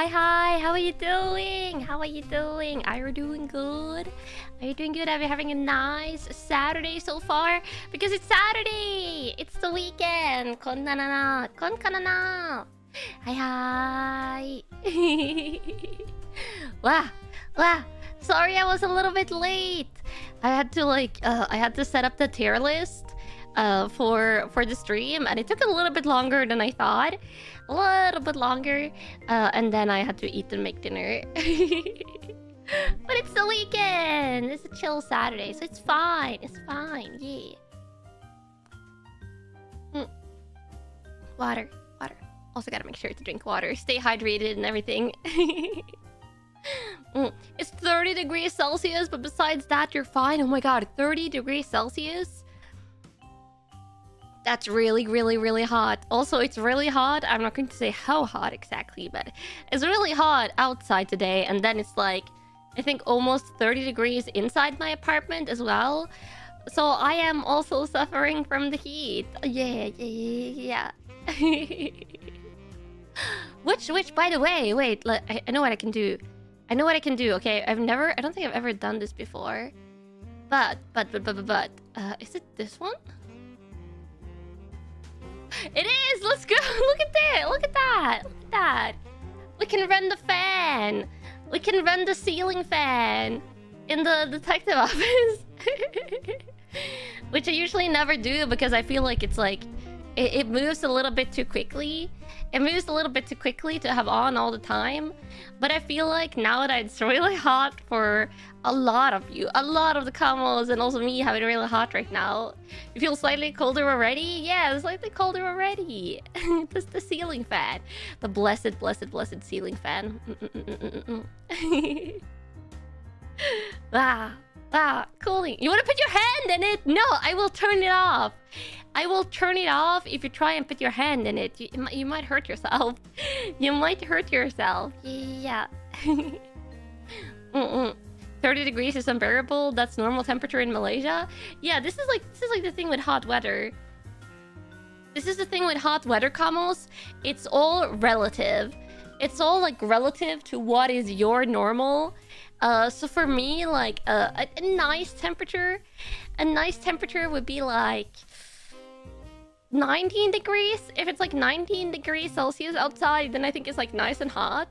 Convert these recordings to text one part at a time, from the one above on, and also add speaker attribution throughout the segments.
Speaker 1: Hi, how are you doing? How are you doing? Are you doing good? Are you doing good? Are you having a nice Saturday so far? Because it's Saturday! It's the weekend! Konkanana! Hi. Wow. Sorry I was a little bit late. I had to set up the tier list for the stream, and it took a little bit longer than I thought. A little bit longer, and then I had to eat and make dinner. But it's the weekend. It's a chill Saturday, so it's fine. It's fine. Yeah. Water. Also gotta make sure to drink water. Stay hydrated and everything. It's 30 degrees Celsius, but besides that, you're fine. Oh my god, 30 degrees Celsius? That's really hot. Also, it's really hot. I'm not going to say how hot exactly, but it's really hot outside today. And then it's like, I think almost 30 degrees inside my apartment as well. So I am also suffering from the heat. Yeah. Which, by the way, wait, I know what I can do. Okay, I don't think I've ever done this before. But, is it this one? It is! Let's go! Look at that! We can run the fan! We can run the ceiling fan in the detective office. Which I usually never do because I feel like it's like... It moves a little bit too quickly. It moves a little bit too quickly to have on all the time. But I feel like now that it's really hot for a lot of you, a lot of the combos, and also me having really hot right now. You feel slightly colder already? Yeah, slightly colder already. Just the ceiling fan. The blessed ceiling fan. Cooling. You want to put your hand in it? No, I will turn it off. I will turn it off if you try and put your hand in it. You might hurt yourself. You might hurt yourself. Yeah. 30 degrees is unbearable. That's normal temperature in Malaysia. Yeah, this is like the thing with hot weather. This is the thing with hot weather combos. It's all relative. It's all like relative to what is your normal. So for me, like a nice temperature would be like 19 degrees. If it's like 19 degrees Celsius outside, then I think it's like nice and hot.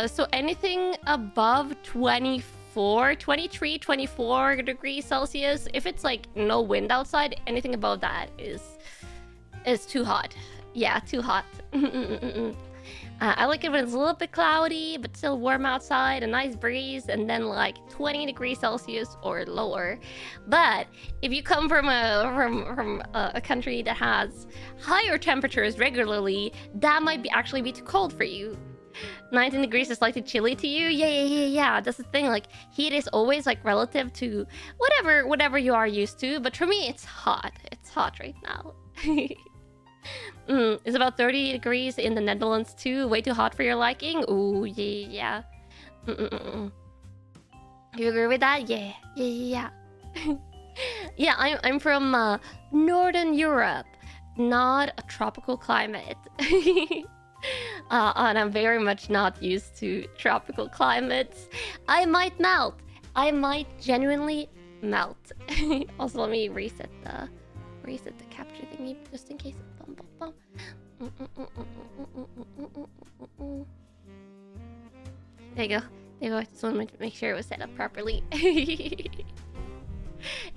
Speaker 1: So anything above 23, 24 degrees Celsius, if it's like no wind outside, anything above that is too hot. Yeah, too hot. I like it when it's a little bit cloudy, but still warm outside, a nice breeze, and then like 20 degrees Celsius or lower. But if you come from a country that has higher temperatures regularly, that might actually be too cold for you. 19 degrees is slightly chilly to you? Yeah. That's the thing. Like, heat is always like relative to whatever you are used to. But for me, it's hot. It's hot right now. It's about 30 degrees in the Netherlands too. Way too hot for your liking? Ooh, yeah. You agree with that? Yeah. Yeah, I'm from Northern Europe. Not a tropical climate. And I'm very much not used to tropical climates. I might melt. I might genuinely melt. Also, let me reset the capture thingy just in case. There you go. I just want to make sure it was set up properly.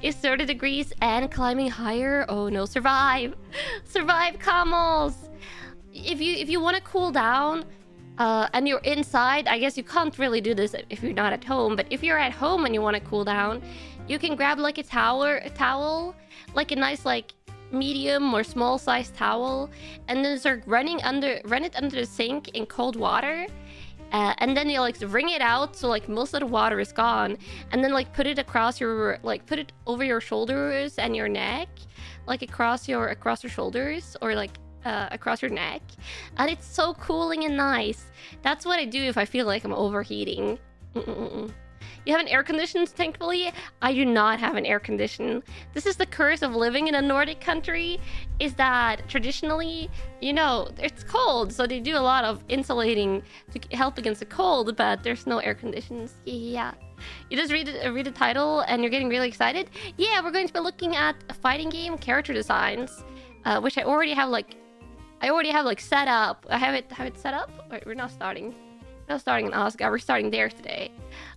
Speaker 1: It's 30 degrees and climbing higher. Oh no, survive, camels. if you want to cool down, and you're inside, I guess you can't really do this if you're not at home. But if you're at home and you want to cool down, you can grab like a towel, like a nice like medium or small sized towel, and then start run it under the sink in cold water. And then you like wring it out so like most of the water is gone, and then like put it over your shoulders and your neck, like across your shoulders, or like across your neck, and it's so cooling and nice. That's what I do if I feel like I'm overheating. You have an air condition? Thankfully, I do not have an air condition. This is the curse of living in a Nordic country, is that traditionally, you know, it's cold, so they do a lot of insulating to help against the cold, but there's no air conditions. Yeah. You just read the title and you're getting really excited? Yeah, we're going to be looking at fighting game character designs, which I already have like set up. I have it set up? Wait, we're not starting. We're not starting in Asgard, we're starting there today.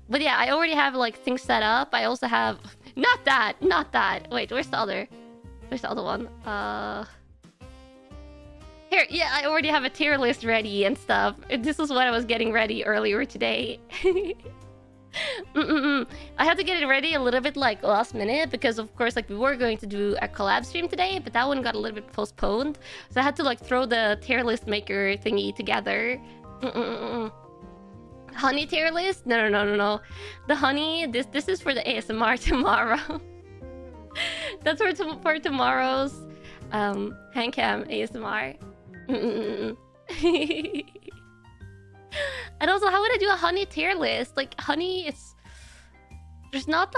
Speaker 1: But yeah, I already have like things set up. I also have not that. Wait, where's the other one? Here, yeah, I already have a tier list ready and stuff. This is what I was getting ready earlier today. I had to get it ready a little bit like last minute because of course like we were going to do a collab stream today, but that one got a little bit postponed. So I had to like throw the tier list maker thingy together. Honey tier list? No. The honey, this is for the ASMR tomorrow. That's for tomorrow's Handcam ASMR. And also, how would I do a honey tier list? Like honey, there's not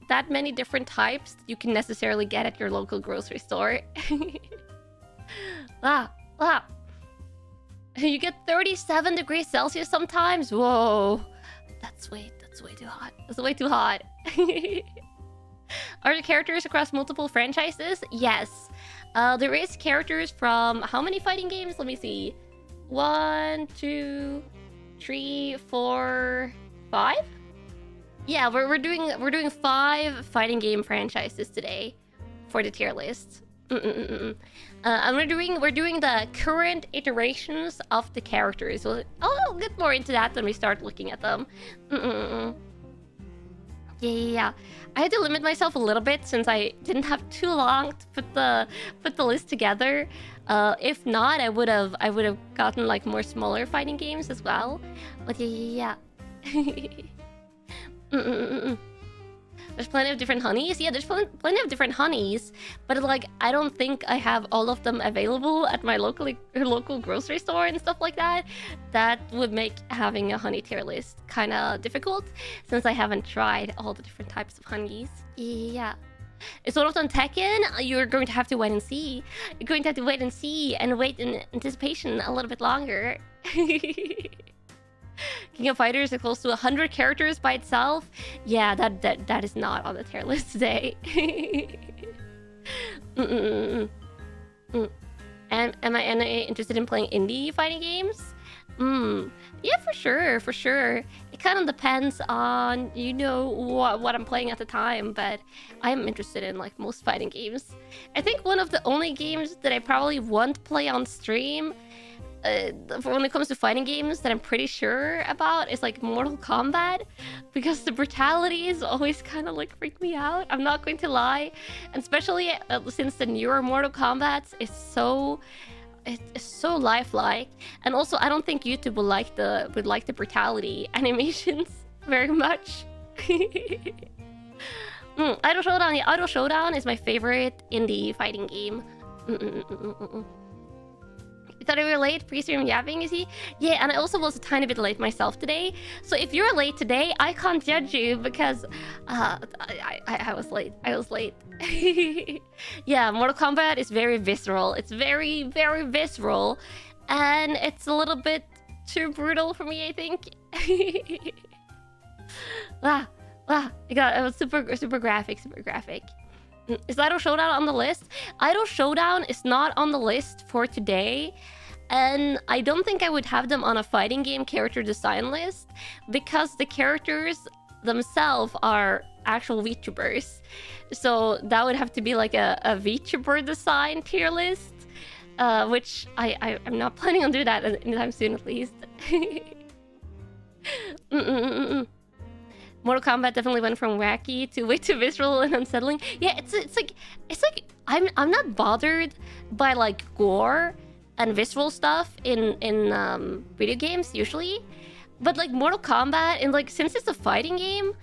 Speaker 1: that many different types that you can necessarily get at your local grocery store. You get 37 degrees Celsius sometimes. Whoa, that's way too hot. That's way too hot. Are there characters across multiple franchises? Yes. There is characters from how many fighting games? Let me see. 1, 2, 3, 4, 5. Yeah, we're doing 5 fighting game franchises today for the tier list. And we're doing the current iterations of the characters. So I'll get more into that when we start looking at them. Yeah. I had to limit myself a little bit since I didn't have too long to put the list together. If not, I would have gotten like more smaller fighting games as well. But yeah. There's plenty of different honeys. Yeah, there's plenty of different honeys, but like I don't think I have all of them available at my local grocery store and stuff like that. That would make having a honey tier list kind of difficult since I haven't tried all the different types of honeys. Yeah. It's sort of on Tekken. You're going to have to wait and see. You're going to have to wait and see and wait in anticipation a little bit longer. King of Fighters is close to 100 characters by itself. Yeah, that is not on the tier list today. And am I interested in playing indie fighting games? Yeah, for sure. It kind of depends on, you know, what I'm playing at the time, but I am interested in like most fighting games. I think one of the only games that I probably won't play on stream when it comes to fighting games that I'm pretty sure about is like Mortal Kombat, because the brutality is always kind of like freak me out. I'm not going to lie, and especially since the newer Mortal Kombats is so lifelike, and also I don't think YouTube would like the brutality animations very much. Idol Showdown. Yeah, Idol Showdown is my favorite indie fighting game. You thought I were late? Pre-stream yapping, is he? Yeah, and I also was a tiny bit late myself today. So if you're late today, I can't judge you because I was late. I was late. Yeah, Mortal Kombat is very visceral. It's very, very visceral. And it's a little bit too brutal for me, I think. It was super graphic. Is Idol Showdown on the list? Idol Showdown is not on the list for today, and I don't think I would have them on a fighting game character design list because the characters themselves are actual VTubers. So that would have to be like a VTuber design tier list. which I'm not planning on doing that anytime soon, at least. Mortal Kombat definitely went from wacky to way too visceral and unsettling. Yeah, it's like I'm not bothered by like gore and visceral stuff in video games usually, but like Mortal Kombat, and like since it's a fighting game,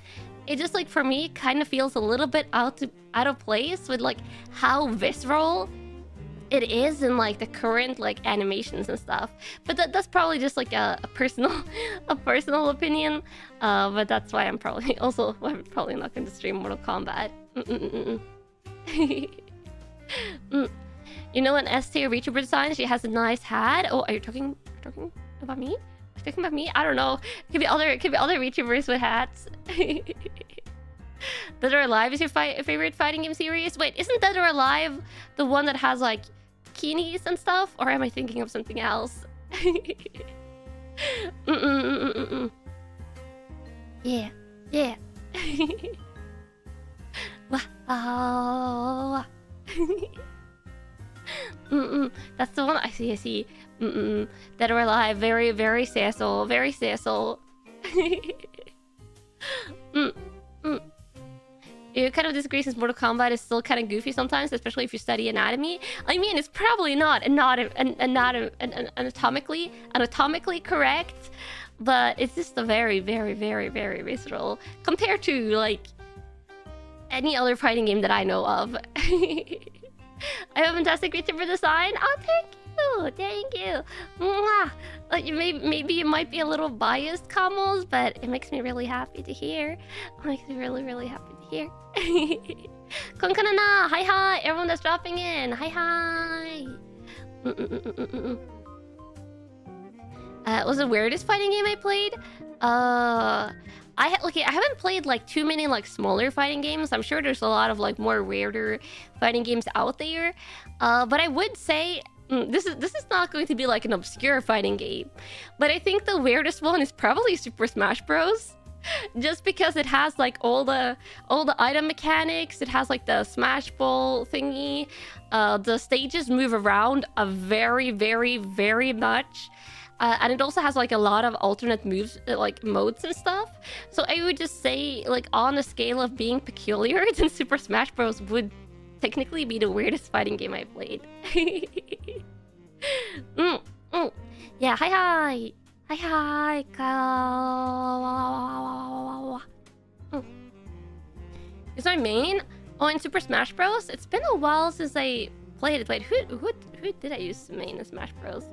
Speaker 1: it just like for me kind of feels a little bit out of place with like how visceral it is in like the current like animations and stuff. But that's probably just like a personal opinion. But that's why I'm probably not going to stream Mortal Kombat. You know, an S-tier VTuber design, she has a nice hat. Oh, are you talking about me? Are you talking about me? I don't know. It could be other VTubers with hats. Dead or Alive is your favorite fighting game series? Wait, isn't Dead or Alive the one that has like bikinis and stuff? Or am I thinking of something else? Yeah. Wow. That's the one. I see. Dead or Alive, very sassy, very sassy. You kind of disagree since Mortal Kombat is still kind of goofy sometimes, especially if you study anatomy. I mean, it's probably not anatomically correct, but it's just a very visceral compared to like any other fighting game that I know of. I have a fantastic VTuber design. Oh, thank you. Mwah. Like, maybe you might be a little biased, Kamos, but it makes me really happy to hear. It makes me really happy to hear. Konkanana, hi, everyone that's dropping in. Hi. Was the weirdest fighting game I played? I haven't played like too many like smaller fighting games. I'm sure there's a lot of like more weirder fighting games out there. But I would say this is not going to be like an obscure fighting game, but I think the weirdest one is probably Super Smash Bros. Just because it has like all the item mechanics, it has like the Smash Ball thingy. The stages move around a very much. And it also has like a lot of alternate moves, like modes and stuff. So I would just say, like, on a scale of being peculiar, then Super Smash Bros. Would technically be the weirdest fighting game I played. Yeah, hi. Is my main? Oh, in Super Smash Bros. It's been a while since I played it. Wait, who did I use to main in Smash Bros?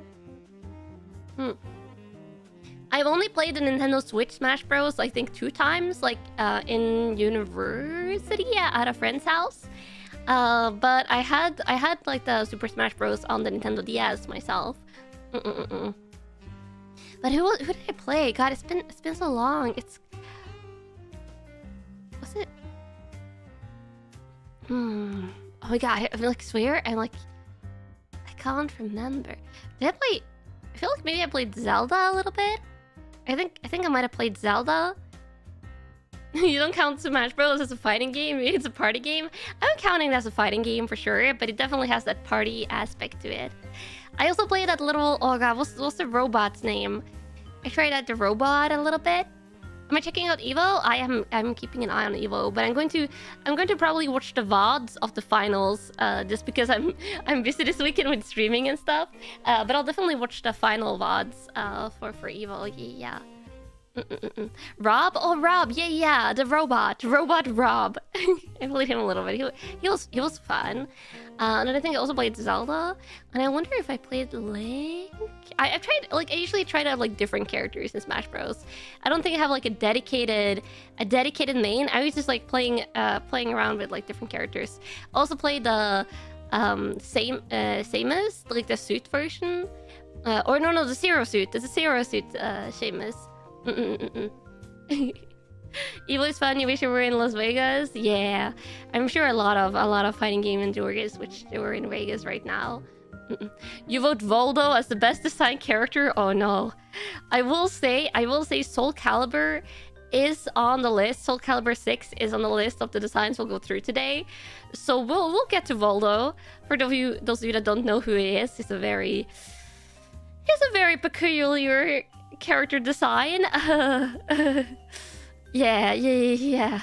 Speaker 1: I've only played the Nintendo Switch Smash Bros. I think 2 times, like in university at a friend's house. But I had like the Super Smash Bros. On the Nintendo DS myself. But who did I play? God, it's been so long. Was it? Oh my god, I like swear I can't remember. Did I play? I feel like maybe I played Zelda a little bit. I think I might have played Zelda. You don't count Smash Bros. As a fighting game? It's a party game. I'm counting it as a fighting game for sure, but it definitely has that party aspect to it. I also played that little... Oh god, what's the robot's name? I tried out the robot a little bit. Am I checking out Evo? I'm keeping an eye on Evo, but I'm going to probably watch the VODs of the finals, just because I'm busy this weekend with streaming and stuff. But I'll definitely watch the final VODs for Evo. Yeah. Rob? Oh, Rob. Yeah. The robot Rob. I played him a little bit. He was fun. And I think I also played Zelda. And I wonder if I played Link. I've tried, like, I usually try to have like different characters in Smash Bros. I don't think I have like a dedicated main. I was just like playing around with like different characters. Also played the Samus, like the suit version. Or no, the Zero Suit. There's a Zero Suit Samus. Evo is fun. You wish you were in Las Vegas. Yeah, I'm sure a lot of fighting game enjoyers wish they were in Vegas right now. You vote Voldo as the best designed character? Oh no. I will say Soul Calibur is on the list. Soul Calibur 6 is on the list of the designs we'll go through today. So we'll get to Voldo. For those of you that don't know who he is, he's a very peculiar character design. Yeah.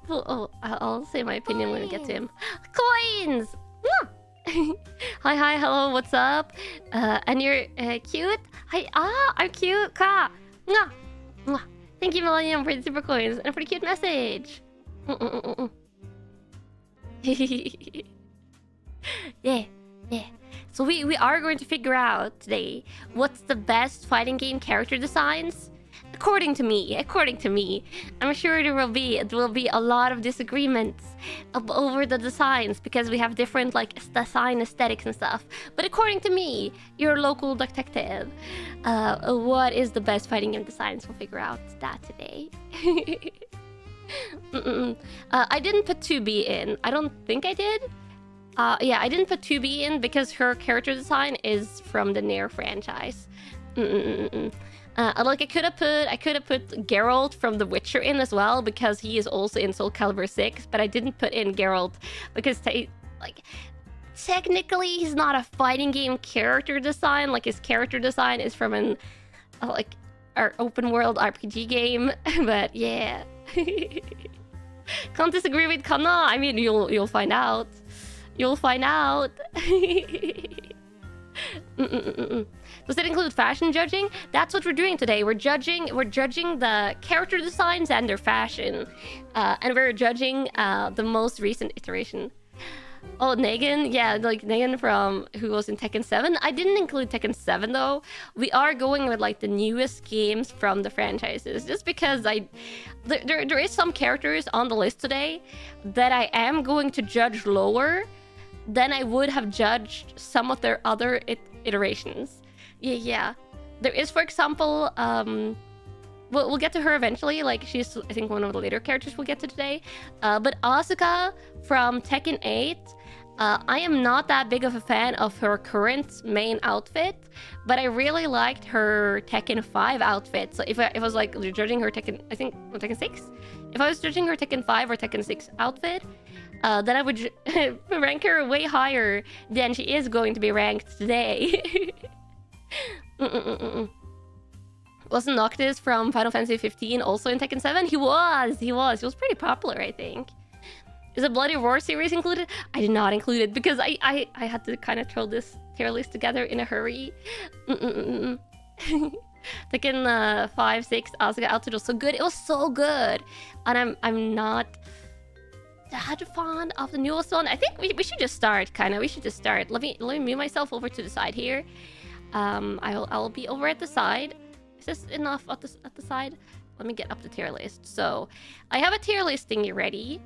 Speaker 1: Well, I'll say my opinion when we get to him. Coins! Hi, hello, what's up? And you're cute? Hi, I'm cute, ka! Mwah. Thank you, Millennium, for the super coins and for the cute message. Yeah. So we are going to figure out today what's the best fighting game character designs. According to me, I'm sure there will be a lot of disagreements over the designs because we have different like design aesthetics and stuff. But according to me, your local detective, what is the best fighting game designs? We'll figure out that today. I didn't put 2B in. I don't think I did. Yeah, I didn't put 2B in because her character design is from the Nair franchise. Like I could have put Geralt from The Witcher in as well because he is also in Soul Calibur 6, but I didn't put in Geralt because technically he's not a fighting game character design. Like his character design is from an our open world RPG game. But yeah, can't disagree with Kanna. I mean, you'll find out. You'll find out. Does it include fashion judging? That's what we're doing today. We're judging the character designs and their fashion. And we're judging the most recent iteration. Oh, Negan? Yeah, like Negan from who was in Tekken 7. I didn't include Tekken 7 though. We are going with like the newest games from the franchises. Just because there is some characters on the list today that I am going to judge lower than I would have judged some of their other iterations. Yeah. There is, for example, we'll get to her eventually. Like, she's, I think, one of the later characters we'll get to today. But Asuka from Tekken 8, I am not that big of a fan of her current main outfit, but I really liked her Tekken 5 outfit. So if I was like judging her Tekken, I think Tekken 6? If I was judging her Tekken 5 or Tekken 6 outfit, then I would rank her way higher than she is going to be ranked today. Wasn't Noctis from Final Fantasy 15 also in Tekken 7? He was pretty popular, I think. Is a Bloody Roar series included? I did not include it because I had to kind of throw this tier list together in a hurry. Tekken 5, 6 Asuka outfit was so good. It was so good, and I'm not that fond of the newest one. I think we should just start. We should just start. Let me move myself over to the side here. I'll be over at the side. Is this enough at the side? Let me get up the tier list. So I have a tier list thingy ready,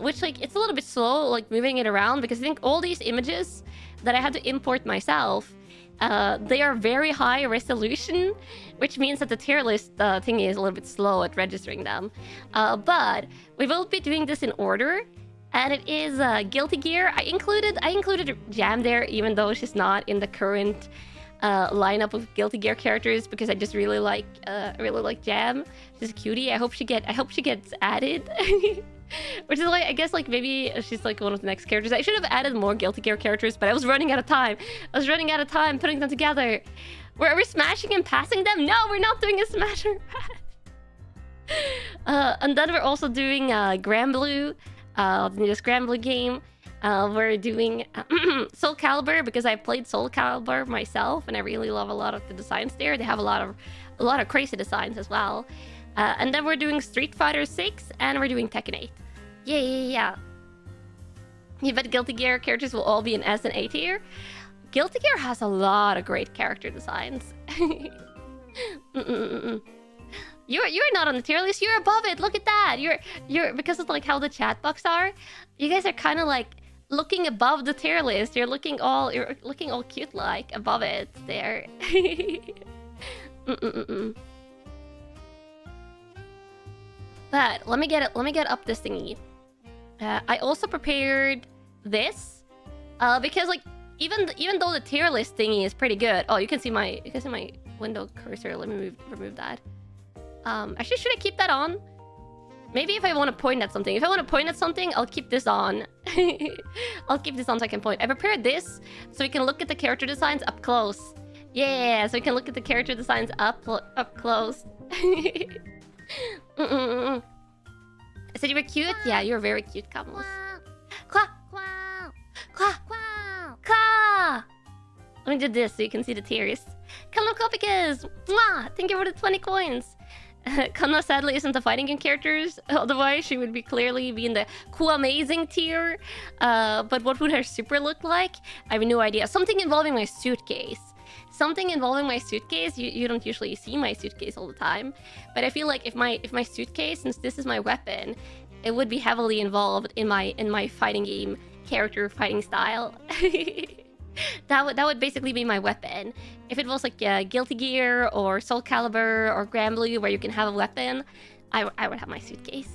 Speaker 1: which like it's a little bit slow like moving it around because I think all these images that I had to import myself, they are very high resolution, which means that the tier list thingy is a little bit slow at registering them. But we will be doing this in order, and it is Guilty Gear. I included Jam there, even though she's not in the current lineup of Guilty Gear characters because I just really like Jam. She's a cutie. I hope she gets added. Which is like, I guess like maybe she's like one of the next characters. I should have added more Guilty Gear characters, but I was running out of time. Putting them together. Are we smashing and passing them? No, we're not doing a smash or pass. And then we're also doing Grand Blue, the newest Grand Blue game. We're doing Soul Calibur because I played Soul Calibur myself, and I really love a lot of the designs there. They have a lot of crazy designs as well. And then we're doing Street Fighter 6, and we're doing Tekken 8. Yeah. You bet Guilty Gear characters will all be in S and A tier? Guilty Gear has a lot of great character designs. You're not on the tier list. You're above it. Look at that. You're because of like how the chat box are. You guys are kind of like looking above the tier list. You're looking all cute like above it there. But let me get up this thingy. I also prepared this because like even though the tier list thingy is pretty good. Oh, you can see my window cursor. Let me remove that. Actually, should I keep that on? Maybe if I want to point at something. If I want to point at something, I'll keep this on. I'll keep this on so I can point. I prepared this so we can look at the character designs up close. Yeah, so we can look at the character designs up close. I said you were cute? Yeah, you're very cute, Camus. Qua! Qua! Qua! Let me do this so you can see the tears. Kanna Kopicus! Mwah! Thank you for the 20 coins. Kanna sadly isn't a fighting game character, otherwise she would clearly be in the amazing tier. But what would her super look like? I have no idea. Something involving my suitcase. Something involving my suitcase. You don't usually see my suitcase all the time, but I feel like if my suitcase, since this is my weapon, it would be heavily involved in my fighting game character fighting style. That would basically be my weapon. If it was like Guilty Gear or Soul Calibur or Grand Blue, where you can have a weapon, I would have my suitcase.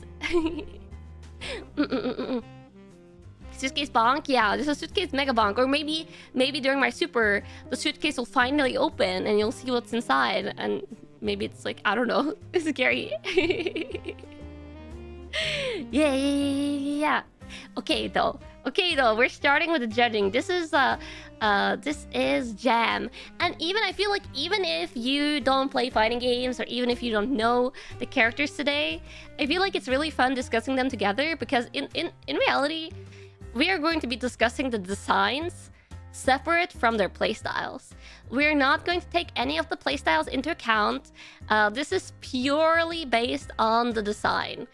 Speaker 1: Suitcase bonk? Yeah, there's a suitcase mega bonk. Or maybe during my super, the suitcase will finally open and you'll see what's inside. And maybe it's like, I don't know, it's scary. Yeah. Okay though, we're starting with the judging. This is Jam. And I feel like even if you don't play fighting games, or even if you don't know the characters today, I feel like it's really fun discussing them together, because in reality, we are going to be discussing the designs separate from their playstyles. We're not going to take any of the playstyles into account. This is purely based on the design.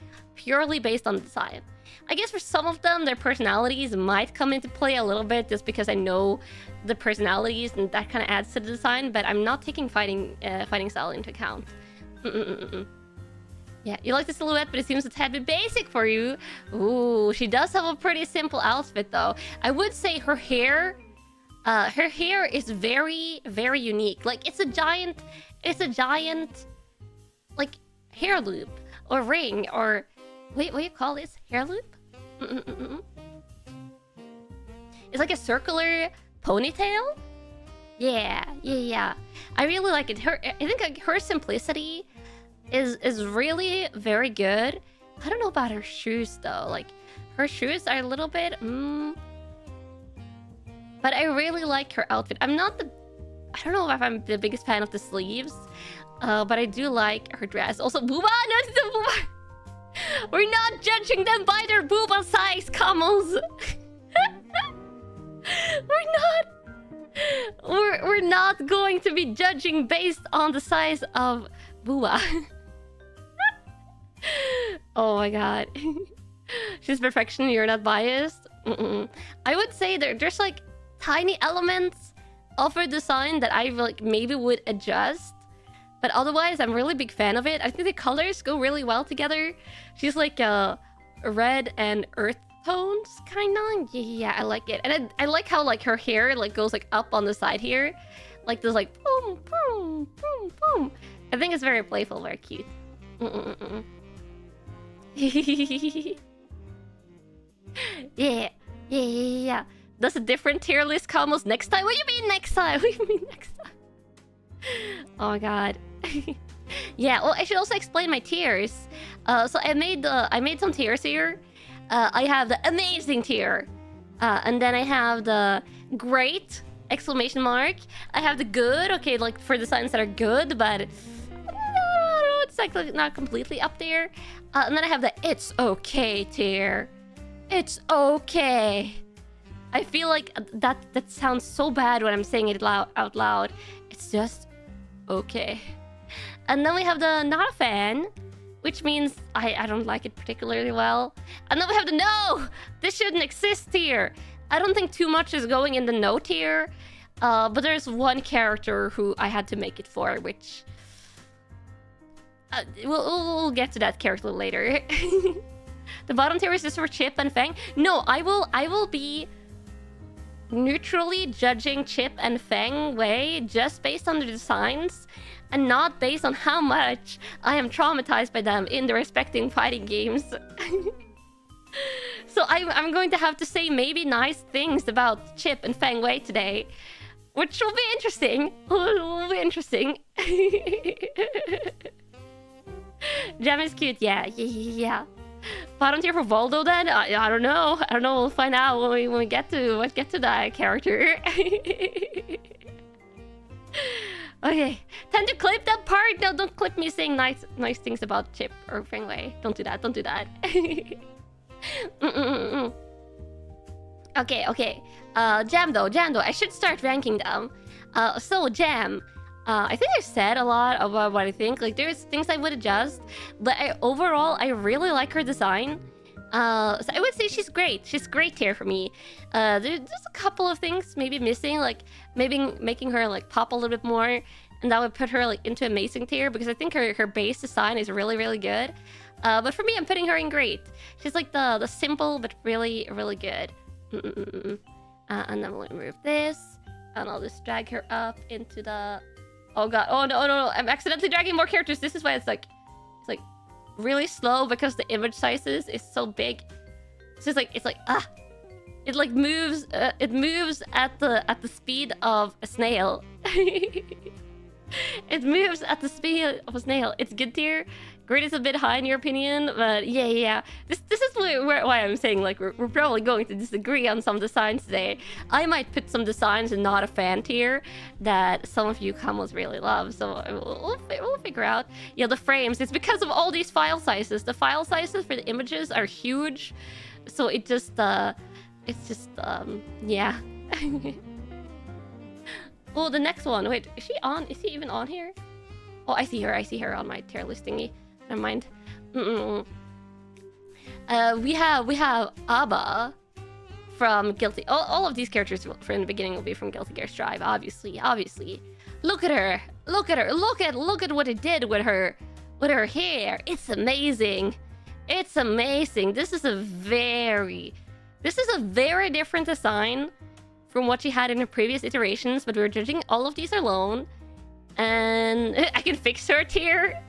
Speaker 1: I guess for some of them, their personalities might come into play a little bit, just because I know the personalities and that kind of adds to the design, but I'm not taking fighting style into account. Yeah, you like the silhouette, but it seems a tad bit basic for you. Ooh, she does have a pretty simple outfit, though. I would say her hair is very, very unique. Like, it's a giant, like, hair loop, or ring, or... Wait, what do you call this? Hair loop? It's like a circular ponytail? Yeah. I really like it. I think like, her simplicity is really very good. I don't know about her shoes though. Like, her shoes are a little bit but I really like her outfit. I don't know if I'm the biggest fan of the sleeves, but I do like her dress. Also, booba! No, it's the booba! We're not judging them by their booba size, Camels. We're not going to be judging based on the size of booba. Oh my god. She's perfection, you're not biased. I would say there's like tiny elements of her design that I like maybe would adjust. But otherwise, I'm a really big fan of it. I think the colors go really well together. She's like red and earth tones, kind of. Yeah, I like it. And I like how like her hair like goes like up on the side here. Like there's like boom, boom, boom, boom. I think it's very playful, very cute. Yeah. Does a different tier list combos next time? What do you mean next time? Oh my god. Yeah, well, I should also explain my tiers. So I made some tiers here. I have the amazing tier, and then I have the great exclamation mark. I have the good, okay, like for designs that are good, but it's like not completely up there. And then I have the it's okay tier. It's okay. I feel like that sounds so bad when I'm saying it out loud. It's just okay. And then we have the not a fan, which means I don't like it particularly well. And then we have the no! This shouldn't exist tier. I don't think too much is going in the no tier. But there's one character who I had to make it for, which... we'll get to that character later. The bottom tier is just for Chip and Fang. No, I will be neutrally judging Chip and Fang Wei just based on the designs, and not based on how much I am traumatized by them in the respecting fighting games. So I'm going to have to say maybe nice things about Chip and Fang Wei today, which will be interesting. Will be interesting. Gem is cute. Yeah. Bottom tier for Voldo then? I don't know. I don't know. We'll find out when we get to that character. Okay. Time to clip that part. No, don't clip me saying nice things about Chip or Fengwei. Don't do that. Don't do that. Okay. Jam though. I should start ranking them. So Jam. I think I said a lot about what I think. Like, there's things I would adjust, but overall, I really like her design. So I would say she's great. She's great tier for me. There's a couple of things maybe missing, like maybe making her like pop a little bit more, and that would put her like into amazing tier because I think her base design is really good. But for me, I'm putting her in great. She's like the simple but really good. And then we'll remove this, and I'll just drag her up into the. Oh god! Oh no! I'm accidentally dragging more characters. This is why it's like really slow because the image sizes is so big. It's just like it like moves. It moves at the speed of a snail. It moves at the speed of a snail. It's good tier. Grade is a bit high in your opinion, but yeah. This is why I'm saying like we're probably going to disagree on some designs today. I might put some designs in not a fan tier that some of you combos really love. So we'll figure out. Yeah, the frames. It's because of all these file sizes. The file sizes for the images are huge, so it just yeah. Oh, the next one. Wait, is she on? Is she even on here? Oh, I see her on my tier list thingy. Never mind. We have Abba from Guilty. All of these characters from the beginning will be from Guilty Gear Strive. Obviously. Look at her. Look at what it did with her hair. It's amazing. This is a very different design from what she had in her previous iterations, but we're judging all of these alone. And I can fix her tier.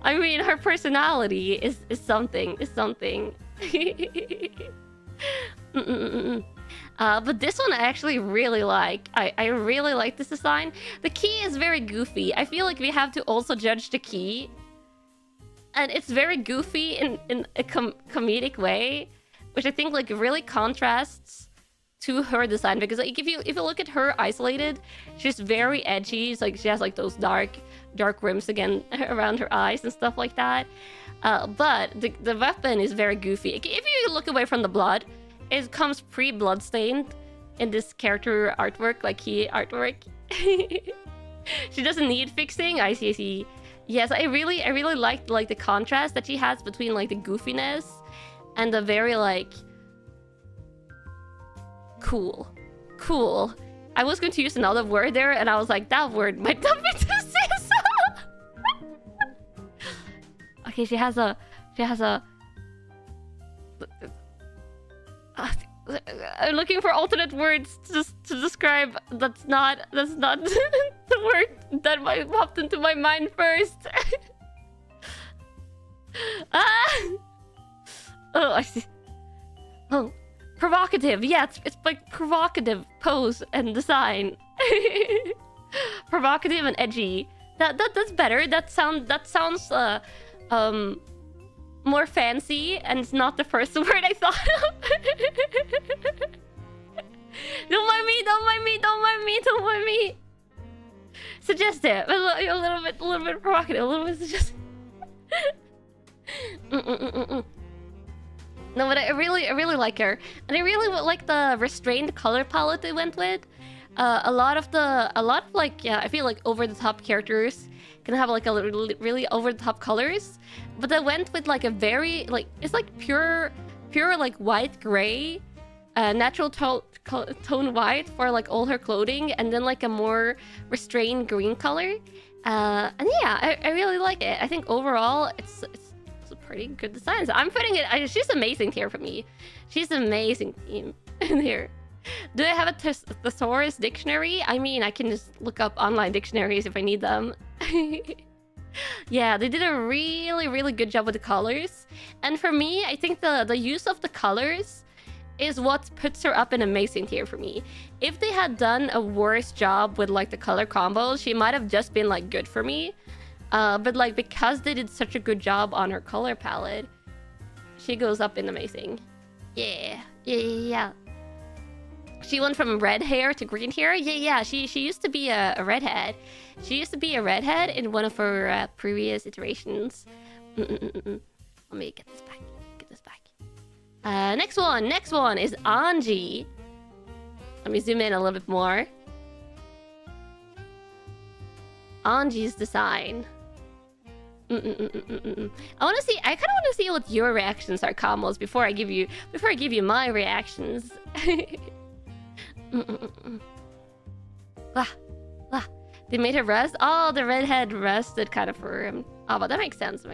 Speaker 1: I mean, her personality is something. But this one I actually really like. I really like this design. The key is very goofy. I feel like we have to also judge the key. And it's very goofy in a comedic way, which I think like really contrasts to her design, because like if you look at her isolated, she's very edgy. It's like she has like those dark rims again around her eyes and stuff like that. But the weapon is very goofy. If you look away from the blood, it comes pre-bloodstained in this character artwork, like key artwork. She doesn't need fixing. I see. Yes, I really liked like the contrast that she has between like the goofiness and the very like cool. I was going to use another word there, and I was like, that word might not be too sis. Okay, she has a. I'm looking for alternate words to describe. That's not the word that popped into my mind first. Oh, I see. Oh. Provocative, yeah, it's like provocative pose and design. Provocative and edgy. That's better. That sounds more fancy, and it's not the first word I thought of. Don't mind me. Suggestive, a little bit provocative, a little bit suggestive. No, but I really like her, and I really like the restrained color palette they went with. A lot of like, yeah, I feel like over the top characters can have like a really over the top colors, but they went with like a very like, it's like pure like white gray, natural tone white for like all her clothing, and then like a more restrained green color. And yeah, I really like it. I think overall it's pretty good designs. I'm putting it. She's amazing tier for me. She's amazing team in here. Do I have a thesaurus dictionary? I mean, I can just look up online dictionaries if I need them. Yeah, they did a really good job with the colors. And for me, I think the use of the colors is what puts her up in amazing tier for me. If they had done a worse job with like the color combos, she might have just been like good for me. But like, because they did such a good job on her color palette, she goes up in amazing. Yeah. She went from red hair to green hair. Yeah. She used to be a redhead. She used to be a redhead in one of her previous iterations. Let me get this back. Next one is Anji. Let me zoom in a little bit more. Anji's design. I want to see. I kind of want to see what your reactions are, Kamos, before I give you my reactions. They made her rest. Oh, the redhead rested kind of for him. Oh, but that makes sense.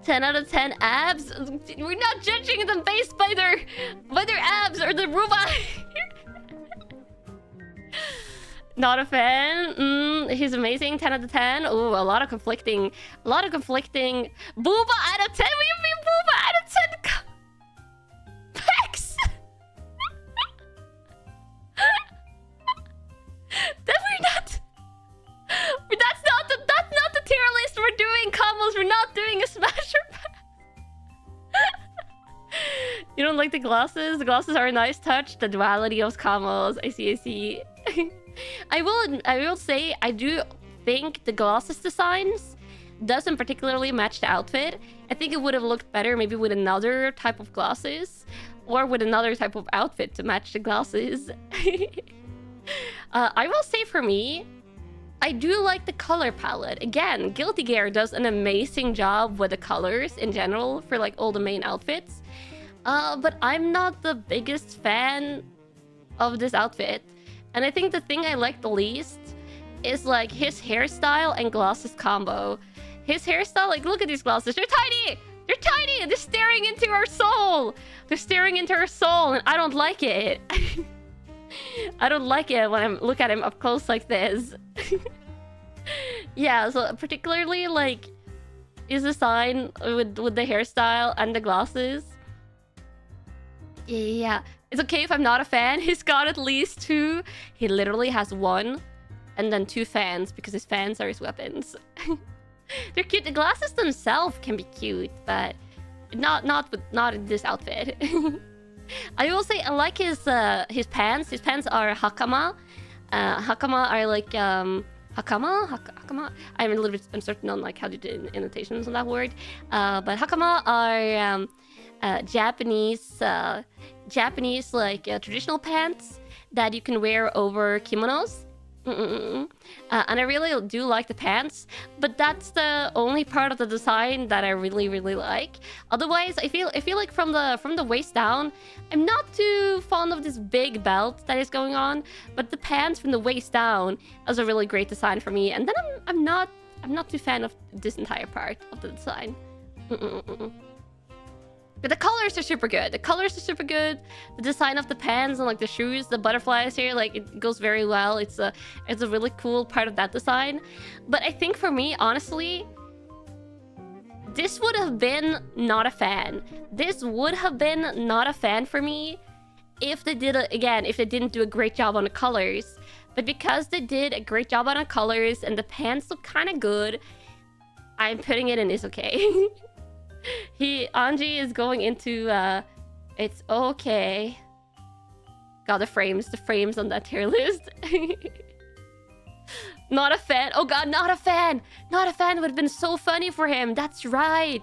Speaker 1: 10 out of 10 abs. We're not judging them based by their abs or the robot. Not a fan. He's amazing. 10 out of 10. Ooh, a lot of conflicting. Booba out of 10. What do you mean Booba out of 10? Pex. That's not the tier list we're doing, Combos. We're not doing a smasher pass. You don't like the glasses? The glasses are a nice touch. The duality of combos. I see. I will say I do think the glasses designs doesn't particularly match the outfit. I think it would have looked better maybe with another type of glasses or with another type of outfit to match the glasses. I will say for me, I do like the color palette. Again, Guilty Gear does an amazing job with the colors in general for like all the main outfits. But I'm not the biggest fan of this outfit. And I think the thing I like the least is like his hairstyle and glasses combo. His hairstyle, like look at these glasses. They're tiny! They're staring into her soul! And I don't like it. I don't like it when I look at him up close like this. Yeah, so particularly like his design with the hairstyle and the glasses. Yeah. It's okay if I'm not a fan. He's got at least 2. He literally has 1 and then 2 fans because his fans are his weapons. They're cute. The glasses themselves can be cute, but not in this outfit. I will say I like his pants. His pants are hakama. Hakama are like hakama. I'm a little bit uncertain on like how to do annotations on that word. But hakama are Japanese like traditional pants that you can wear over kimonos. And I really do like the pants, but that's the only part of the design that I really like. Otherwise, I feel like from the waist down, I'm not too fond of this big belt that is going on. But the pants from the waist down is a really great design for me. And then I'm not too fan of this entire part of the design. But the colors are super good. The design of the pants and like the shoes, the butterflies here, like it goes very well. It's a really cool part of that design. But I think for me, honestly, this would have been not a fan. This would have been not a fan for me if they didn't do a great job on the colors. But because they did a great job on the colors and the pants look kind of good, I'm putting it in It's okay. Anji is going into It's okay. God, the frames on that tier list. Not a fan. Oh god, not a fan. It would have been so funny for him. That's right.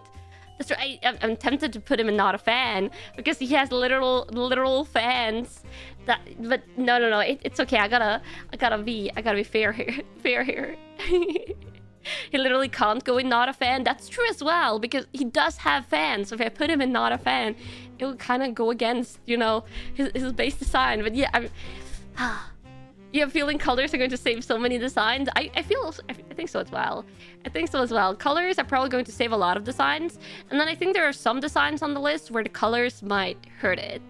Speaker 1: I'm tempted to put him in not a fan because he has literal fans. But no. It's okay. I gotta be fair here. He literally can't go in not a fan. That's true as well, because he does have fans. So if I put him in not a fan, it will kind of go against, his base design. But yeah, I'm feeling colors are going to save so many designs. I think so as well. Colors are probably going to save a lot of designs. And then I think there are some designs on the list where the colors might hurt it.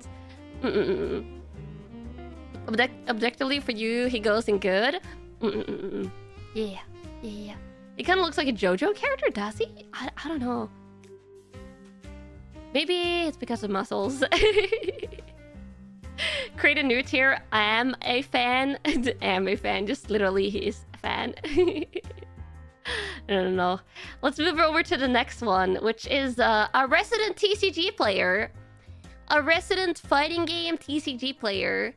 Speaker 1: Objectively for you, he goes in good. Yeah. He kind of looks like a JoJo character, does he? I don't know. Maybe it's because of muscles. Create a new tier. I am a fan. Just literally, he's a fan. No. Let's move over to the next one, which is a resident TCG player. A resident fighting game TCG player.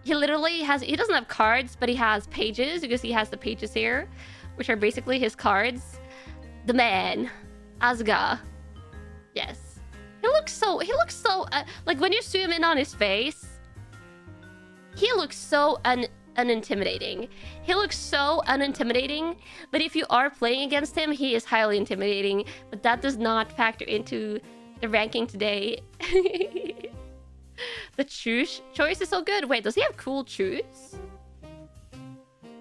Speaker 1: He literally has... He doesn't have cards, but he has pages. Because he has the pages here, which are basically his cards. The man. Asuka. Yes. He looks so... like, when you zoom in on his face... He looks so unintimidating. He looks so unintimidating, but if you are playing against him, he is highly intimidating. But that does not factor into the ranking today. The choice is so good. Wait, does he have cool shoes?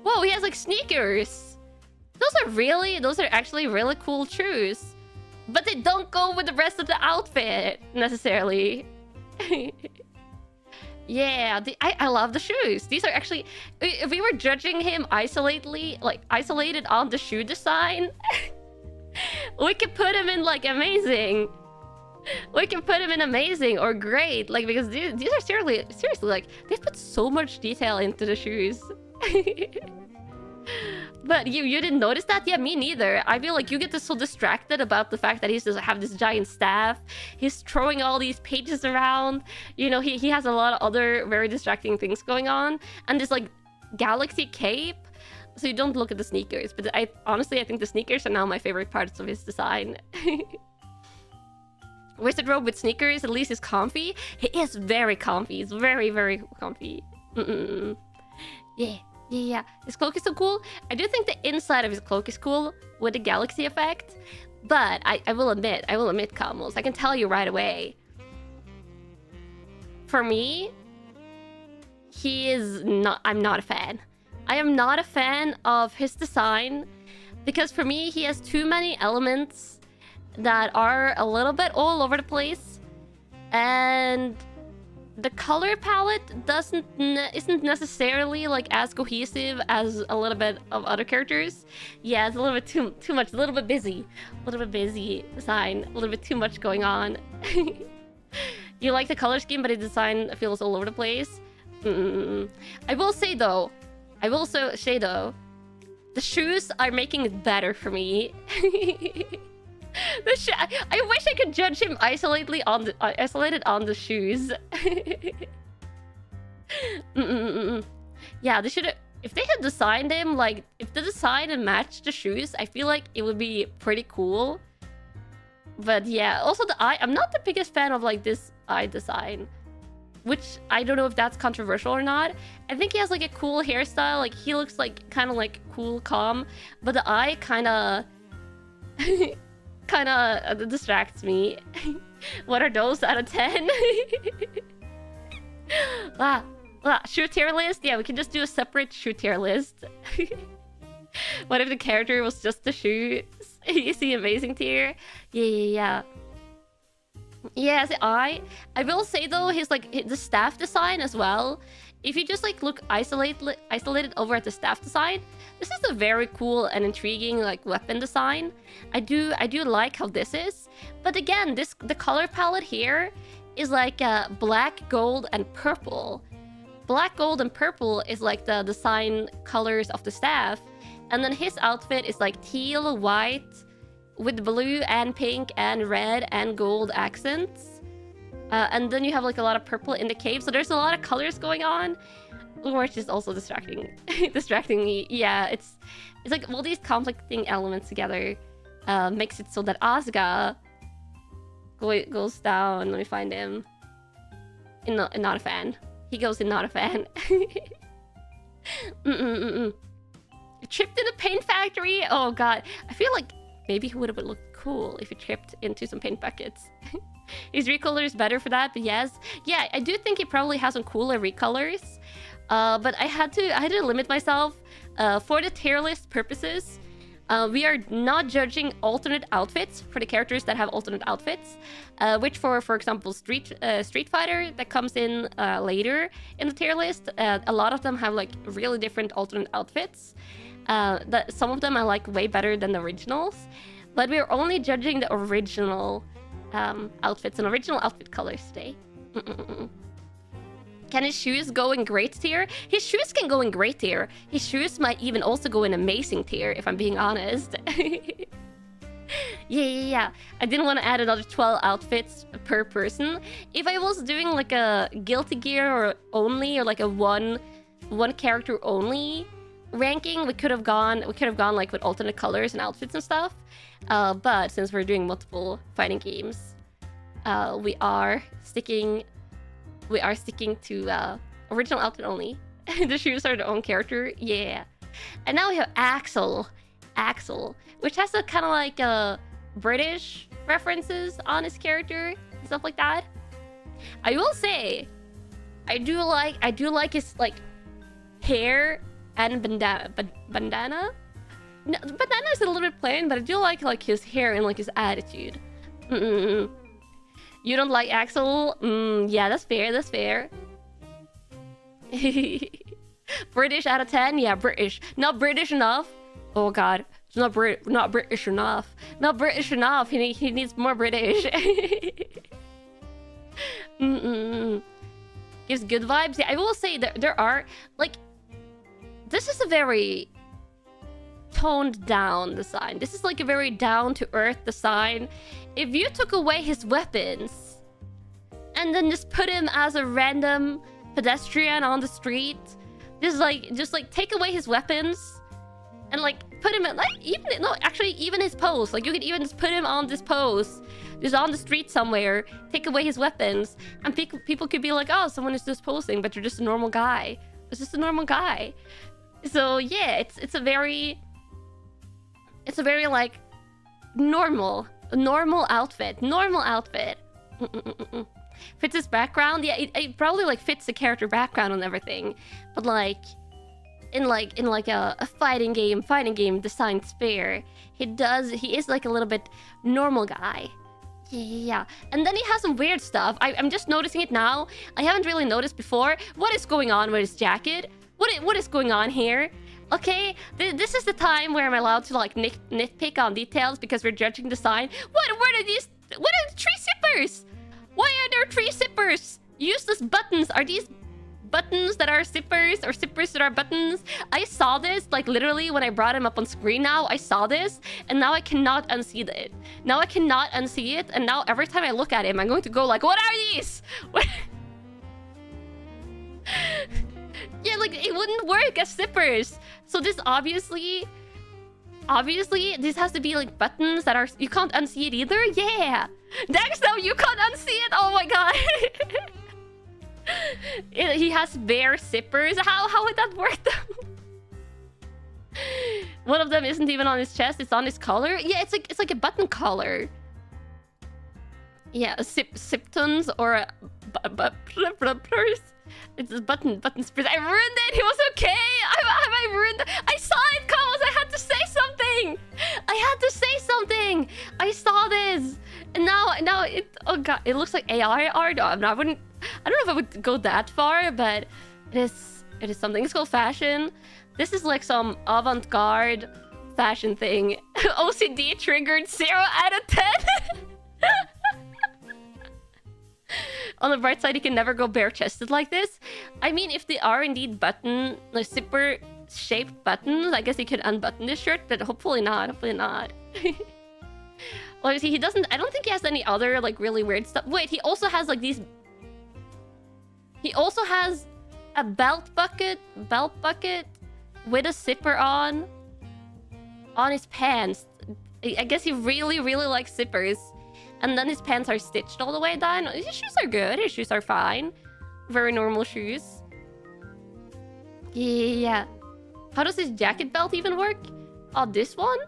Speaker 1: Whoa, he has like sneakers. Those are actually really cool shoes. But they don't go with the rest of the outfit necessarily. Yeah, I love the shoes. These are actually... If we were judging him isolated on the shoe design, we could put him in, like, amazing. We can put him in amazing or great. Like, because these are seriously, like, they put so much detail into the shoes. But you didn't notice that? Yeah, me neither. I feel like you get so distracted about the fact that he's just have this giant staff. He's throwing all these pages around. You know, he has a lot of other very distracting things going on. And this, like, galaxy cape. So you don't look at the sneakers. But honestly, I think the sneakers are now my favorite parts of his design. Wizard robe with sneakers, at least is comfy. He is very comfy. He's very, very comfy. Yeah. His cloak is so cool. I do think the inside of his cloak is cool with the galaxy effect. But I will admit, Kamals, I can tell you right away. For me, I'm not a fan. I am not a fan of his design because for me, he has too many elements that are a little bit all over the place. And the color palette isn't necessarily like as cohesive as a little bit of other characters. Yeah, it's a little bit too much, a little bit busy design, a little bit too much going on. You like the color scheme, but the design feels all over the place. I will say though, the shoes are making it better for me. I wish I could judge him isolated on the shoes. Yeah, they should have... If they had designed him, like... If the design and matched the shoes, I feel like it would be pretty cool. But yeah, also the eye... I'm not the biggest fan of, like, this eye design. Which, I don't know if that's controversial or not. I think he has, like, a cool hairstyle. Like, he looks, like, kind of, like, cool, calm. But the eye kind of... kind of distracts me. What are those out of 10? Shoe tier list? Yeah, we can just do a separate shoe tier list. What if the character was just the shoes? You see amazing tier? Yeah. Yeah, see, I will say though, his like the staff design as well. If you just like look isolated over at the staff design, this is a very cool and intriguing like weapon design. I do like how this is, but again, the color palette here is like black, gold, and purple. Black, gold, and purple is like the design colors of the staff, and then his outfit is like teal, white, with blue and pink and red and gold accents. And then you have like a lot of purple in the cave, so there's a lot of colors going on, which is also distracting me. Yeah, it's like all these conflicting elements together makes it so that Asuka goes down. Let me find him. Not a fan. He goes in not a fan. Tripped in a paint factory? Oh god. I feel like maybe he would have looked cool if he tripped into some paint buckets. His recolor is better for that, but yes. Yeah, I do think he probably has some cooler recolors. But I had to limit myself. For the tier list purposes, we are not judging alternate outfits for the characters that have alternate outfits. Which for example, Street Fighter, that comes in later in the tier list. A lot of them have like really different alternate outfits. Some of them I like way better than the originals. But we're only judging the original outfits and original outfit colors today. Can his shoes go in great tier? His shoes can go in great tier. His shoes might even also go in amazing tier, if I'm being honest. Yeah. I didn't want to add another 12 outfits per person. If I was doing like a Guilty Gear or only, or like a one character only ranking, we could have gone like with alternate colors and outfits and stuff. But since we're doing multiple fighting games, we are sticking to original outfit only. The shoes are their own character. Yeah. And now we have Axel, which has a kind of like British references on his character and stuff like that. I will say, I do like his like hair and bandana. No, bandana is a little bit plain, but I do like his hair and like his attitude. You don't like Axel? Yeah, that's fair. British out of 10? Yeah, British. Not British enough. Oh god. It's not British enough. Not British enough. He needs more British. Gives good vibes. Yeah, I will say that there are like, this is a very toned down design. This is like a very down to earth design. If you took away his weapons and then just put him as a random pedestrian on the street, just like take away his weapons and like put him in like even his pose. Like you could even just put him on this pose, just on the street somewhere, take away his weapons, and people could be like, oh, someone is just posing, but you're just a normal guy. It's just a normal guy. So yeah, it's a very like normal outfit. Fits his background. Yeah, it probably like fits the character background and everything, but like in a fighting game design sphere, he is like a little bit normal guy. Yeah. And then he has some weird stuff. I'm just noticing it now. I haven't really noticed before. What is going on with his jacket? What is going on here? Okay, this is the time where I'm allowed to like nitpick on details because we're judging design. What are the 3 zippers? Why are there 3 zippers? Useless buttons. Are these buttons that are zippers or zippers that are buttons? I saw this like literally when I brought him up on screen. Now I saw this and now I cannot unsee it. Now I cannot unsee it, and now every time I look at him, I'm going to go like, what are these? Yeah, like it wouldn't work as zippers. So this obviously this has to be like buttons that are, you can't unsee it either. Yeah, Dax, now you can't unsee it. Oh my god. He has bare zippers. How would that work though? One of them isn't even on his chest, it's on his collar. Yeah, it's like a button collar. Yeah, a Siptons or a it's a button spurs. I ruined it. He was okay. Have I ruined it? I saw it, Cows. I had to say something. I saw this, and now it. Oh god, it looks like AI art. I don't know if I would go that far, but it is something. It's called fashion. This is like some avant-garde fashion thing. OCD triggered 0 out of 10. On the bright side, he can never go bare-chested like this. I mean, if they are indeed button, like zipper-shaped buttons, I guess he could unbutton this shirt, but hopefully not. Well, see, he doesn't. I don't think he has any other like really weird stuff. Wait, he also has like these. He also has a belt bucket with a zipper on his pants. I guess he really likes zippers. And then his pants are stitched all the way down. His shoes are good. His shoes are fine. Very normal shoes. Yeah. How does his jacket belt even work? Oh, this one?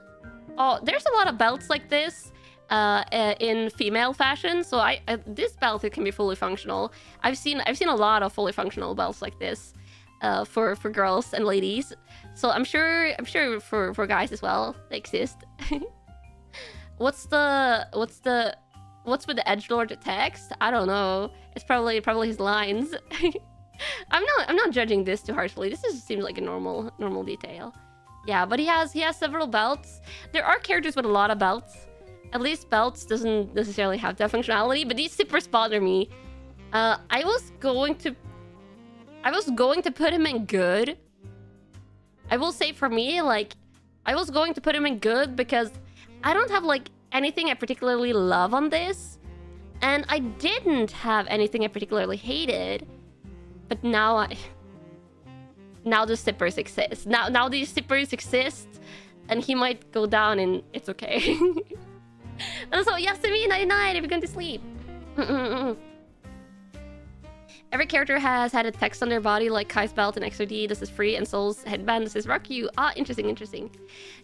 Speaker 1: Oh, there's a lot of belts like this in female fashion. So this belt, it can be fully functional. I've seen a lot of fully functional belts like this for girls and ladies. So I'm sure for guys as well, they exist. What's with the edgelord text? I don't know. It's probably his lines. I'm not judging this too harshly. This just seems like a normal detail. Yeah, but he has several belts. There are characters with a lot of belts. At least belts doesn't necessarily have that functionality, but these zippers bother me. I was going to I was going to put him in good. I will say for me, like, I was going to put him in good because I don't have, like, anything I particularly love on this. And I didn't have anything I particularly hated. But now now the zippers exist. Now these zippers exist. And he might go down and it's okay. And so, Yasumi99 if you're going to sleep. Every character has had a text on their body like Kai's belt and XOD. This is free. And Soul's headband. This is Rock You. Ah, interesting.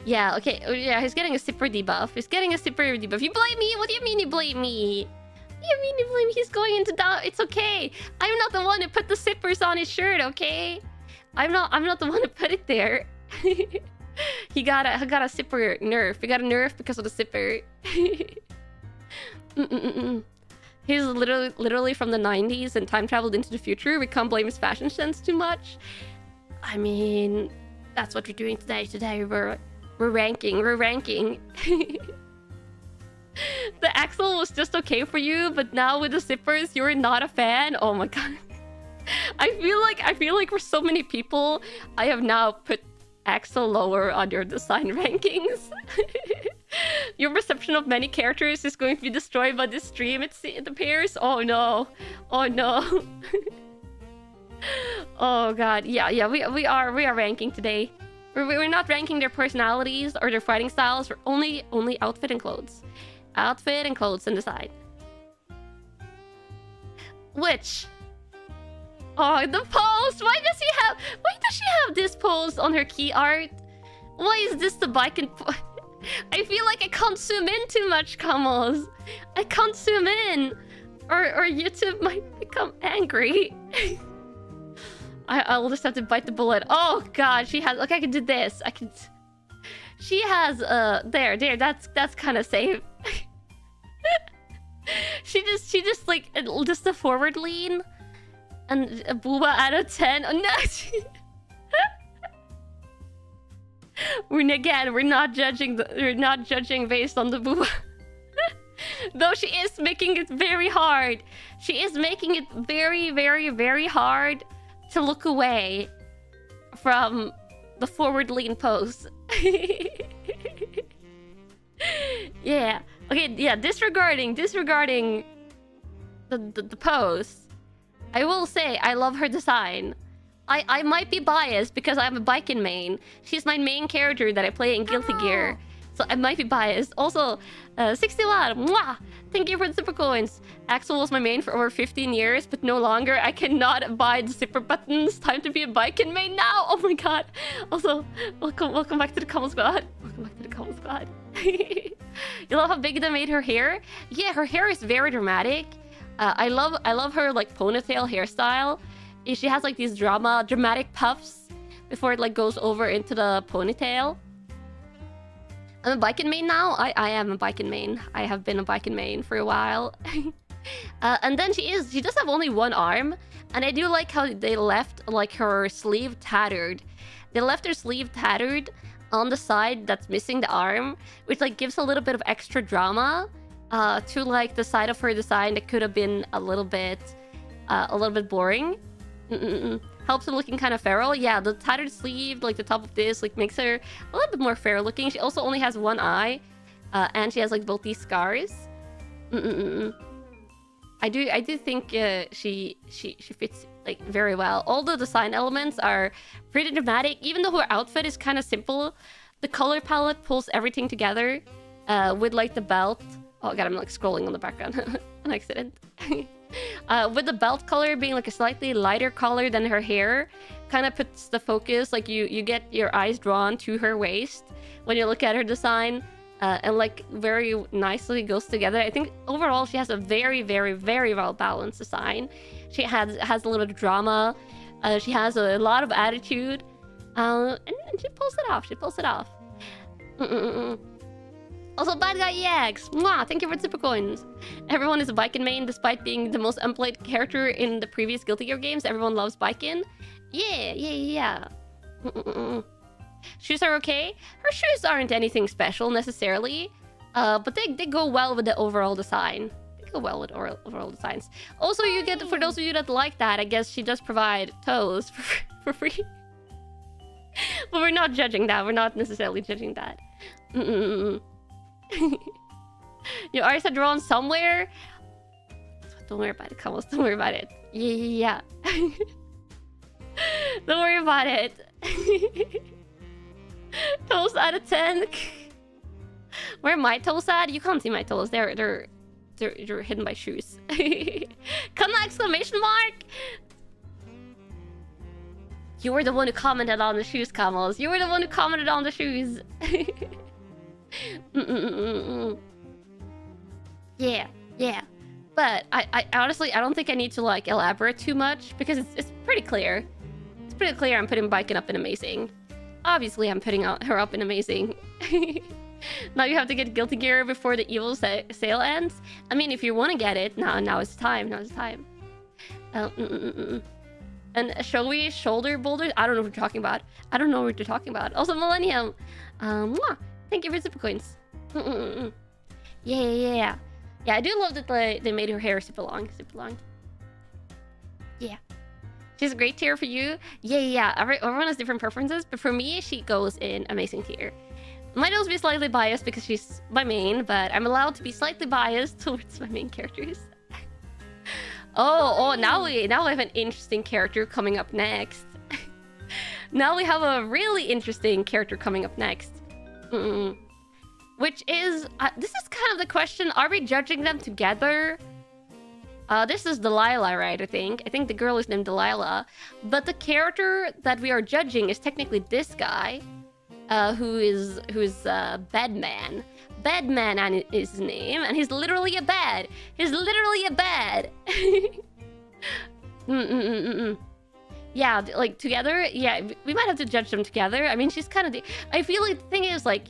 Speaker 1: Yeah, okay. Oh, yeah, he's getting a zipper debuff. You blame me? What do you mean you blame me? You mean you blame me? He's going into down. It's okay. I'm not the one who put the zippers on his shirt, okay? I'm not the one who put it there. He got a zipper nerf. He got a nerf because of the zipper. He's literally from the 90s and time traveled into the future. We can't blame his fashion sense too much. I mean, that's what we're doing today. Today we're ranking. The axle was just okay for you, but now with the zippers, you're not a fan. Oh my god. I feel like for so many people, I have now put Axel lower on your design rankings. Your perception of many characters is going to be destroyed by this stream, it appears. Oh no. Oh no. Oh god. Yeah, we are ranking today. We're not ranking their personalities or their fighting styles. We're only outfit and clothes. Outfit and clothes and design. Which... Oh, the pose! Why does she have this pose on her key art? Why is this the bike and... I feel like I can't zoom in too much, Kamos. I can't zoom in. Or YouTube might become angry. I'll just have to bite the bullet. Oh god, she has... Okay, I can do this. She has... There, that's kind of safe. She just like... Just a forward lean. And a booba out of 10. Oh, no. We're not judging based on the booba. Though she is making it very hard. She is making it very hard to look away from the forward lean pose. Yeah. Okay, yeah, disregarding the pose. I will say, I love her design. I might be biased because I'm a Biken main. She's my main character that I play in Guilty Gear. So I might be biased. Also, 61, mwah! Thank you for the super coins. Axel was my main for over 15 years, but no longer. I cannot buy the zipper buttons. Time to be a Biken main now. Oh my god. Also, welcome back to the Comment Squad. Welcome back to the Comment Squad. You love how big they made her hair? Yeah, her hair is very dramatic. I love her like ponytail hairstyle. She has like these dramatic puffs before it like goes over into the ponytail. I'm a Biken main now. I am a Biken main. I have been a Biken main for a while. And then she does have only one arm, and I do like how they left like her sleeve tattered. They left her sleeve tattered on the side that's missing the arm, which like gives a little bit of extra drama. To like the side of her design that could have been a little bit boring. Helps her looking kind of feral. Yeah, the tattered sleeve, like the top of this, like makes her a little bit more feral looking. She also only has one eye, and she has like both these scars. I do think she fits like very well. All the design elements are pretty dramatic, even though her outfit is kind of simple. The color palette pulls everything together, with like the belt. Oh god, I'm like scrolling on the background. An accident. With the belt color being like a slightly lighter color than her hair, kind of puts the focus, like you get your eyes drawn to her waist when you look at her design, and like very nicely goes together. I think overall she has a very well balanced design. She has a little bit of drama. She has a lot of attitude, and she pulls it off. Also, Bad Guy EX! Mwah! Thank you for the super coins. Everyone is a Biken main, despite being the most unplayed character in the previous Guilty Gear games. Everyone loves Biken. Yeah. Shoes are okay. Her shoes aren't anything special, necessarily. But they go well with the overall design. go well with overall designs. Also, you get, for those of you that like that, I guess she does provide toes for free. But we're not judging that. We're not necessarily judging that. Your artists are drawn somewhere. Don't worry about it, Kamos. Don't worry about it. Yeah. Don't worry about it. Toes out of 10. Where are my toes at? You can't see my toes. They're hidden by shoes. Kanna exclamation mark! You were the one who commented on the shoes, Kamos. You were the one who commented on the shoes. Yeah. But I honestly, I don't think I need to like elaborate too much because it's pretty clear. It's pretty clear I'm putting Baiken up in amazing. Obviously, I'm putting her up in amazing. Now you have to get Guilty Gear before the evil sale ends. I mean, if you want to get it, now it's time. Now it's time. And showy shoulder boulders. I don't know what you're talking about. I don't know what you're talking about. Also, Millennium. Thank you for super coins. Yeah. Yeah, I do love that they made her hair super long. Yeah. She's a great tier for you. Yeah. Everyone has different preferences, but for me, she goes in amazing tier. Might also be slightly biased because she's my main, but I'm allowed to be slightly biased towards my main characters. Oh, now we have an interesting character coming up next. Now we have a really interesting character coming up next. Which is... this is kind of the question. Are we judging them together? This is Delilah, right, I think. I think the girl is named Delilah. But the character that we are judging is technically this guy. Who's Bedman. Bedman is his name, and he's literally a bed. He's literally a bed. Yeah, like together. Yeah, we might have to judge them together. I mean, she's kind of. I feel like the thing is like,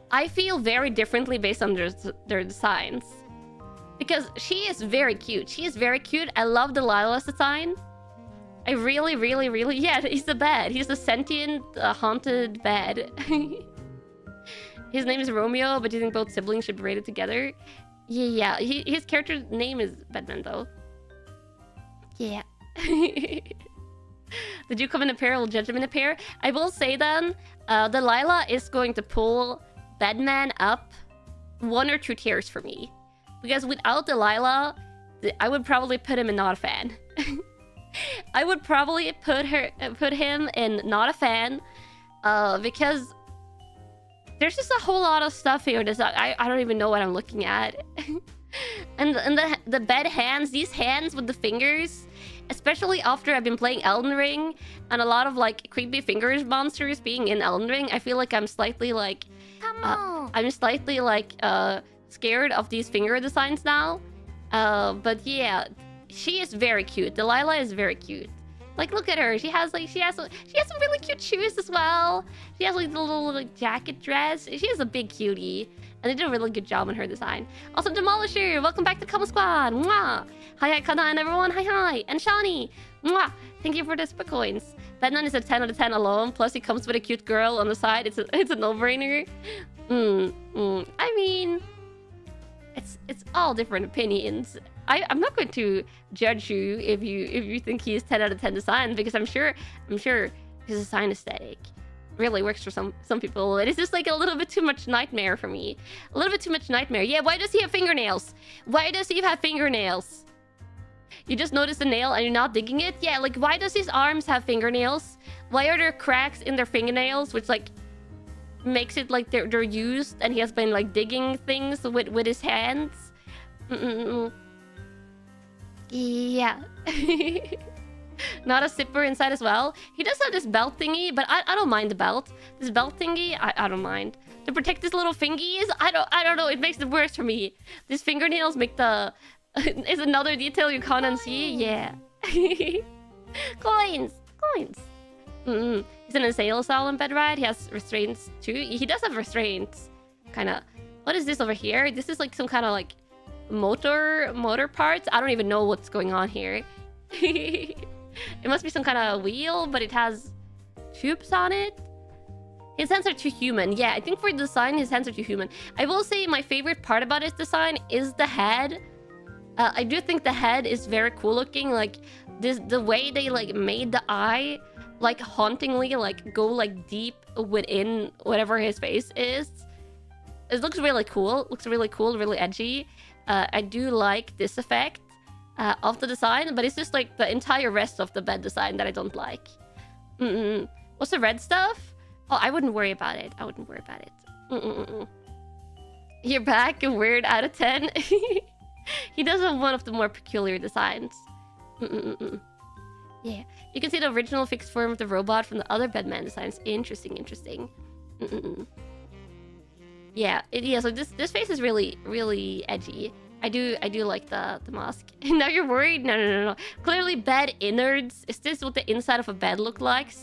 Speaker 1: I feel very differently based on their designs, because she is very cute. She is very cute. I love Delilah's design. I really... Yeah, he's the bed. He's the sentient, haunted bed. His name is Romeo, but do you think both siblings should be rated together? Yeah. His character's name is Bedman, though. Yeah. Did you come in a pair? We'll judge him in a pair. I will say then, Delilah is going to pull Bedman up 1 or 2 tiers for me. Because without Delilah, I would probably put him in not a fan. I would probably put him in not a fan, because there's just a whole lot of stuff here that I don't even know what I'm looking at. and the bed hands, these hands with the fingers, especially after I've been playing Elden Ring and a lot of like creepy fingers monsters being in Elden Ring, I feel like I'm slightly like scared of these finger designs now. But yeah. She is very cute. Delilah is very cute. Like, look at her. She has some really cute shoes as well. She has like the little like jacket dress. She is a big cutie, and they did a really good job on her design. Also, Demolisher, welcome back to Kama Squad. Mwah. Hi, Kanna and everyone. Hi, and Shani. Mwah. Thank you for the super coins. Bedman is a 10 out of 10 alone. Plus, he comes with a cute girl on the side. It's a no-brainer. I mean, it's all different opinions. I'm not going to judge you if you think he's 10 out of 10 design, because I'm sure his design aesthetic really works for some people. It is just like a little bit too much nightmare for me. A little bit too much nightmare. Yeah, why does he have fingernails? Why does he have fingernails? You just noticed the nail and you're not digging it? Yeah, like why does his arms have fingernails? Why are there cracks in their fingernails, which like makes it like they're used and he has been like digging things with his hands? Yeah. Not a zipper inside as well. He does have this belt thingy, but I don't mind the belt. This belt thingy, I don't mind. To protect his little fingies, I don't know. It makes it worse for me. These fingernails make the... is another detail you can't unsee. Yeah. Coins. He's in a sail asylum bed, right? He has restraints too. He does have restraints. Kind of... What is this over here? This is like some kind of like... motor parts. I don't even know what's going on here. It must be some kind of wheel, but it has tubes on it. His hands are too human. Yeah, I think for design, his hands are too human. I will say my favorite part about his design is the head. I do think the head is very cool looking. Like, the way they, like, made the eye, like, hauntingly, like, go, like, deep within whatever his face is. It looks really cool. Looks really cool, really edgy. I do like this effect of the design, but it's just, like, the entire rest of the bed design that I don't like. What's the red stuff? Oh, I wouldn't worry about it. I wouldn't worry about it. You're back. A weird out of 10. He does have one of the more peculiar designs. Yeah. You can see the original fixed form of the robot from the other Bedman designs. Interesting, interesting. Yeah, so this face is really, really edgy. I do like the mask. Now you're worried? No. Clearly bed innards. Is this what the inside of a bed looks like?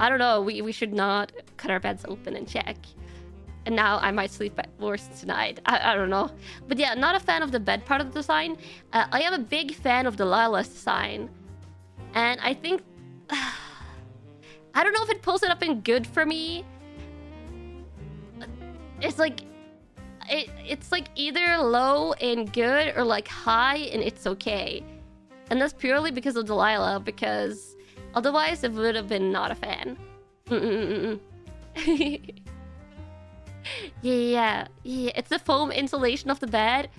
Speaker 1: I don't know. We should not cut our beds open and check. And now I might sleep worse tonight. I don't know. But yeah, not a fan of the bed part of the design. I am a big fan of Delilah's design. And I think... I don't know if it pulls it up in good for me. It's like... It's like either low in good or like high in it's okay. And that's purely because of Delilah, because otherwise it would have been not a fan. Yeah, it's the foam insulation of the bed.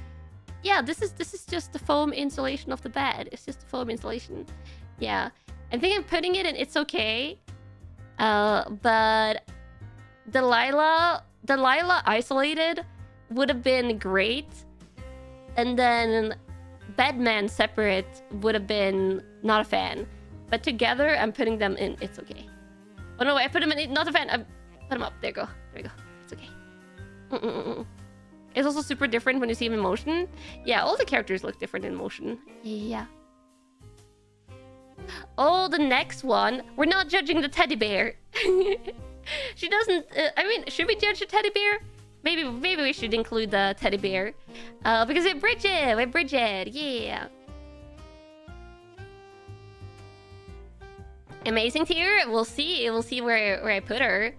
Speaker 1: Yeah, this is just the foam insulation of the bed. It's just the foam insulation. Yeah, I think I'm putting it in it's okay. But Delilah isolated would have been great, and then Bedman separate would have been not a fan. But together, I'm putting them in it's okay. Oh no, I put them in not a fan. I put them up. There you go. There you go. It's okay. It's also super different when you see him in motion. Yeah, all the characters look different in motion. Yeah. Oh, the next one. We're not judging the teddy bear. She doesn't... I mean, should we judge the teddy bear? Maybe we should include the teddy bear. Because we're Bridget, yeah. Amazing tier. We'll see where I put her.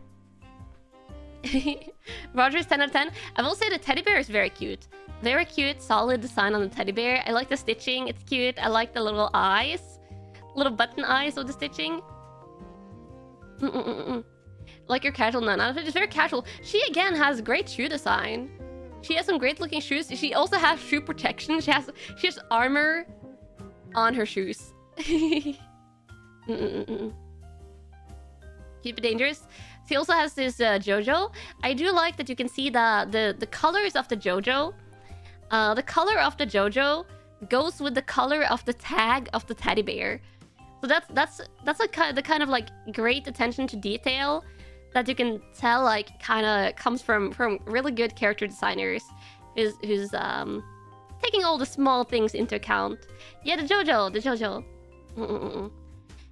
Speaker 1: Roger's 10 out of 10. I will say the teddy bear is very cute. Very cute, solid design on the teddy bear. I like the stitching, it's cute. I like the little eyes. Little button eyes of the stitching. Like your casual nun. It's very casual. She again has great shoe design. She has some great looking shoes. She also has shoe protection. She has armor on her shoes. Keep it dangerous. She also has this JoJo. I do like that you can see the colors of the JoJo. The color of the JoJo goes with the color of the tag of the teddy bear. So that's the kind of like great attention to detail that you can tell like kind of comes from really good character designers who's taking all the small things into account. Yeah, the JoJo.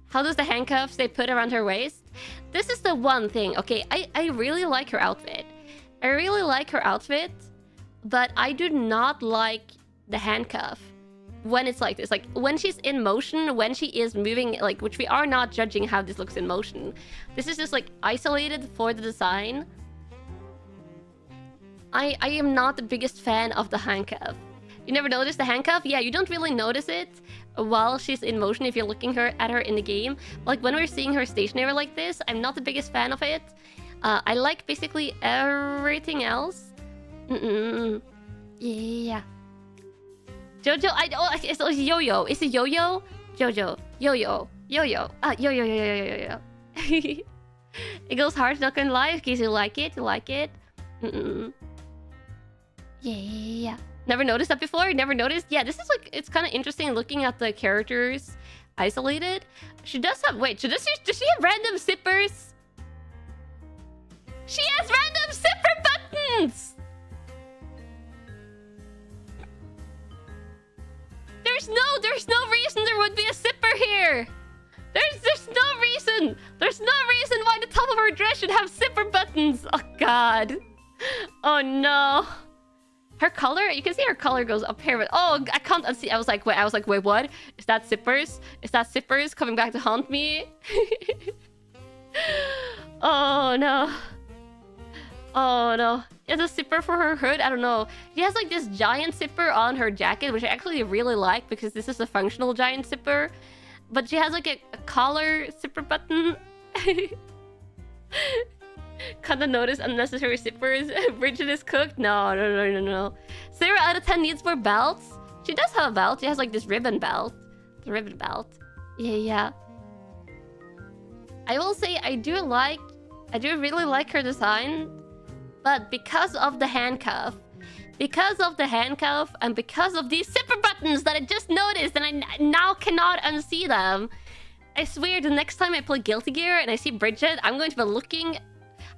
Speaker 1: How does the handcuffs they put around her waist? This is the one thing. Okay, I really like her outfit. But I do not like the handcuff when it's like this. Like when she's in motion, when she is moving, like, which we are not judging how this looks in motion. This is just like isolated for the design. I am not the biggest fan of the handcuff. You never notice the handcuff? Yeah, you don't really notice it while she's in motion if you're looking at her in the game. Like when we're seeing her stationary like this, I'm not the biggest fan of it. I like basically everything else. Yeah. JoJo, it's Yo-Yo. Is it Yo-Yo? JoJo. Yo-Yo. Yo-Yo. Yo-Yo. It goes hard, not gonna lie. In case you like it, Yeah. Never noticed that before? Never noticed? Yeah, this is like... It's kind of interesting looking at the characters isolated. She does have... Wait, does she have random zippers? She has random zipper buttons! There's no reason there would be a zipper here! There's no reason! There's no reason why the top of her dress should have zipper buttons! Oh god. Oh no. Her color, you can see her color goes up here, but oh, I can't unsee. I was like, wait, what? Is that zippers? Is that zippers coming back to haunt me? Oh no. Oh no. He has a zipper for her hood? I don't know. She has like this giant zipper on her jacket, which I actually really like because this is a functional giant zipper. But she has like a collar zipper button. Kinda notice unnecessary zippers. Bridget is cooked? No. 0 out of 10 needs more belts. She does have a belt. She has like this ribbon belt. The ribbon belt. Yeah. I will say I do really like her design. But because of the handcuff, and because of these zipper buttons that I just noticed and I now cannot unsee them, I swear the next time I play Guilty Gear and I see Bridget, I'm going to be looking...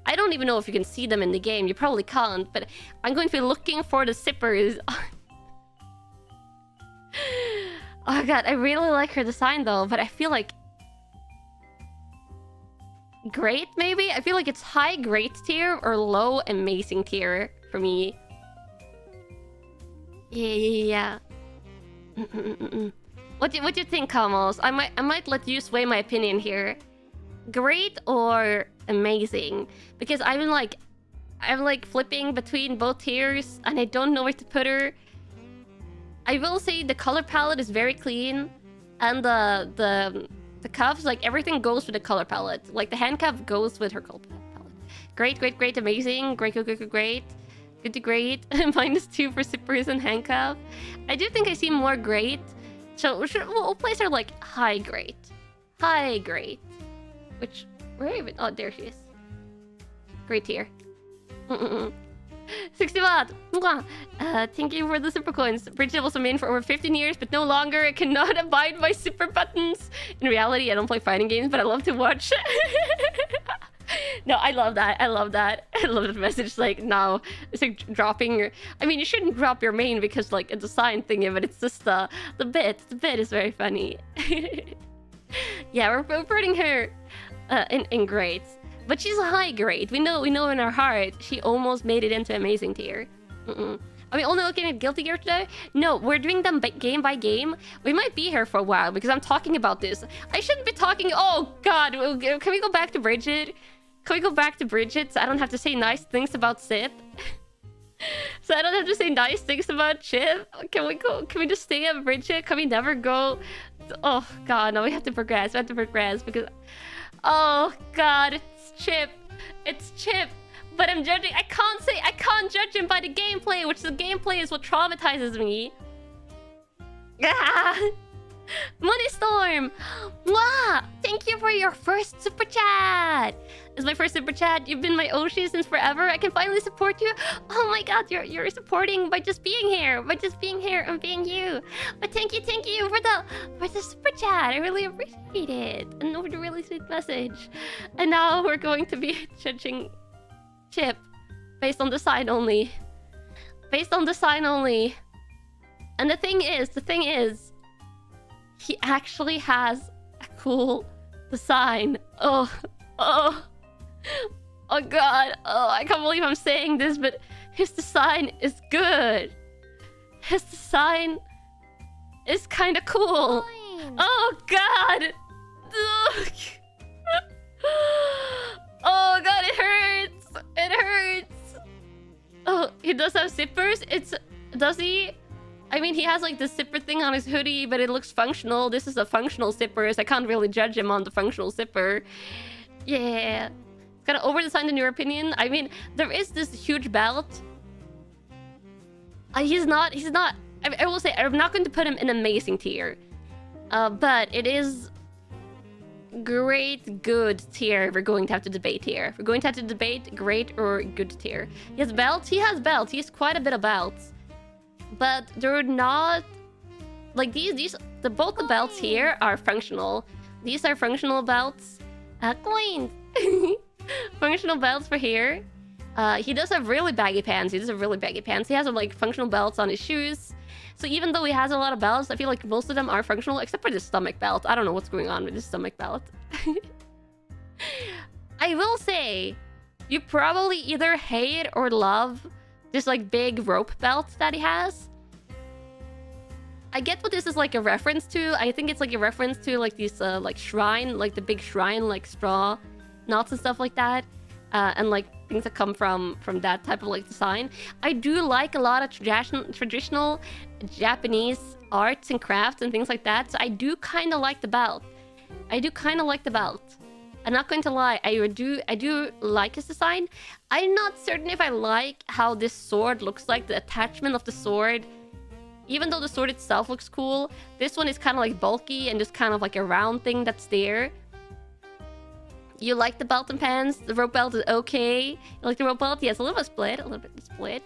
Speaker 1: I don't even know if you can see them in the game. You probably can't, but I'm going to be looking for the zippers. Oh god, I really like her design though, but I feel like... Great, maybe? I feel like it's high great tier or low amazing tier for me. Yeah. What do you think, Kamos? I might let you sway my opinion here. Great or amazing? Because I'm like flipping between both tiers and I don't know where to put her. I will say the color palette is very clean, and the cuffs, like everything goes with the color palette. Like the handcuff goes with her color palette. Great, amazing, great. Good to great. -2 for zippers and handcuff. I do think I see more great. So we'll place her like high great. Which, where even? Oh, there she is. Great tier. 60 baht. Thank you for the super coins. Bridget was a main for over 15 years, but no longer. I cannot abide by super buttons. In reality, I don't play fighting games, but I love to watch. No, I love that. I love that message. Like, now it's like dropping your... I mean, you shouldn't drop your main because like it's a sign thingy, but it's just the bit. The bit is very funny. Yeah, we're putting her in great. But she's a high grade. We know in our heart she almost made it into amazing tier. Are we only looking at Guilty Gear today? No, we're doing them game by game. We might be here for a while because I'm talking about this. I shouldn't be talking... Oh, God. Can we go back to Bridget? Can we go back to Bridget so I don't have to say nice things about Sid? So I don't have to say nice things about Chip? Can we just stay at Bridget? Can we never go... Oh, God. No, we have to progress. We have to progress because... Oh, God. It's Chip. But I'm judging. I can't judge him by the gameplay, which the gameplay is what traumatizes me. Money Storm! Mwah! Thank you for your first super chat! It's my first super chat. You've been my Oshi since forever. I can finally support you. Oh my god, you're supporting by just being here. By just being here and being you. But thank you for the super chat. I really appreciate it. And over the really sweet message. And now we're going to be judging Chip based on the sign only. Based on the sign only. And the thing is, he actually has a cool design. Oh god. Oh, I can't believe I'm saying this, but his design is good. His design is kind of cool. Fine. Oh god. Oh god, it hurts. It hurts. Oh, he does have zippers. Does he? I mean, he has like the zipper thing on his hoodie, but it looks functional. This is a functional zipper, so I can't really judge him on the functional zipper. Yeah. It's kind of over-designed in your opinion. I mean, there is this huge belt. He's not... I will say, I'm not going to put him in amazing tier. But it is... great, good tier. We're going to have to debate here. We're going to have to debate great or good tier. He has belts. He has belts. He has quite a bit of belts. But they're not... Like, both the belts here are functional. These are functional belts. Coins! Functional belts for here. He does have really baggy pants. He has, like, functional belts on his shoes. So even though he has a lot of belts, I feel like most of them are functional, except for this stomach belt. I don't know what's going on with this stomach belt. I will say, you probably either hate or love this like big rope belt that he has. I get what this is like a reference to. I think it's like a reference to like these like shrine, like the big shrine, like straw knots and stuff like that. And like things that come from that type of like design. I do like a lot of traditional Japanese arts and crafts and things like that. So I do kind of like the belt. I'm not going to lie. I do like his design. I'm not certain if I like how this sword looks like, the attachment of the sword. Even though the sword itself looks cool, this one is kind of like bulky and just kind of like a round thing that's there. You like the belt and pants? The rope belt is okay. You like the rope belt? Yes, a little bit split.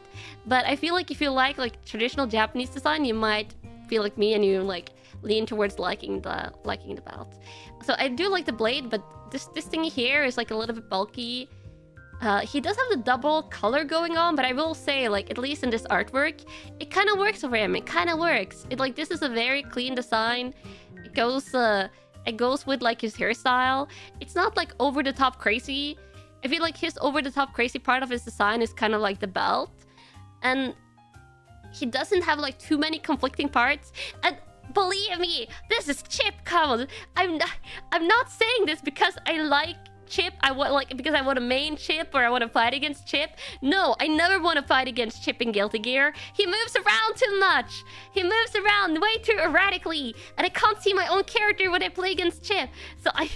Speaker 1: But I feel like if you like traditional Japanese design, you might feel like me and you like lean towards liking the belt. So I do like the blade, but this thingy here is like a little bit bulky. He does have the double color going on, but I will say, like, at least in this artwork, it kind of works for him. It kind of works. This is a very clean design. It goes with like his hairstyle. It's not like over the top crazy. I feel like his over the top crazy part of his design is kind of like the belt, and he doesn't have like too many conflicting parts. And believe me, this is Chip Commons. I'm not saying this because I like Chip. Because I want to main Chip or I want to fight against Chip. No, I never want to fight against Chip in Guilty Gear. He moves around too much. He moves around way too erratically, and I can't see my own character when I play against Chip. So I'm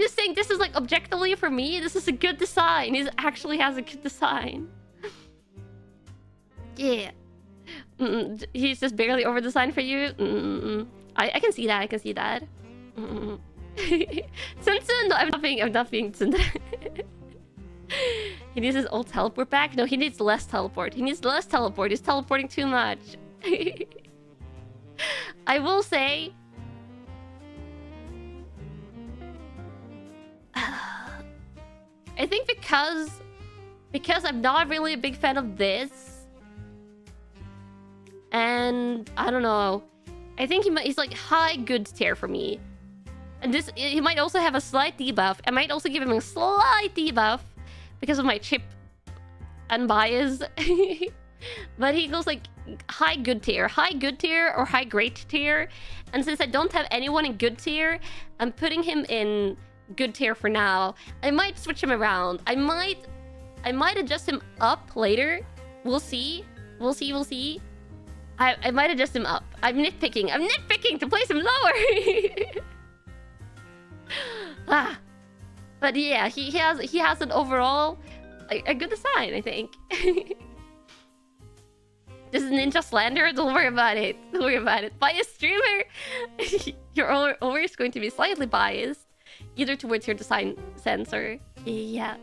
Speaker 1: just saying, this is like objectively for me, this is a good design. He actually has a good design. Yeah. He's just barely over designed for you. I can see that. I can see that. Tsundsun, no, I'm not being tsundere. He needs his old teleport back? No, he needs less teleport. He's teleporting too much. I will say... I think because I'm not really a big fan of this, and I don't know, I think he's like high good tier for me. And he might also have a slight debuff. I might also give him a slight debuff because of my Chip unbiased. But he goes like high good tier or high great tier. And since I don't have anyone in good tier, I'm putting him in good tier for now. I might switch him around. I might adjust him up later. We'll see. I might adjust him up. I'm nitpicking to place him lower. But yeah, he has an overall a good design, I think. This is Ninja slander. Don't worry about it. By a streamer, you're always going to be slightly biased, either towards your design sense or yeah.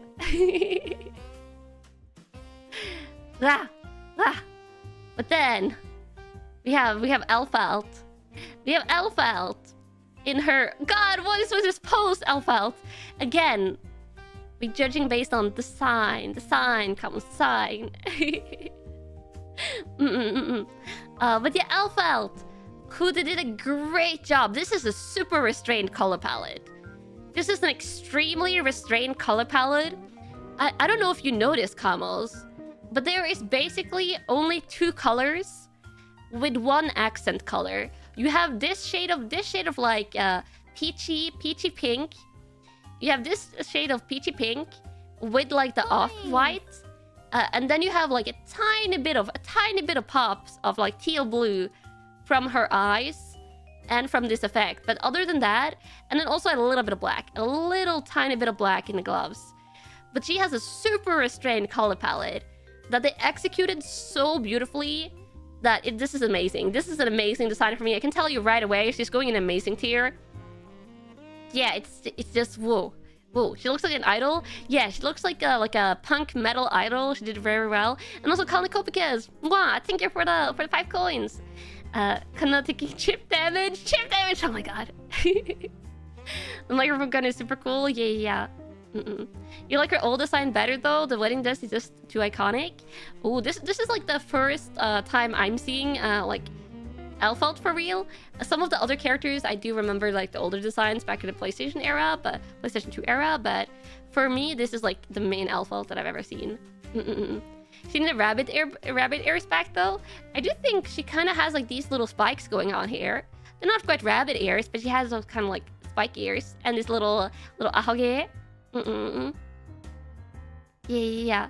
Speaker 1: But then we have Elfalt. In her... God, what was this pose, Elfalt? Again, we're judging based on the sign. The sign comes sign. But yeah, Elfalt, who did a great job. This is a super restrained color palette. This is an extremely restrained color palette. I don't know if you noticed, Kamos, but there is basically only 2 colors with 1 accent color. You have this shade of like peachy pink. You have this shade of peachy pink with like the off-white, and then you have like a tiny bit of pops of like teal blue from her eyes and from this effect. But other than that, and then also a little bit of black, a little tiny bit of black in the gloves. But she has a super restrained color palette that they executed so beautifully. This is amazing. This is an amazing design for me. I can tell you right away, she's going in amazing tier. Yeah, it's just whoa. She looks like an idol. Yeah, she looks like a punk metal idol. She did very well. And also Kanna Yanagi. Wow, thank you for the 5 coins. Kanna taking chip damage. Oh my god. The microphone gun is super cool. Yeah. You like her old design better though? The wedding dress is just too iconic. Oh, this is like the first time I'm seeing like Elfalt for real. Some of the other characters I do remember like the older designs back in the PlayStation 2 era, but for me this is like the main Elfalt that I've ever seen. Seen the rabbit ears back though? I do think she kind of has like these little spikes going on here. They're not quite rabbit ears, but she has those kind of like spike ears and this little ahoge. Yeah.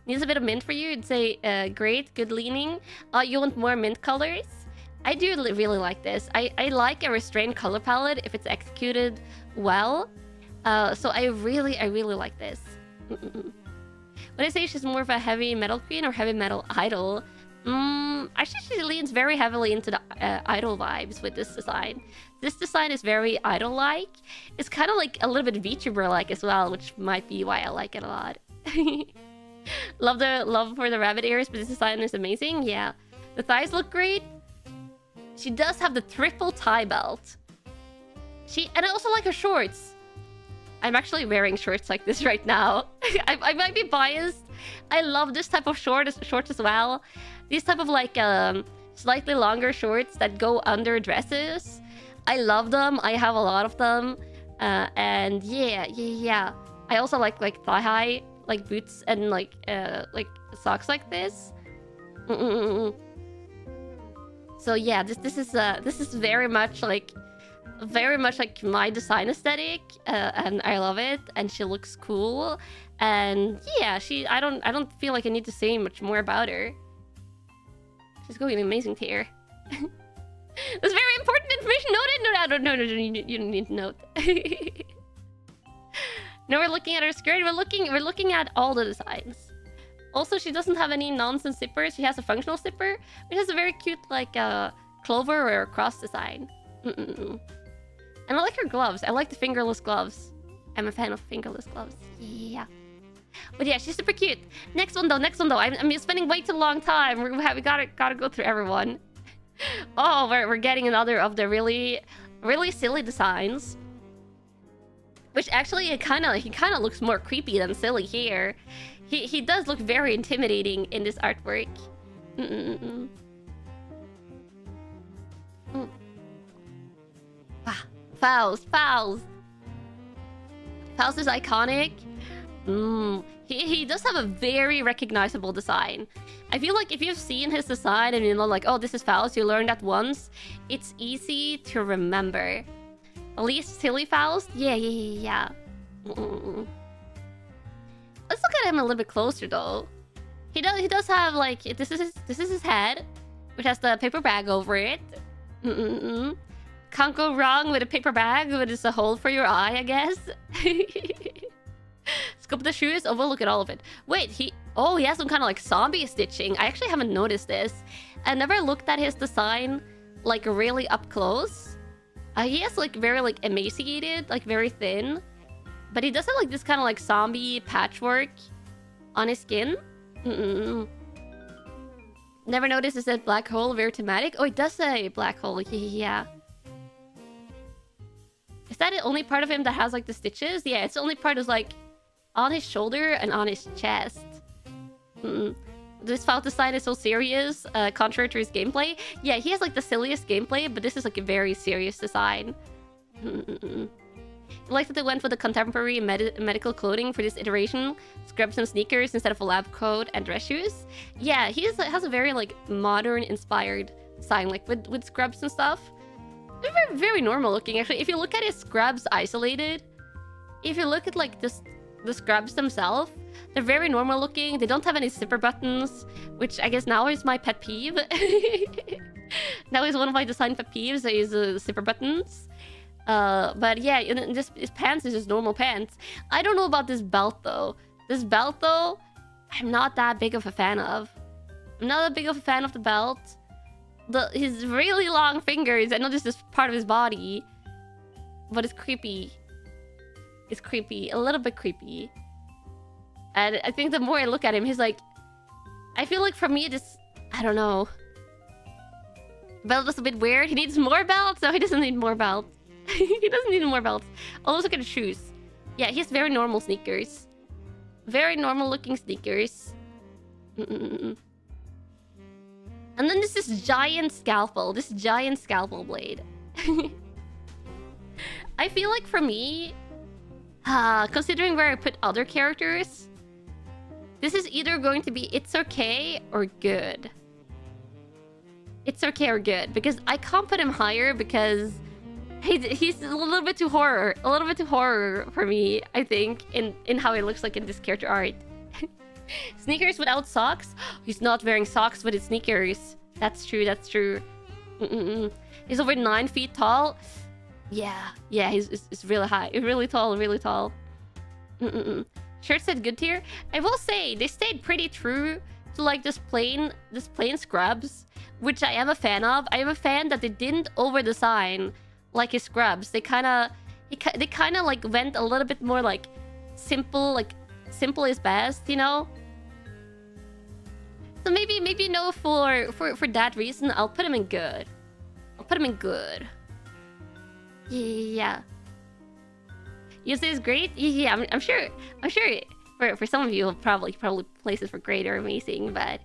Speaker 1: Needs a bit of mint for you. It'd say, great, good leaning. You want more mint colors? I do really like this. I like a restrained color palette if it's executed well. So I really like this. When I say she's more of a heavy metal queen or heavy metal idol, actually she leans very heavily into the idol vibes with this design. This design is very idol-like. It's kind of like a little bit VTuber-like as well, which might be why I like it a lot. Love for the rabbit ears, but this design is amazing. Yeah, the thighs look great. She does have the triple tie belt. And I also like her shorts. I'm actually wearing shorts like this right now. I might be biased. I love this type of shorts as well. These type of like slightly longer shorts that go under dresses. I love them. I have a lot of them. And yeah. I also like thigh high like boots and like socks like this. So yeah, this is very much like my design aesthetic, and I love it. And she looks cool, and yeah, I don't feel like I need to say much more about her. She's going an amazing tier. That's very important information. No, you don't need to note. Now we're looking at her skirt. We're looking at all the designs. Also, she doesn't have any nonsense zippers. She has a functional zipper, which has a very cute like clover or cross design. And I like her gloves. I like the fingerless gloves. I'm a fan of fingerless gloves. Yeah. But yeah, she's super cute. Next one though. I'm spending way too long time. We gotta go through everyone. Oh, we're getting another of the really silly designs. Which actually, he kind of looks more creepy than silly here. He does look very intimidating in this artwork. Faust. Faust is iconic. He does have a very recognizable design. I feel like if you've seen his design and you know like, oh, this is Faust, you learned that once, it's easy to remember. At least silly Faust? Yeah. Let's look at him a little bit closer though. He does have like, this is his head, which has the paper bag over it. Can't go wrong with a paper bag, but it's a hole for your eye, I guess. Scope the shoes. Oh, we'll look at all of it. Wait, he has some kind of like zombie stitching. I actually haven't noticed this. I never looked at his design like really up close. He has like very like emaciated, like very thin, but he does have like this kind of like zombie patchwork on his skin. Never noticed it said black hole, very thematic. Oh, it does say black hole. Yeah. Is that the only part of him that has like the stitches? Yeah, it's the only part is like on his shoulder and on his chest. This Faust design is so serious, contrary to his gameplay. Yeah, he has like the silliest gameplay, but this is like a very serious design. I like that they went for the contemporary medical clothing for this iteration. Scrubs and sneakers instead of a lab coat and dress shoes. Yeah, he has a very like modern inspired design, like with scrubs and stuff. They're very, very normal looking actually. If you look at his scrubs isolated, if you look at like the scrubs themselves, they're very normal looking. They don't have any zipper buttons, which I guess now is my pet peeve. Now is one of my design pet peeves is zipper buttons. But yeah, his pants is just normal pants. I don't know about this belt though. This belt though, I'm not that big of a fan of. I'm not that big of a fan of the belt. His really long fingers, I know this is part of his body, but it's creepy. It's creepy, a little bit creepy. And I think the more I look at him, he's like... I feel like for me, this... I don't know. Belt is a bit weird. He needs more belts? No, he doesn't need more belts. He doesn't need more belts. Oh, let's look at his shoes. Yeah, he has very normal sneakers. Very normal looking sneakers. And then this giant scalpel. This giant scalpel blade. I feel like for me... considering where I put other characters, this is either going to be it's okay or good. It's okay or good, because I can't put him higher because He's a little bit too horror. A little bit too horror for me, I think, in how he looks like in this character art. Sneakers without socks? He's not wearing socks with his sneakers. That's true, that's true. He's over 9 feet tall. Yeah, he's really high. Really tall, really tall. Shirt said good tier. I will say, they stayed pretty true to like this plain scrubs, which I am a fan of. I am a fan that they didn't over-design like his scrubs. They kind of like went a little bit more like simple is best, you know? So maybe no, for that reason, I'll put him in good. I'll put him in good. Yeah. You say it's great? Yeah, I'm sure for some of you probably places for great or amazing, but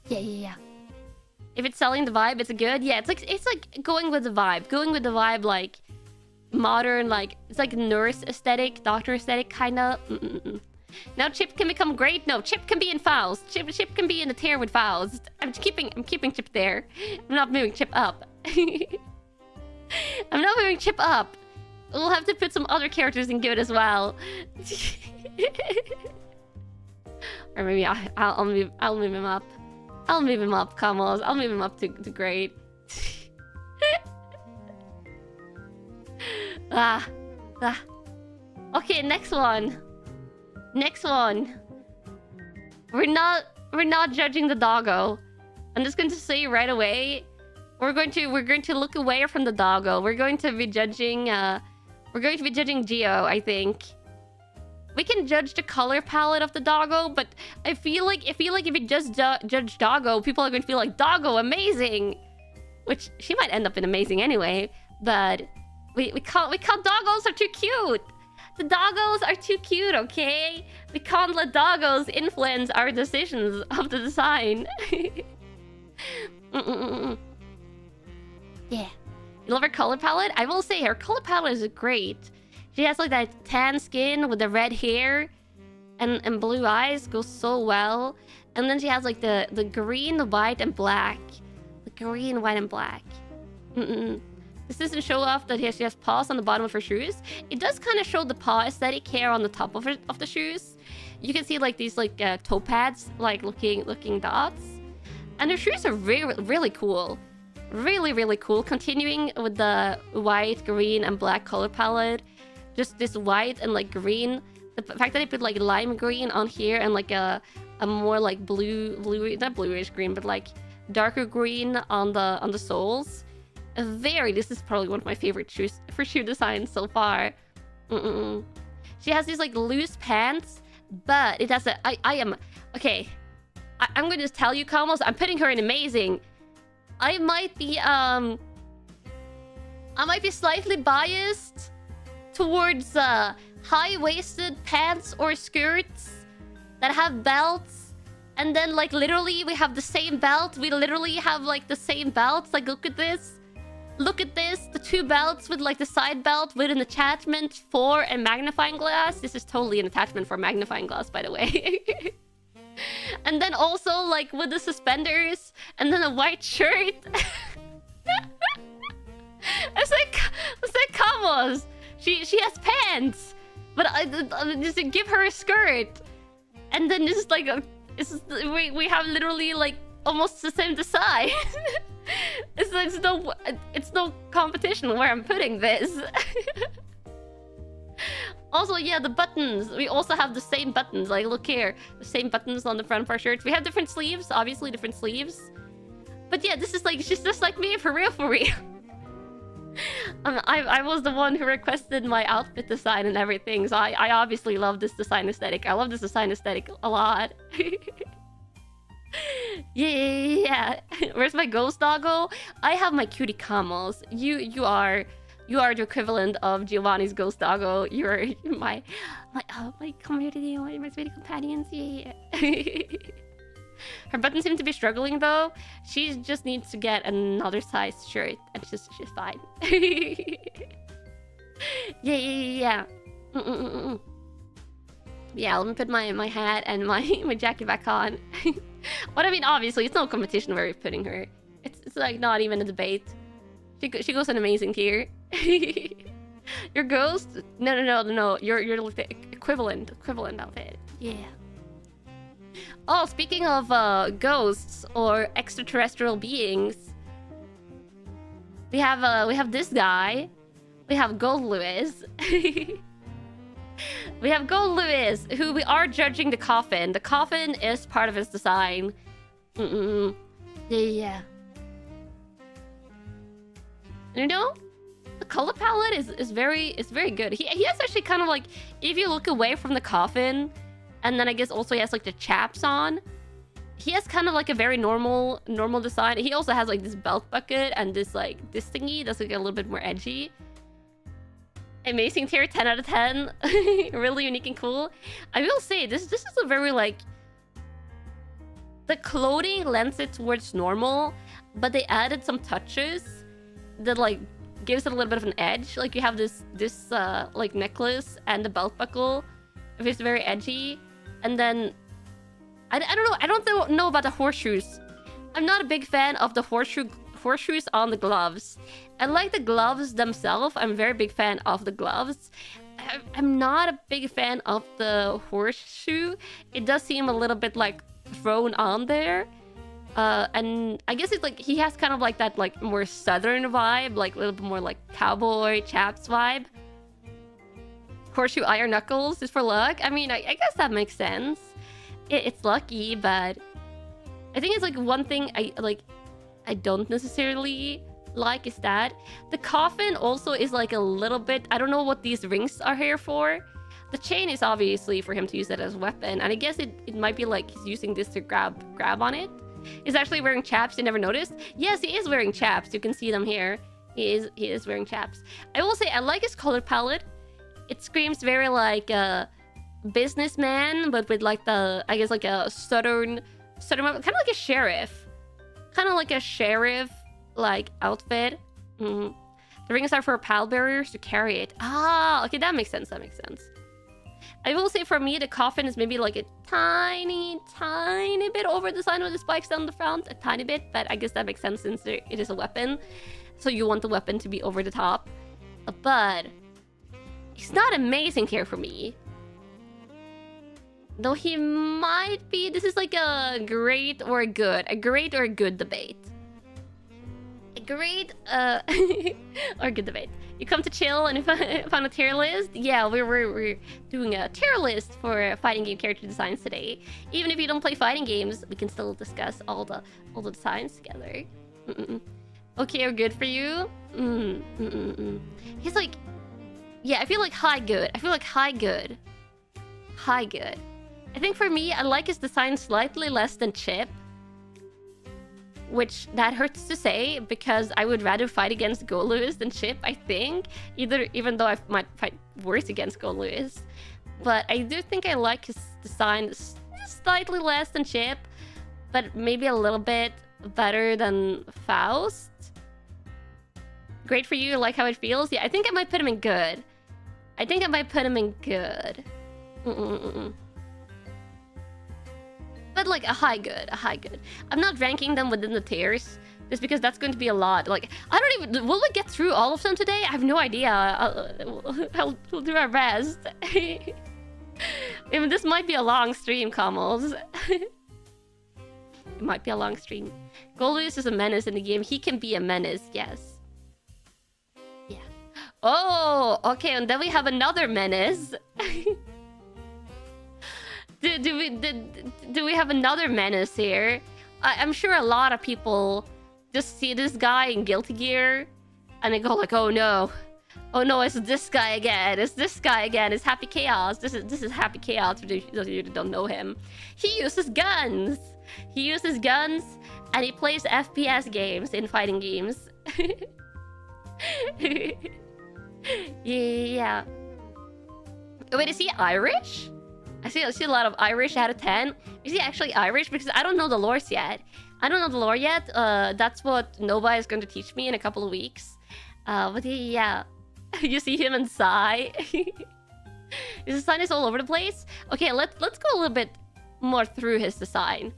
Speaker 1: yeah. If it's selling the vibe, it's a good. Yeah, it's like going with the vibe, like modern, like it's like nurse aesthetic, doctor aesthetic kind of. Now Chip can become great. No, Chip can be in Faust. Chip can be in the tier with Faust. I'm keeping Chip there. I'm not moving Chip up. I'm not moving Chip up. We'll have to put some other characters in good as well. Or maybe I'll move him up. I'll move him up, Kamos. I'll move him up to great. Okay, next one. We're not judging the doggo. I'm just going to say right away, we're going to look away from the doggo. We're going to be judging Geo, I think. We can judge the color palette of the doggo, but I feel like if we just judge doggo, people are going to feel like doggo amazing, which she might end up in amazing anyway. But we can't doggos are too cute. The doggos are too cute, okay? We can't let doggos influence our decisions of the design. Yeah. You love her color palette? I will say her color palette is great. She has like that tan skin with the red hair and blue eyes. Goes so well. And then she has like the green, white, and black. The green, white, and black. This doesn't show off that she has paws on the bottom of her shoes. It does kind of show the paw aesthetic here on the top of the shoes. You can see like these like toe pads, like looking dots. And her shoes are really cool. Really cool. Continuing with the white, green, and black color palette. Just this white and like green. The fact that they put like lime green on here and like a more like blue, not bluish green, but like darker green on the soles. This is probably one of my favorite shoe designs so far. She has these like loose pants, but it has okay. I'm going to tell you, Kamos, I'm putting her in amazing. I might be slightly biased towards high-waisted pants or skirts that have belts, and then like literally we have the same belt. We literally have like the same belts. Like look at this. Look at this. The two belts with like the side belt with an attachment for a magnifying glass. This is totally an attachment for a magnifying glass, by the way. And then also like with the suspenders and then a white shirt. It's like Kamos. She has pants, but I just give her a skirt, and then just like we have literally like almost the same design. It's no competition where I'm putting this. Also, yeah, the buttons. We also have the same buttons. Like, look here. The same buttons on the front of our shirts. We have different sleeves. Obviously, different sleeves. But yeah, this is like... She's just like me, for real. I was the one who requested my outfit design and everything. So I obviously love this design aesthetic. I love this design aesthetic a lot. Yeah. Where's my ghost doggo? I have my cutie Kamos. You are the equivalent of Giovanni's ghost doggo. You're my community, my sweetie companions. Yeah. Her buttons seem to be struggling though. She just needs to get another size shirt, and she's fine. Yeah. Yeah, let me put my hat and my jacket back on. But I mean, obviously, it's no competition where we're putting her. It's like not even a debate. She goes an amazing tier. Your ghost? No. You're like the equivalent of it. Yeah. Oh, speaking of ghosts or extraterrestrial beings, we have this guy. We have Gold Lewis. We have Gold Lewis, who we are judging the coffin. The coffin is part of his design. Yeah. You know, the color palette is very good. He has actually kind of like, if you look away from the coffin, and then I guess also he has like the chaps on, he has kind of like a very normal design. He also has like this belt bucket and this thingy that's like a little bit more edgy. Amazing tier, 10 out of 10. Really unique and cool. I will say this is a very like, the clothing lends it towards normal, but they added some touches that like gives it a little bit of an edge. Like you have this like necklace and the belt buckle, which is very edgy. And then I don't know. I don't know about the horseshoes. I'm not a big fan of the horseshoes on the gloves. I like the gloves themselves. I'm a very big fan of the gloves. I'm not a big fan of the horseshoe. It does seem a little bit like thrown on there. And I guess it's like he has kind of like that like more southern vibe, like a little bit more like cowboy chaps vibe. Horseshoe iron knuckles is for luck. I mean, I guess that makes sense. It's lucky, but I think it's like one thing I don't necessarily like is that the coffin also is like a little bit, I don't know what these rings are here for. The chain is obviously for him to use it as a weapon, and I guess it might be like he's using this to grab on it. He's actually wearing chaps. You never noticed? Yes, he is wearing chaps. You can see them here. He is wearing chaps. I will say I like his color palette. It screams very like a businessman, but with like the, I guess like a southern kind of like a sheriff. Kind of like a sheriff like outfit. The rings are for pal bearers to carry it. Ah, okay, that makes sense. I will say for me, the coffin is maybe like a tiny bit over the sign with the spikes down the front. A tiny bit, but I guess that makes sense since it is a weapon. So you want the weapon to be over the top. But he's not amazing here for me. Though he might be. This is like a great or a good debate. A great or good debate. You come to chill and found a tier list? Yeah, we're doing a tier list for fighting game character designs today. Even if you don't play fighting games, we can still discuss all the designs together. Okay, or good for you? He's like, yeah, I feel like high good. High good. I think for me, I like his design slightly less than Chip. Which, that hurts to say, because I would rather fight against Gold Lewis than Chip, I think. Even though I might fight worse against Gold Lewis. But I do think I like his design slightly less than Chip, but maybe a little bit better than Faust. Great for you, like how it feels? Yeah, I think I might put him in good. But like a high good. I'm not ranking them within the tiers, just because that's going to be a lot. Like, I don't even... Will we get through all of them today? I have no idea. We'll do our best. Even this might be a long stream, Kamals. It might be a long stream. Goldus is a menace in the game. He can be a menace, yes. Yeah. Oh, okay, and then we have another menace. Do we have another menace here? I'm sure a lot of people just see this guy in Guilty Gear and they go like, oh no, it's this guy again. It's Happy Chaos. This is Happy Chaos for those of you that don't know him. He uses guns and he plays FPS games in fighting games. Yeah. Wait, is he Irish? I see a lot of Irish out of 10. Is he actually Irish? Because I don't know the lore yet. That's what Nova is going to teach me in a couple of weeks. But yeah. You see him and sigh. His design is all over the place. Okay, let's go a little bit more through his design.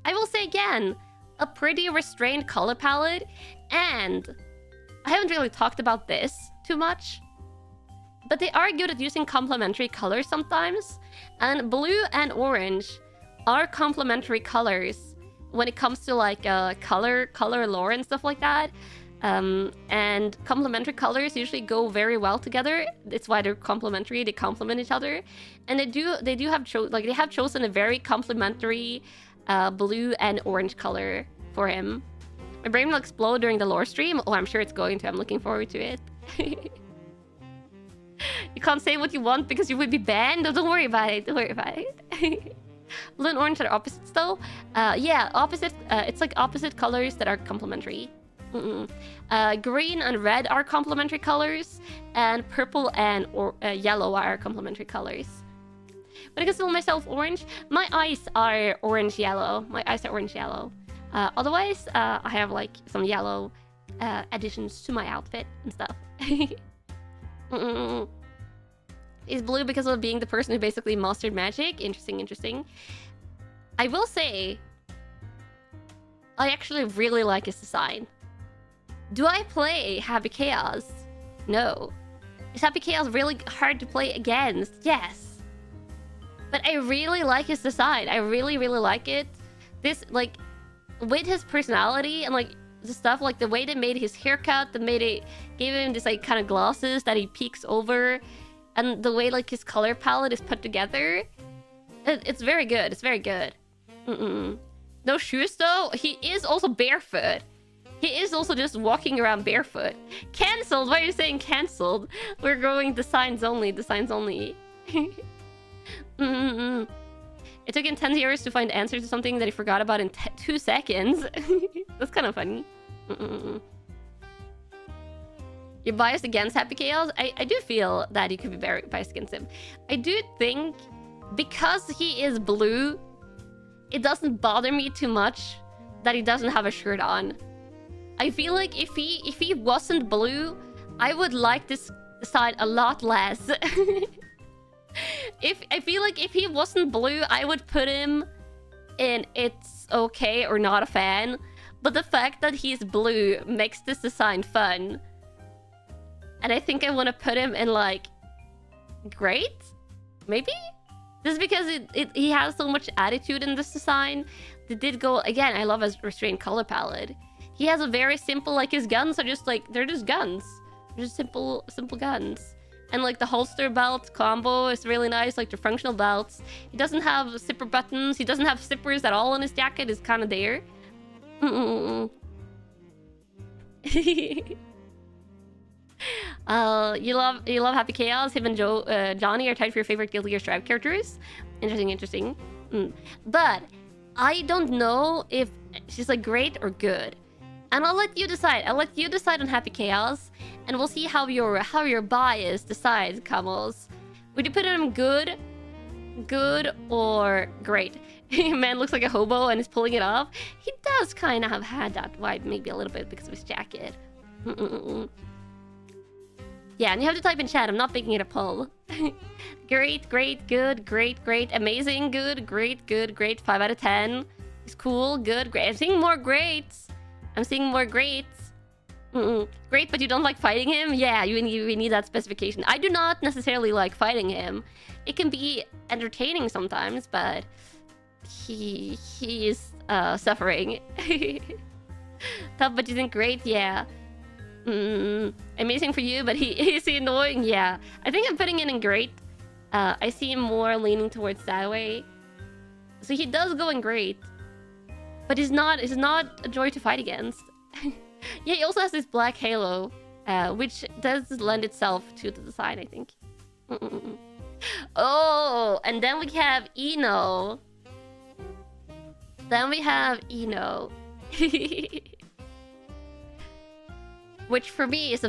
Speaker 1: I will say again, a pretty restrained color palette and I haven't really talked about this too much, but they are good at using complementary colors sometimes. And blue and orange are complementary colors when it comes to like color lore and stuff like that. And complementary colors usually go very well together. It's why they're complementary. They complement each other, and they have chosen a very complementary blue and orange color for him. My brain will explode during the lore stream. Oh, I'm sure it's going to. I'm looking forward to it. You can't say what you want because you would be banned. Oh, don't worry about it. Don't worry about it. Blue and orange are opposites though. Yeah, opposite. It's like opposite colors that are complementary. Green and red are complementary colors, and purple and yellow are complementary colors. But I consider myself orange. My eyes are orange-yellow. Otherwise, I have like some yellow additions to my outfit and stuff. Is blue because of being the person who basically mastered magic? Interesting. I will say, I actually really like his design. Do I play Happy Chaos? No. Is Happy Chaos really hard to play against? Yes. But I really like his design. I really like it. This, like, with his personality and, like, the stuff, like, the way they made his haircut, gave him this, like, kind of glasses that he peeks over, and the way, like, his color palette is put together, it's very good. It's very good. No shoes, though. He is also barefoot. He is also just walking around barefoot. Cancelled? Why are you saying cancelled? We're going designs only. It took him 10 years to find answers to something that he forgot about in 2 seconds. That's kind of funny. You're biased against Happy Chaos? I do feel that you could be very biased against him. I do think because he is blue, it doesn't bother me too much that he doesn't have a shirt on. I feel like if he wasn't blue, I would like this side a lot less. I feel like if he wasn't blue, I would put him in it's okay or not a fan. But the fact that he's blue makes this design fun. And I think I want to put him in like great? Maybe? Just because he has so much attitude in this design. They did go again, I love his restrained color palette. He has a very simple, like his guns are just like, they're just guns. They're just simple guns. And like the holster belt combo is really nice, like the functional belts. He doesn't have zipper buttons. He doesn't have zippers at all on his jacket. It's kind of there. You love Happy Chaos. Him and Johnny are tied for your favorite Guilty Gear Strive characters. Interesting. But I don't know if she's like great or good. And I'll let you decide. I'll let you decide on Happy Chaos, and we'll see how your bias decides, Camels. Would you put him good or great? Man looks like a hobo and is pulling it off. He does kind of have had that vibe, maybe a little bit because of his jacket. Yeah, and you have to type in chat. I'm not making it a poll. Great, good, great, amazing, good, great. 5 out of 10. It's cool, good, great. I'm seeing more greats. Great, but you don't like fighting him? Yeah, we need that specification. I do not necessarily like fighting him. It can be entertaining sometimes, but he is suffering. Tough, but you think great? Yeah. Amazing for you, but is he annoying? Yeah. I think I'm putting it in great. I see him more leaning towards that way. So he does go in great. But it's not a joy to fight against. Yeah, he also has this black halo, which does lend itself to the design, I think. Oh, and then we have Eno. Which for me is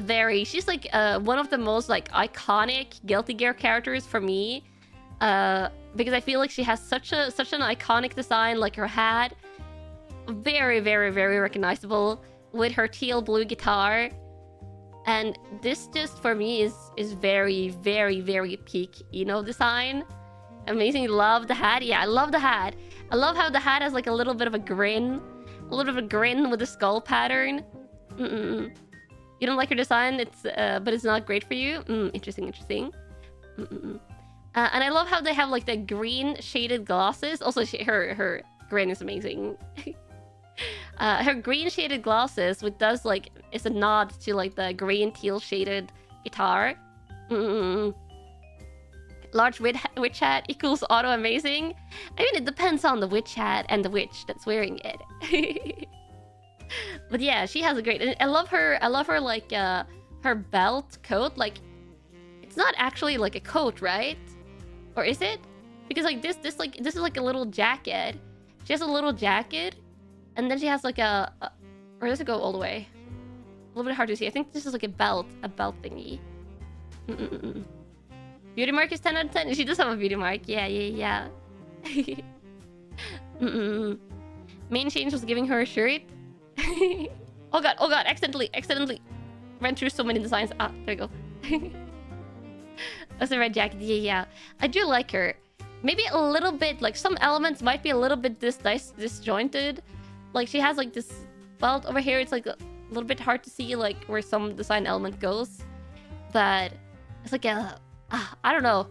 Speaker 1: she's like one of the most like iconic Guilty Gear characters for me. Because I feel like she has such an iconic design, like her hat. Very recognizable with her teal blue guitar, and this just for me is very peak Eno design. Amazing. Love the hat. Yeah, I love the hat. I love how the hat has like a little bit of a grin with a skull pattern. You You don't like her design, but it's not great for you. Interesting, interesting. And I love how they have like the green shaded glasses. Also, her grin is amazing. Her green shaded glasses, which does like is a nod to like the green teal shaded guitar. Large witch hat equals auto amazing. I mean, it depends on the witch hat and the witch that's wearing it. But yeah, she has a great. I love her. I love her like her belt coat. Like, it's not actually like a coat, right? Or is it? Because like this is like a little jacket. She has a little jacket, and then she has like a or does it go all the way? A little bit hard to see. I think this is like a belt thingy. Beauty mark is 10 out of 10. She does have a beauty mark. Yeah. Main change was giving her a shirt. Oh god, accidentally ran through so many designs. Ah, there you go. That's a red jacket. Yeah. I do like her. Maybe a little bit, like some elements might be a little bit disjointed. Like she has like this belt over here. It's like a little bit hard to see like where some design element goes. But it's like a... I don't know.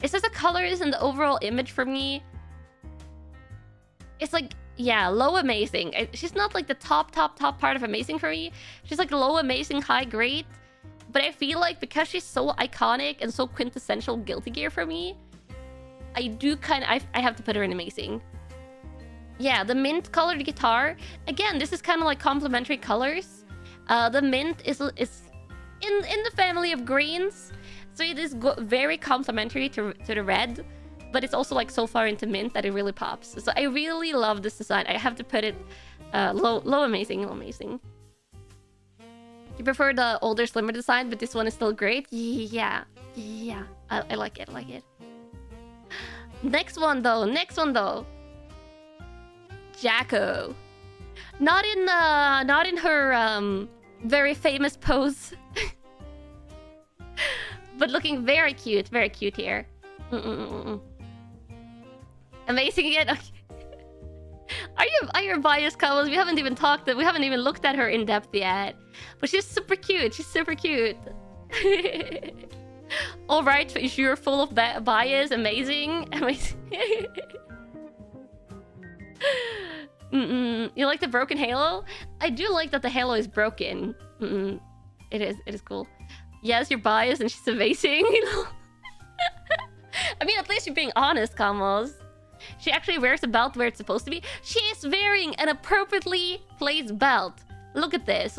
Speaker 1: It's just the colors and the overall image for me. It's like, yeah, low amazing. She's not like the top part of amazing for me. She's like low amazing, high great. But I feel like because she's so iconic and so quintessential Guilty Gear for me, I do kind of... I have to put her in amazing. Yeah, the mint colored guitar. Again, this is kind of like complementary colors. The mint is in the family of greens. So it is very complementary to the red, but it's also like so far into mint that it really pops. So I really love this design. I have to put it low amazing. You prefer the older, slimmer design, but this one is still great. Yeah. I like it. Next one though. Jacko. Not in her very famous pose. But looking very cute here. Amazing again. Okay. Are you biased, Carlos? We haven't even looked at her in depth yet. But she's super cute. All right, if you're full of bias, amazing. You like the broken halo? I do like that the halo is broken. It is cool. Yes, you're biased and she's amazing, you know? I mean, at least you're being honest, Kamos. She actually wears a belt where it's supposed to be. She is wearing an appropriately placed belt. Look at this.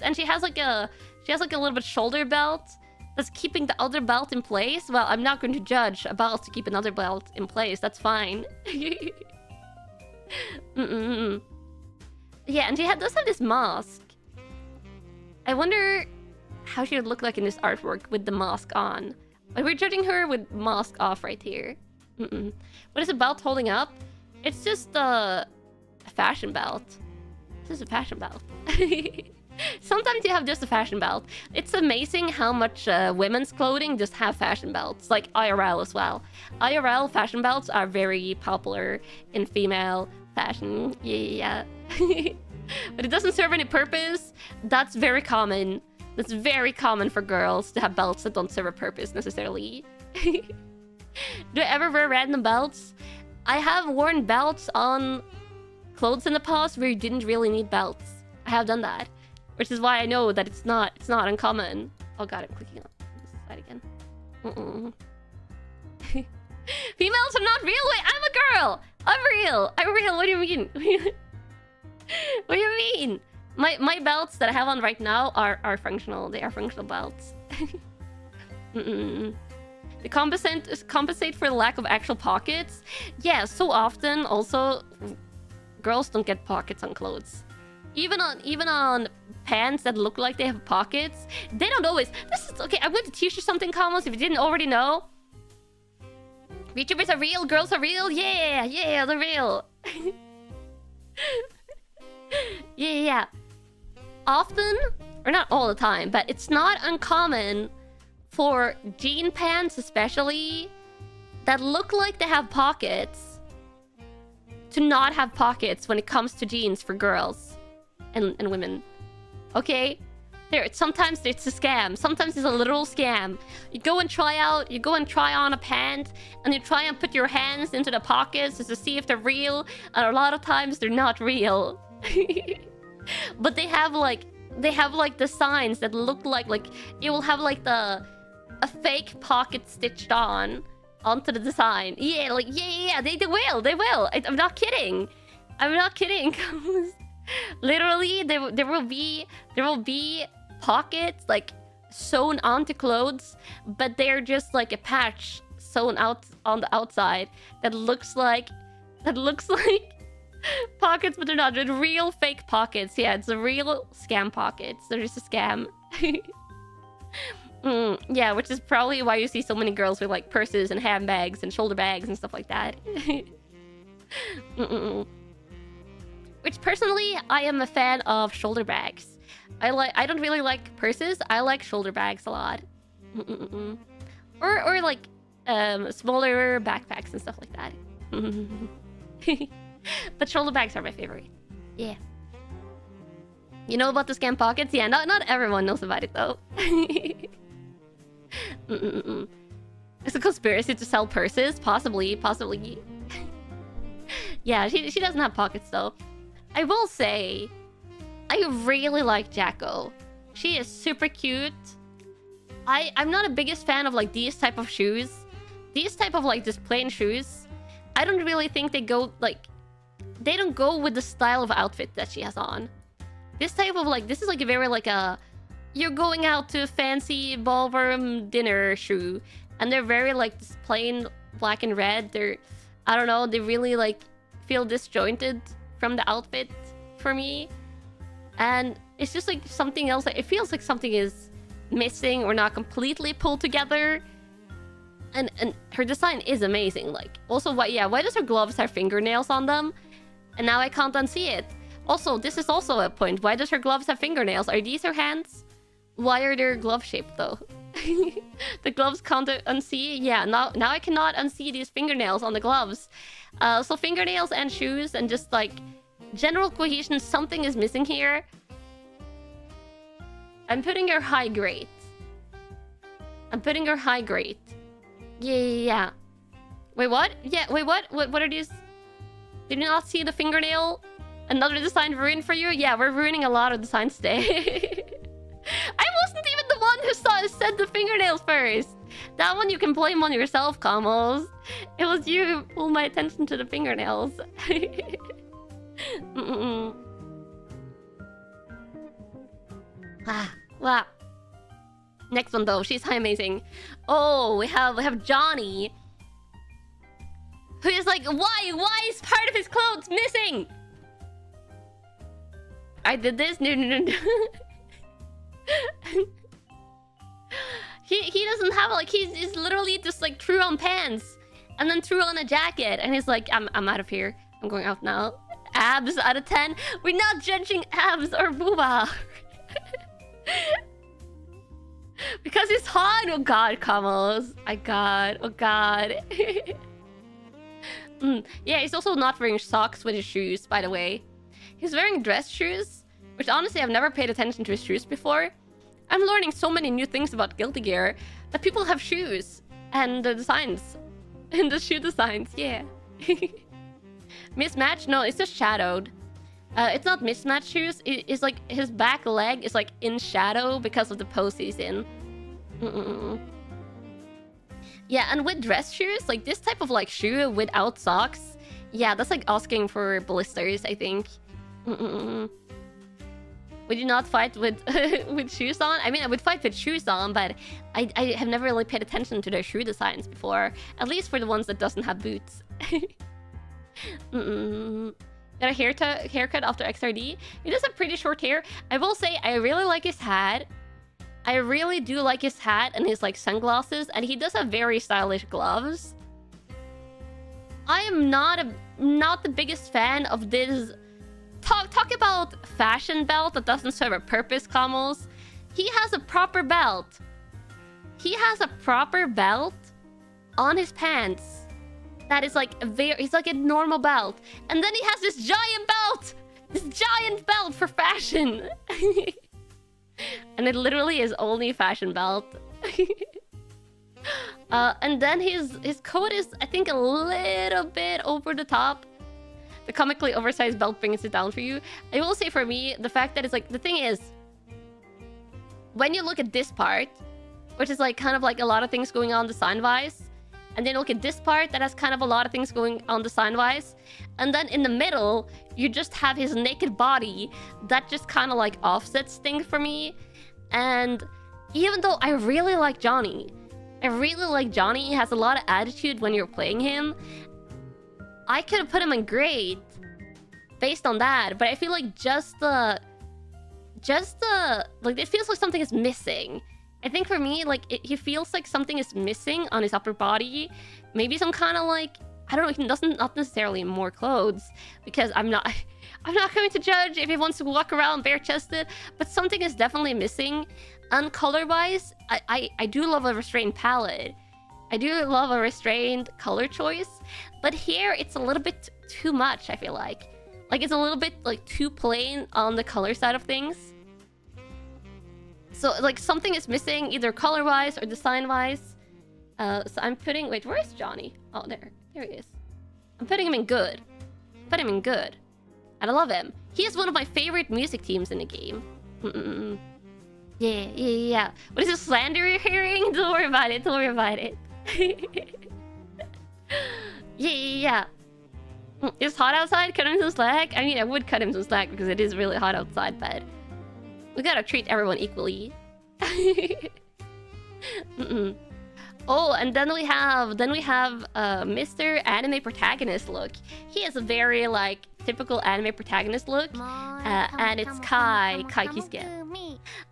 Speaker 1: And she has like a little bit shoulder belt that's keeping the other belt in place. Well, I'm not going to judge a belt to keep another belt in place. That's fine. Yeah, and she does have this mask. I wonder how she would look like in this artwork with the mask on. But we're judging her with mask off right here. What is the belt holding up? It's just a fashion belt. This is a fashion belt. Sometimes you have just a fashion belt. It's amazing how much women's clothing just have fashion belts. Like IRL as well. IRL fashion belts are very popular in female fashion. Yeah. But it doesn't serve any purpose. That's very common. That's very common for girls to have belts that don't serve a purpose necessarily. Do I ever wear random belts? I have worn belts on clothes in the past where you didn't really need belts. I have done that. Which is why I know that it's not uncommon. Oh god, I'm clicking on this side again. Females are not real? Wait, I'm a girl! I'm real! What do you mean? What do you mean? My belts that I have on right now are functional. They are functional belts. They compensate for the lack of actual pockets. Yeah, so often also girls don't get pockets on clothes. Even on pants that look like they have pockets, they don't always. This is okay. I'm going to teach you something, Kamos, if you didn't already know. VTubers are real, girls are real. Yeah, they're real. Yeah. Often, or not all the time, but it's not uncommon for jean pants especially that look like they have pockets to not have pockets when it comes to jeans for girls and women. Okay? Sometimes it's a scam. Sometimes it's a literal scam. You go and try on a pant, and you try and put your hands into the pockets just to see if they're real. And a lot of times they're not real. But they have like designs that look like it will have like a fake pocket stitched onto the design. Yeah, like yeah. They will. I'm not kidding. Literally, there will be pockets like sewn onto clothes, but they're just like a patch sewn out on the outside that looks like pockets, but they're not. They're real fake pockets. Yeah, it's a real scam pockets. They're just a scam. Yeah, which is probably why you see so many girls with like purses and handbags and shoulder bags and stuff like that. Which personally, I am a fan of shoulder bags. I don't really like purses. I like shoulder bags a lot. Or like smaller backpacks and stuff like that. But shoulder bags are my favorite. Yeah. You know about the scam pockets? Yeah, not everyone knows about it though. It's a conspiracy to sell purses? Possibly. Yeah, she doesn't have pockets though. I will say, I really like Jacko. She is super cute. I'm not a biggest fan of like these type of shoes. These type of like just plain shoes. I don't really think they go like... They don't go with the style of outfit that she has on. This type of like... This is like a very like a... You're going out to a fancy ballroom dinner shoe. And they're very like this plain black and red. They're... I don't know, they really like feel disjointed from the outfit for me. And it's just like something else. It feels like something is missing or not completely pulled together. And her design is amazing. Like, also, why does her gloves have fingernails on them? And now I can't unsee it. Also, this is also a point. Why does her gloves have fingernails? Are these her hands? Why are they glove shaped though? The gloves can't unsee. Yeah, now I cannot unsee these fingernails on the gloves. So fingernails and shoes and just like general cohesion, something is missing here. I'm putting her high grade. Yeah. Wait, what? Yeah, wait, what? What are these? Did you not see the fingernail? Another design ruined for you? Yeah, we're ruining a lot of designs today. I wasn't even the one who said the fingernails first. That one you can blame on yourself, Kamos. It was you who pulled my attention to the fingernails. Wow. Next one though, she's amazing. Oh, we have Johnny, who is like, why is part of his clothes missing? I did this. No. He doesn't have like he's literally just like threw on pants and then threw on a jacket and he's like, I'm out of here. I'm going out now. Abs out of 10. We're not judging abs or booba. Because he's hot. Oh god, Kamos. Oh god. Yeah, he's also not wearing socks with his shoes, by the way. He's wearing dress shoes, which honestly I've never paid attention to his shoes before. I'm learning so many new things about Guilty Gear, that people have shoes and the designs and the shoe designs. Yeah. Mismatch? No, it's just shadowed. It's not mismatched shoes. It's like his back leg is like in shadow because of the pose he's in. Yeah, and with dress shoes, like this type of like shoe without socks, yeah, that's like asking for blisters, I think. Would you not fight with with shoes on? I mean, I would fight with shoes on, but I have never really paid attention to their shoe designs before. At least for the ones that doesn't have boots. Got a haircut after XRD. He does have pretty short hair. I will say, I really like his hat. I really do like his hat and his like sunglasses, and he does have very stylish gloves. I am not the biggest fan of this. Talk about fashion belt that doesn't serve a purpose, Kamos. He has a proper belt. He has a proper belt on his pants. That is like he's like a normal belt. And then he has this giant belt! This giant belt for fashion! And it literally is only fashion belt. And then his coat is, I think, a little bit over the top. The comically oversized belt brings it down for you. I will say for me, the fact that it's like, the thing is, when you look at this part, which is like kind of like a lot of things going on design-wise, and then look at this part that has kind of a lot of things going on design-wise, and then in the middle, you just have his naked body that just kind of like offsets things for me. And even though I really like Johnny, he has a lot of attitude when you're playing him, I could have put him in great based on that, but I feel like just the like, it feels like something is missing. I think for me, like, he feels like something is missing on his upper body. Maybe some kind of like, I don't know, not necessarily more clothes, because I'm not going to judge if he wants to walk around bare-chested, but something is definitely missing. And color-wise, I do love a restrained palette. I do love a restrained color choice, but here it's a little bit too much, I feel like. Like, it's a little bit like too plain on the color side of things. So like something is missing, either color-wise or design-wise. So I'm putting, wait, where is Johnny? Oh, there he is. I'm putting him in good. And I love him. He is one of my favorite music teams in the game. Yeah. What is this slander you're hearing? Don't worry about it. Yeah. It's hot outside. Cut him some slack. I mean, I would cut him some slack because it is really hot outside, but we gotta treat everyone equally. Oh, and then we have Mr. Anime Protagonist look. He has a very like typical anime protagonist look, and it's Kai Kisuke.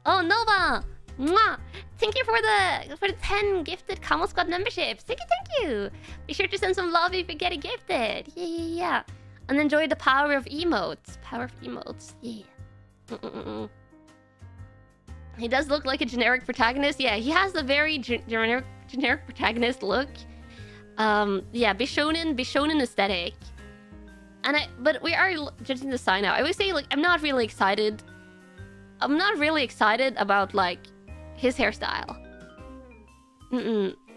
Speaker 1: Oh, Nova! Mwah! Thank you for the 10 gifted Camel Squad memberships. Thank you. Be sure to send some love if you get it gifted. Yeah. And enjoy the power of emotes. Yeah. He does look like a generic protagonist. Yeah, he has a very generic protagonist look. Yeah, Bishonen aesthetic. But we are judging the sign now. I would say, like, I'm not really excited about like his hairstyle.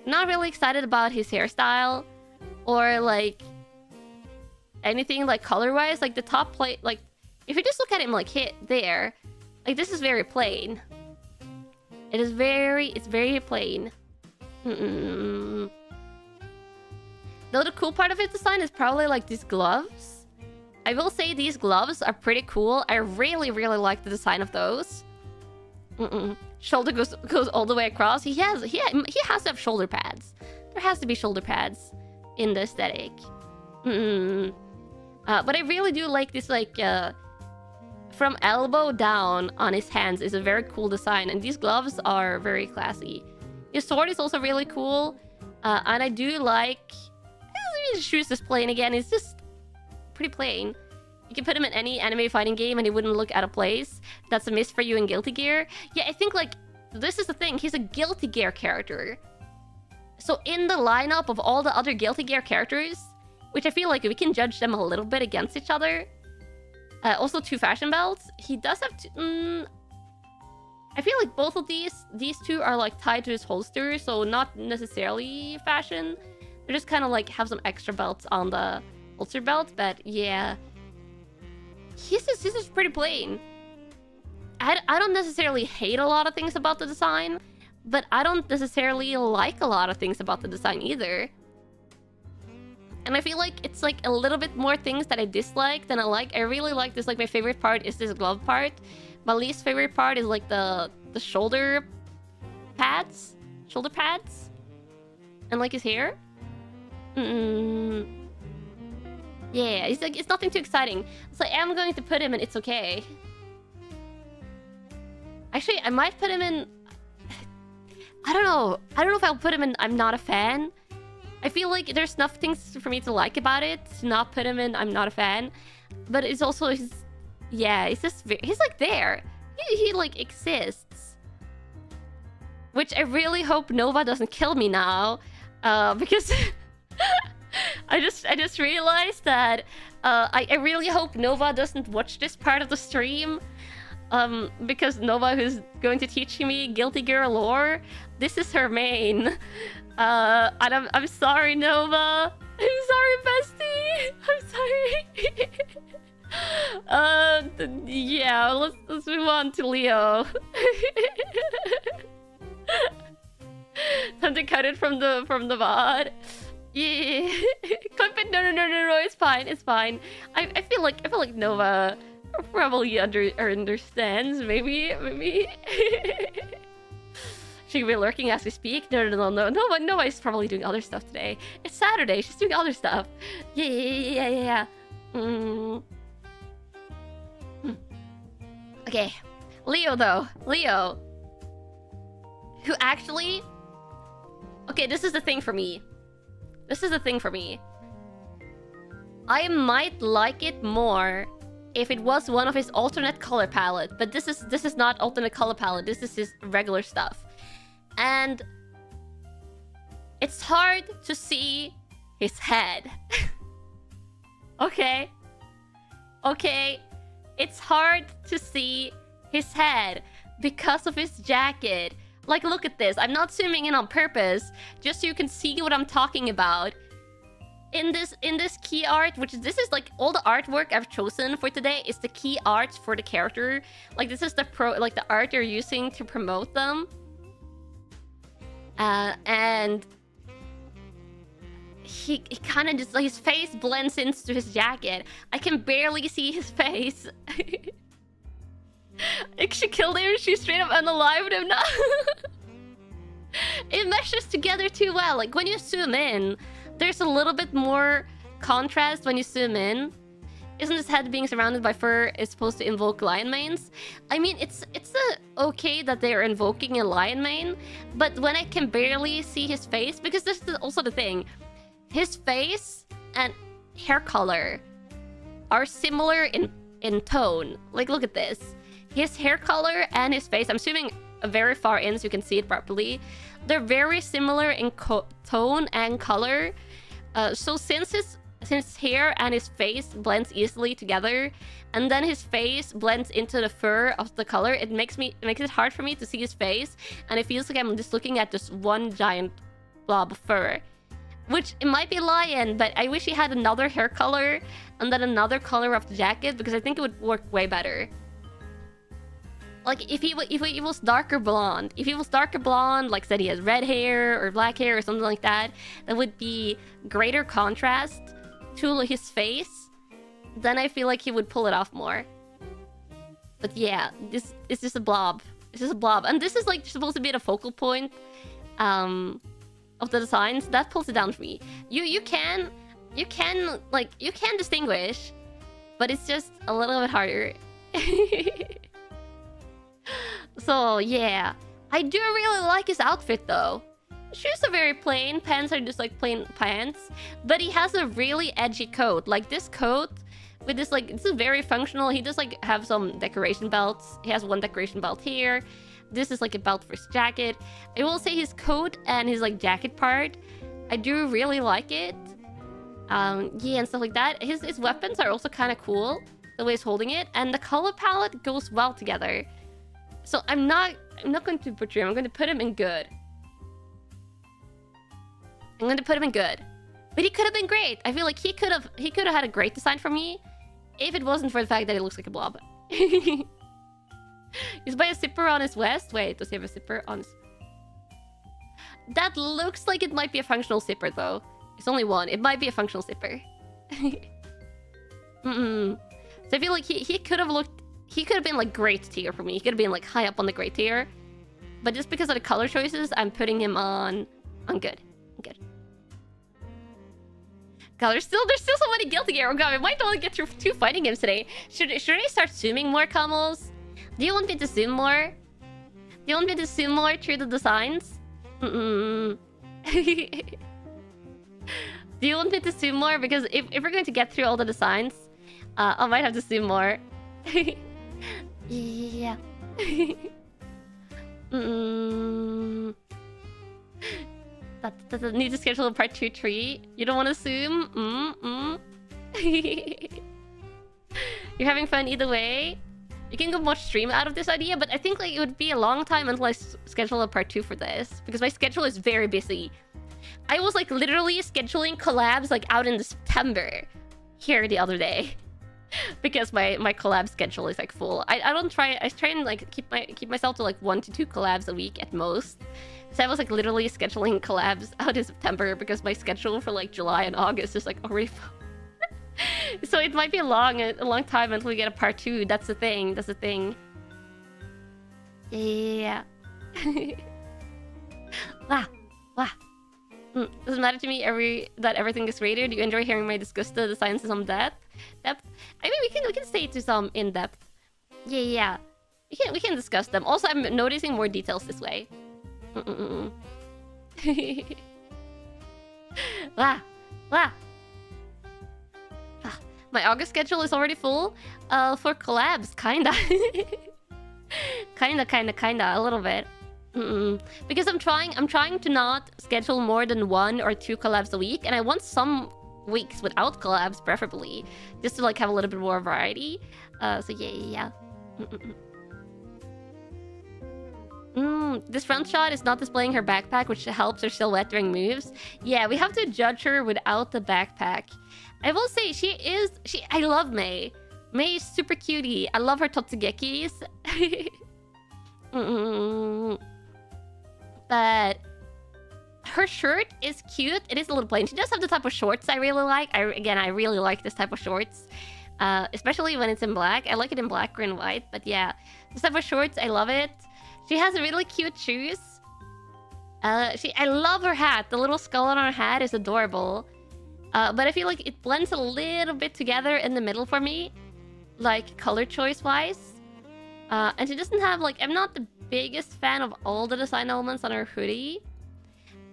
Speaker 1: Not really excited about his hairstyle, or like anything like color-wise. Like the top plate, like if you just look at him like there, like this is very plain. It's very plain. Though the cool part of his design is probably like these gloves. I will say these gloves are pretty cool. I really like the design of those. Shoulder goes all the way across. He has to have shoulder pads. There has to be shoulder pads in the aesthetic. But I really do like this, like from elbow down on his hands is a very cool design, and these gloves are very classy. His sword is also really cool, and I do like his shoes. Is plain again. It's just pretty plain. You can put him in any anime fighting game and he wouldn't look out of place. That's a miss for you in Guilty Gear. Yeah, I think like this is the thing. He's a Guilty Gear character. So in the lineup of all the other Guilty Gear characters, which I feel like we can judge them a little bit against each other. Also 2 fashion belts. He does have to... I feel like both of these two are like tied to his holster, so not necessarily fashion. They just kind of like have some extra belts on the holster belt, but yeah. This is pretty plain. I don't necessarily hate a lot of things about the design, but I don't necessarily like a lot of things about the design either. And I feel like it's like a little bit more things that I dislike than I like. I really like this. Like my favorite part is this glove part. My least favorite part is like the shoulder pads. And like his hair. Yeah, it's like, it's nothing too exciting. So I am going to put him in It's Okay. Actually, I might put him in... I don't know if I'll put him in I'm Not a Fan. I feel like there's enough things for me to like about it to not put him in I'm Not a Fan. But it's also his... Yeah, it's just... He's like there. He like exists. Which I really hope Nova doesn't kill me now. Because... I just realized that I really hope Nova doesn't watch this part of the stream. Because Nova, who's going to teach me Guilty Gear lore, this is her main. And I'm sorry, Nova. I'm sorry, bestie. I'm sorry. Yeah, let's move on to Leo. Time to cut it from the VOD. Yeah. No, it's fine. I feel like Nova probably understands, maybe. She could be lurking as we speak. No. Nobody's probably doing other stuff today. It's Saturday. She's doing other stuff. Yeah. Okay. Leo, though. Leo. Who actually... Okay, this is the thing for me. I might like it more if it was one of his alternate color palette. But this is not alternate color palette. This is his regular stuff. And it's hard to see his head. Okay, it's hard to see his head because of his jacket. Like, look at this. I'm not zooming in on purpose, just so you can see what I'm talking about. In this key art, this is like all the artwork I've chosen for today is the key art for the character. Like, this is the art you're using to promote them. And he kind of just, like, his face blends into his jacket. I can barely see his face. She killed him. She straight up unalived him now. It meshes together too well. Like, when you zoom in, there's a little bit more contrast when you zoom in. Isn't his head being surrounded by fur is supposed to invoke lion manes? I mean, it's okay that they're invoking a lion mane, but when I can barely see his face, because this is also the thing, his face and hair color are similar in tone. Like, look at this. His hair color and his face, I'm zooming very far in so you can see it properly. They're very similar in tone and color. So since his hair and his face blends easily together, and then his face blends into the fur of the color, it makes it hard for me to see his face, and it feels like I'm just looking at just one giant blob of fur. Which, it might be lion, but I wish he had another hair color and then another color of the jacket, because I think it would work way better. Like, if he was darker blonde, like said he has red hair or black hair or something like that, that would be greater contrast to his face, then I feel like he would pull it off more. But yeah, this is just a blob. It's just a blob. And this is like supposed to be the focal point of the designs. That pulls it down for me. You can distinguish, but it's just a little bit harder. So yeah, I do really like his outfit though. Shoes are very plain, pants are just like plain pants, but he has a really edgy coat. Like, this coat with this, like, this is very functional. He does like have some decoration belts. He has one decoration belt here. This is like a belt for his jacket. I will say his coat and his like jacket part, I do really like it. Yeah, and stuff like that. His weapons are also kind of cool, the way he's holding it, and the color palette goes well together. So I'm not going to butcher him. I'm going to put him in good. But he could have been great. I feel like he could have had a great design for me if it wasn't for the fact that he looks like a blob. He's by a zipper on his vest. Wait, does he have a zipper on his... That looks like it might be a functional zipper though. It's only one. It might be a functional zipper. So I feel like he could have looked... He could have been like great tier for me. He could have been like high up on the great tier. But just because of the color choices, I'm putting him on good. God, there's still so many Guilty Gear. Oh god, we might only get through 2 fighting games today. Should I start zooming more, Camels? Do you want me to zoom more? Through the designs? Do you want me to zoom more? Because if we're going to get through all the designs, I might have to zoom more. Yeah. That need to schedule a part 2 tree. You don't want to zoom? You're having fun either way. you can get much stream out of this idea, but I think like it would be a long time until I schedule a part 2 for this, because my schedule is very busy. I was like literally scheduling collabs like out in September here the other day. Because my collab schedule is like full. I try and like keep myself to like 1 to 2 collabs a week at most. So I was like literally scheduling collabs out in September because my schedule for like July and August is like already full. So it might be a long time until we get a part 2. That's the thing. That's the thing. Yeah. Wow. Wow. Doesn't matter to me that everything is rated. Do you enjoy hearing my discuss the science in some depth? I mean, we can stay to some in depth. Yeah. We can discuss them. Also, I'm noticing more details this way. Wow. My August schedule is already full. For collabs, kinda. kinda, a little bit. Because I'm trying to not schedule more than 1 or 2 collabs a week, and I want some weeks without collabs, preferably, just to like have a little bit more variety. So yeah. This front shot is not displaying her backpack, which helps her silhouette during moves. Yeah, we have to judge her without the backpack. I will say I love Mei. Mei is super cutie. I love her Totsugekis. But her shirt is cute. It is a little plain. She does have the type of shorts I really like. I really like this type of shorts. Especially when it's in black. I like it in black, green, white. But yeah, this type of shorts, I love it. She has really cute shoes. I love her hat. The little skull on her hat is adorable. But I feel like it blends a little bit together in the middle for me. Like, color choice-wise. And she doesn't have, like... I'm not the biggest fan of all the design elements on her hoodie.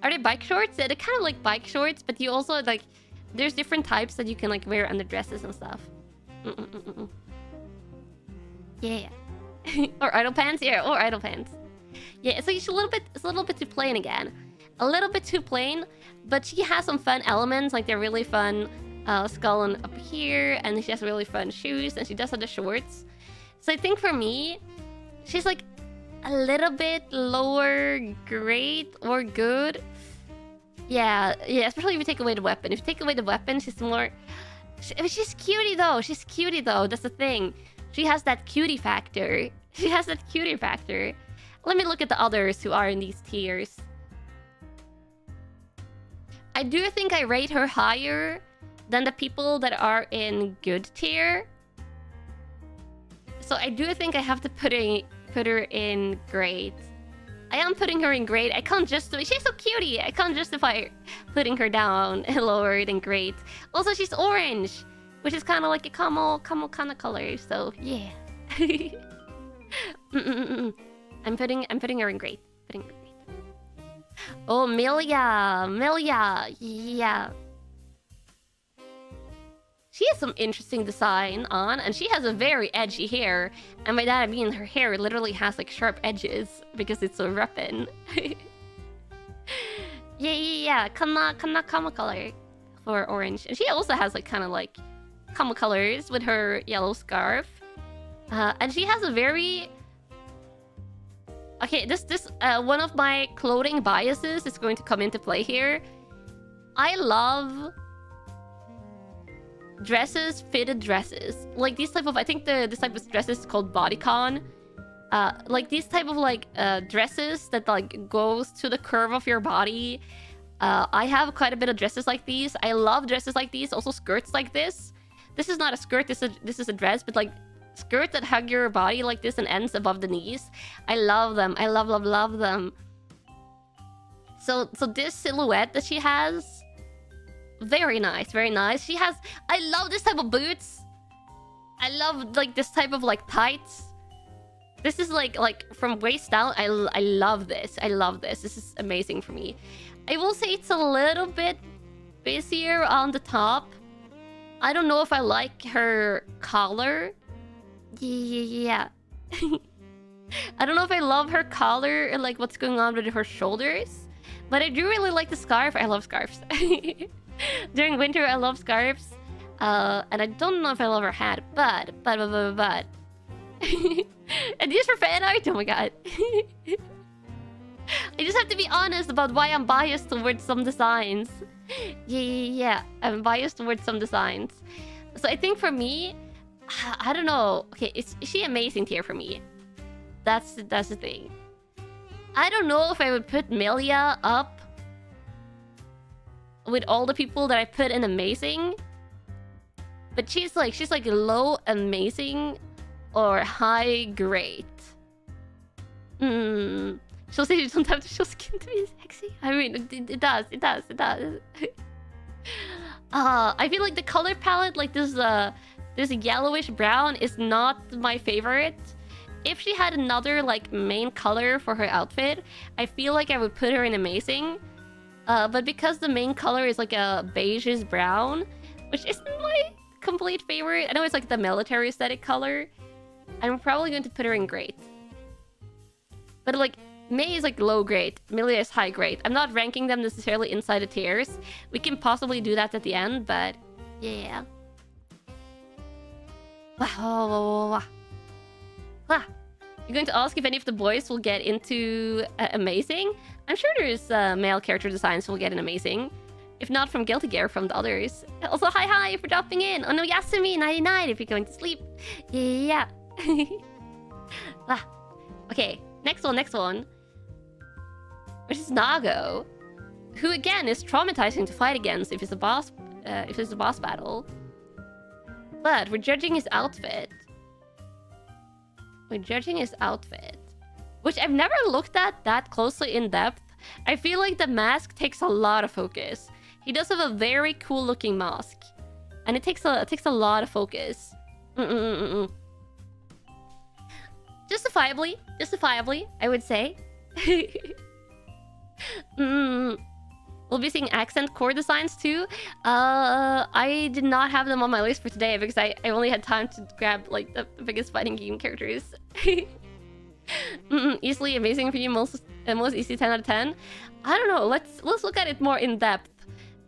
Speaker 1: Are they bike shorts? Yeah, they're kind of like bike shorts, but you also, like... There's different types that you can, like, wear under dresses and stuff. Yeah. Or idle pants? Yeah, or idle pants. Yeah, it's like it's a little bit too plain again. A little bit too plain, but she has some fun elements, like they're really fun skull on up here, and she has really fun shoes, and she does have the shorts. So I think for me, she's like a little bit lower grade or good. Yeah, especially if you take away the weapon. If you take away the weapon, she's more... She's cutie though, that's the thing. She has that cutie factor. Let me look at the others who are in these tiers. I do think I rate her higher than the people that are in good tier. So I do think I have to put her in great. I am putting her in great. I can't justify... She's so cutie. I can't justify putting her down lower than great. Also, she's orange, which is kind of like a camel kind of color. So yeah. I'm putting her in great. Oh, Milia, yeah. She has some interesting design on, and she has a very edgy hair. And by that I mean her hair literally has like sharp edges because it's so reppin'. yeah. Kanna color for orange, and she also has like kind of like camel colors with her yellow scarf. And she has a very... Okay, this one of my clothing biases is going to come into play here. I love dresses, fitted dresses. Like these type of... I think this type of dresses is called bodycon. Like these type of like dresses that like goes to the curve of your body. I have quite a bit of dresses like these. I love dresses like these. Also skirts like this. This is not a skirt, this is a dress, but like skirts that hug your body like this and ends above the knees. I love them. I love them. So this silhouette that she has, very nice, very nice. She has... I love this type of boots. I love like this type of like tights. This is like from waist down. I love this. This is amazing for me. I will say it's a little bit busier on the top. I don't know if I like her collar. Yeah. I don't know if I love her collar and like what's going on with her shoulders. But I do really like the scarf. I love scarves. During winter, I love scarves. And I don't know if I love her hat. But And these for fan art? Oh my god. I just have to be honest about why I'm biased towards some designs. Yeah. I'm biased towards some designs. So I think for me, I don't know. Okay, is she amazing tier for me? That's the thing. I don't know if I would put Melia up with all the people that I put in amazing. But she's like low amazing or high great. She'll say you don't have to show skin to be sexy. I mean, it does. I feel like the color palette, like this yellowish brown, is not my favorite. If she had another like main color for her outfit, I feel like I would put her in amazing. But because the main color is like a beigeish brown, which isn't my complete favorite. I know it's like the military aesthetic color. I'm probably going to put her in great. But like, May is like low grade, Melia is high grade. I'm not ranking them necessarily inside the tiers. We can possibly do that at the end, but yeah. Wow. You're going to ask if any of the boys will get into amazing? I'm sure there's male character designs who will get an amazing. If not from Guilty Gear, from the others. Also, hi for dropping in. Oh no, Yasumi 99 if you're going to sleep. Yeah. Okay, next one. Which is Nago, who again is traumatizing to fight against if it's a boss battle. But we're judging his outfit. Which I've never looked at that closely in depth. I feel like the mask takes a lot of focus. He does have a very cool looking mask. And it takes a lot of focus. Justifiably, I would say. We'll be seeing accent core designs too. I did not have them on my list for today because I only had time to grab like the biggest fighting game characters. Easily amazing for you, most easy 10 out of 10. I don't know. Let's look at it more in depth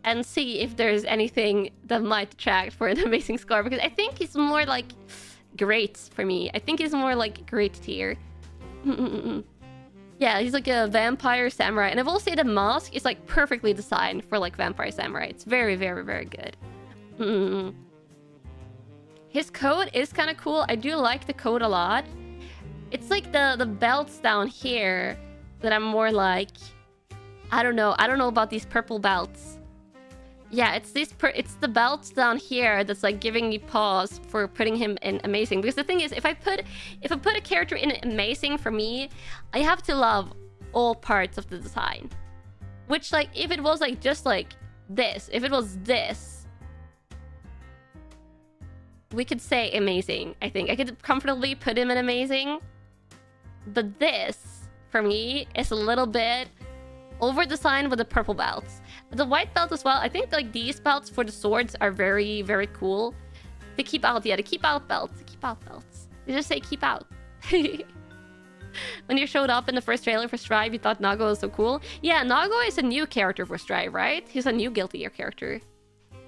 Speaker 1: and see if there's anything that might detract for an amazing score, because I think he's more like great for me. I think he's more like great tier. Yeah, he's like a vampire samurai, and I will say the mask is like perfectly designed for like vampire samurai. It's very, very, very good. His coat is kind of cool. I do like the coat a lot. It's like the belts down here that I'm more like, I don't know about these purple belts. Yeah, it's the belts down here that's like giving me pause for putting him in amazing. Because the thing is, if I put a character in amazing, for me, I have to love all parts of the design. Which, like, if it was like just like this, if it was this, we could say amazing. I think I could comfortably put him in amazing. But this, for me, is a little bit over designed with the purple belts. The white belt as well. I think like these belts for the swords are very, very cool. The keep out belts. They just say keep out. When you showed up in the first trailer for Strive, you thought Nago was so cool. Yeah, Nago is a new character for Strive, right? He's a new Guilty Gear character.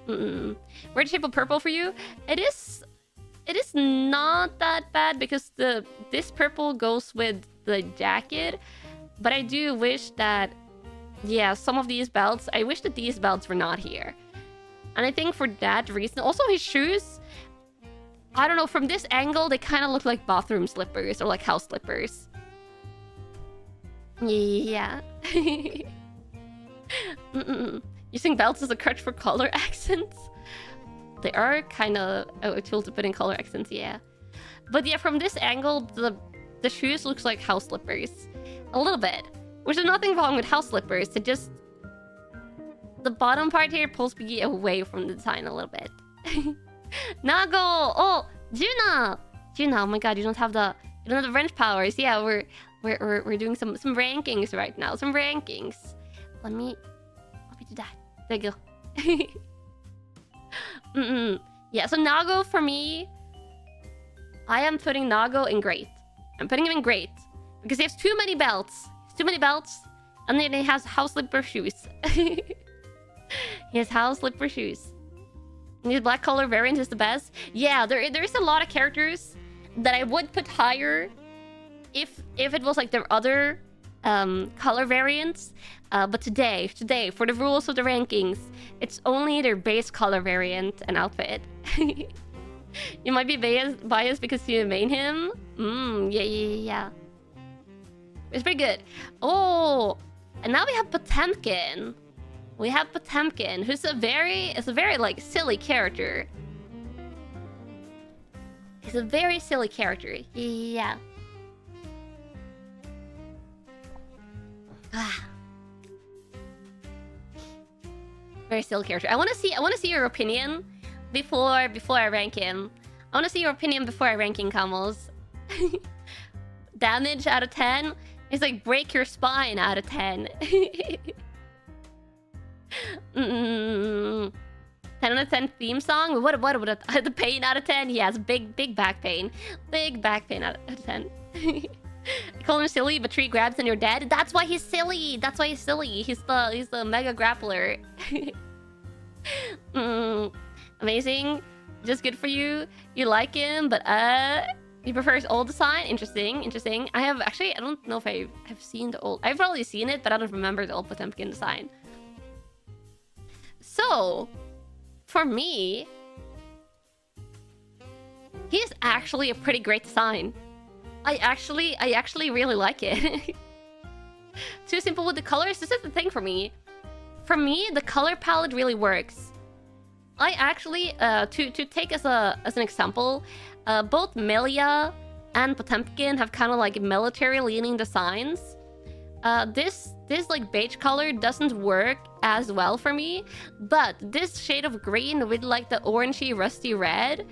Speaker 1: Red shape of purple for you? It is not that bad because this purple goes with the jacket. But I do wish that, yeah, some of these belts, I wish that these belts were not here. And I think for that reason, also his shoes, I don't know, from this angle, they kind of look like bathroom slippers or like house slippers. Yeah. Using belts as a crutch for color accents. They are kind of a tool to put in color accents, yeah. But yeah, from this angle, the shoes looks like house slippers. A little bit. Which is nothing wrong with house slippers. It just... the bottom part here pulls me away from the design a little bit. Nago! Oh! Juna! Oh my god, you don't have the wrench powers. Yeah, we're doing some rankings right now. Some rankings. Let me do that. There you go. Yeah, so Nago for me, I am putting Nago in great. I'm putting him in great. Because he has too many belts. And then he has house slipper shoes. He has house slipper shoes. And his black color variant is the best. Yeah, there is a lot of characters that I would put higher if it was like their other color variants. But today, for the rules of the rankings, it's only their base color variant and outfit. You might be biased because you main him. Yeah. It's pretty good. Oh, and now we have Potemkin. We have Potemkin, who's a very like silly character. He's a very silly character. Yeah. Very silly character. I want to see your opinion before I rank him. I want to see your opinion before I rank him, Camels. Damage out of 10. It's like break your spine out of 10. 10 out of 10 theme song. What the pain out of 10? He has big back pain. Big back pain out of 10. I call him silly, but 3 grabs and you're dead. That's why he's silly. That's why he's silly. He's the mega grappler. Amazing. Just good for you. You like him, but he prefers old design. Interesting. I don't know if I have seen the old. I've probably seen it, but I don't remember the old Potemkin design. So, for me, he's actually a pretty great design. I actually really like it. Too simple with the colors. This is the thing for me. For me, the color palette really works. I actually, to take as an example, both Melia and Potemkin have kind of like military-leaning designs. This like beige color doesn't work as well for me, but this shade of green with like the orangey rusty red,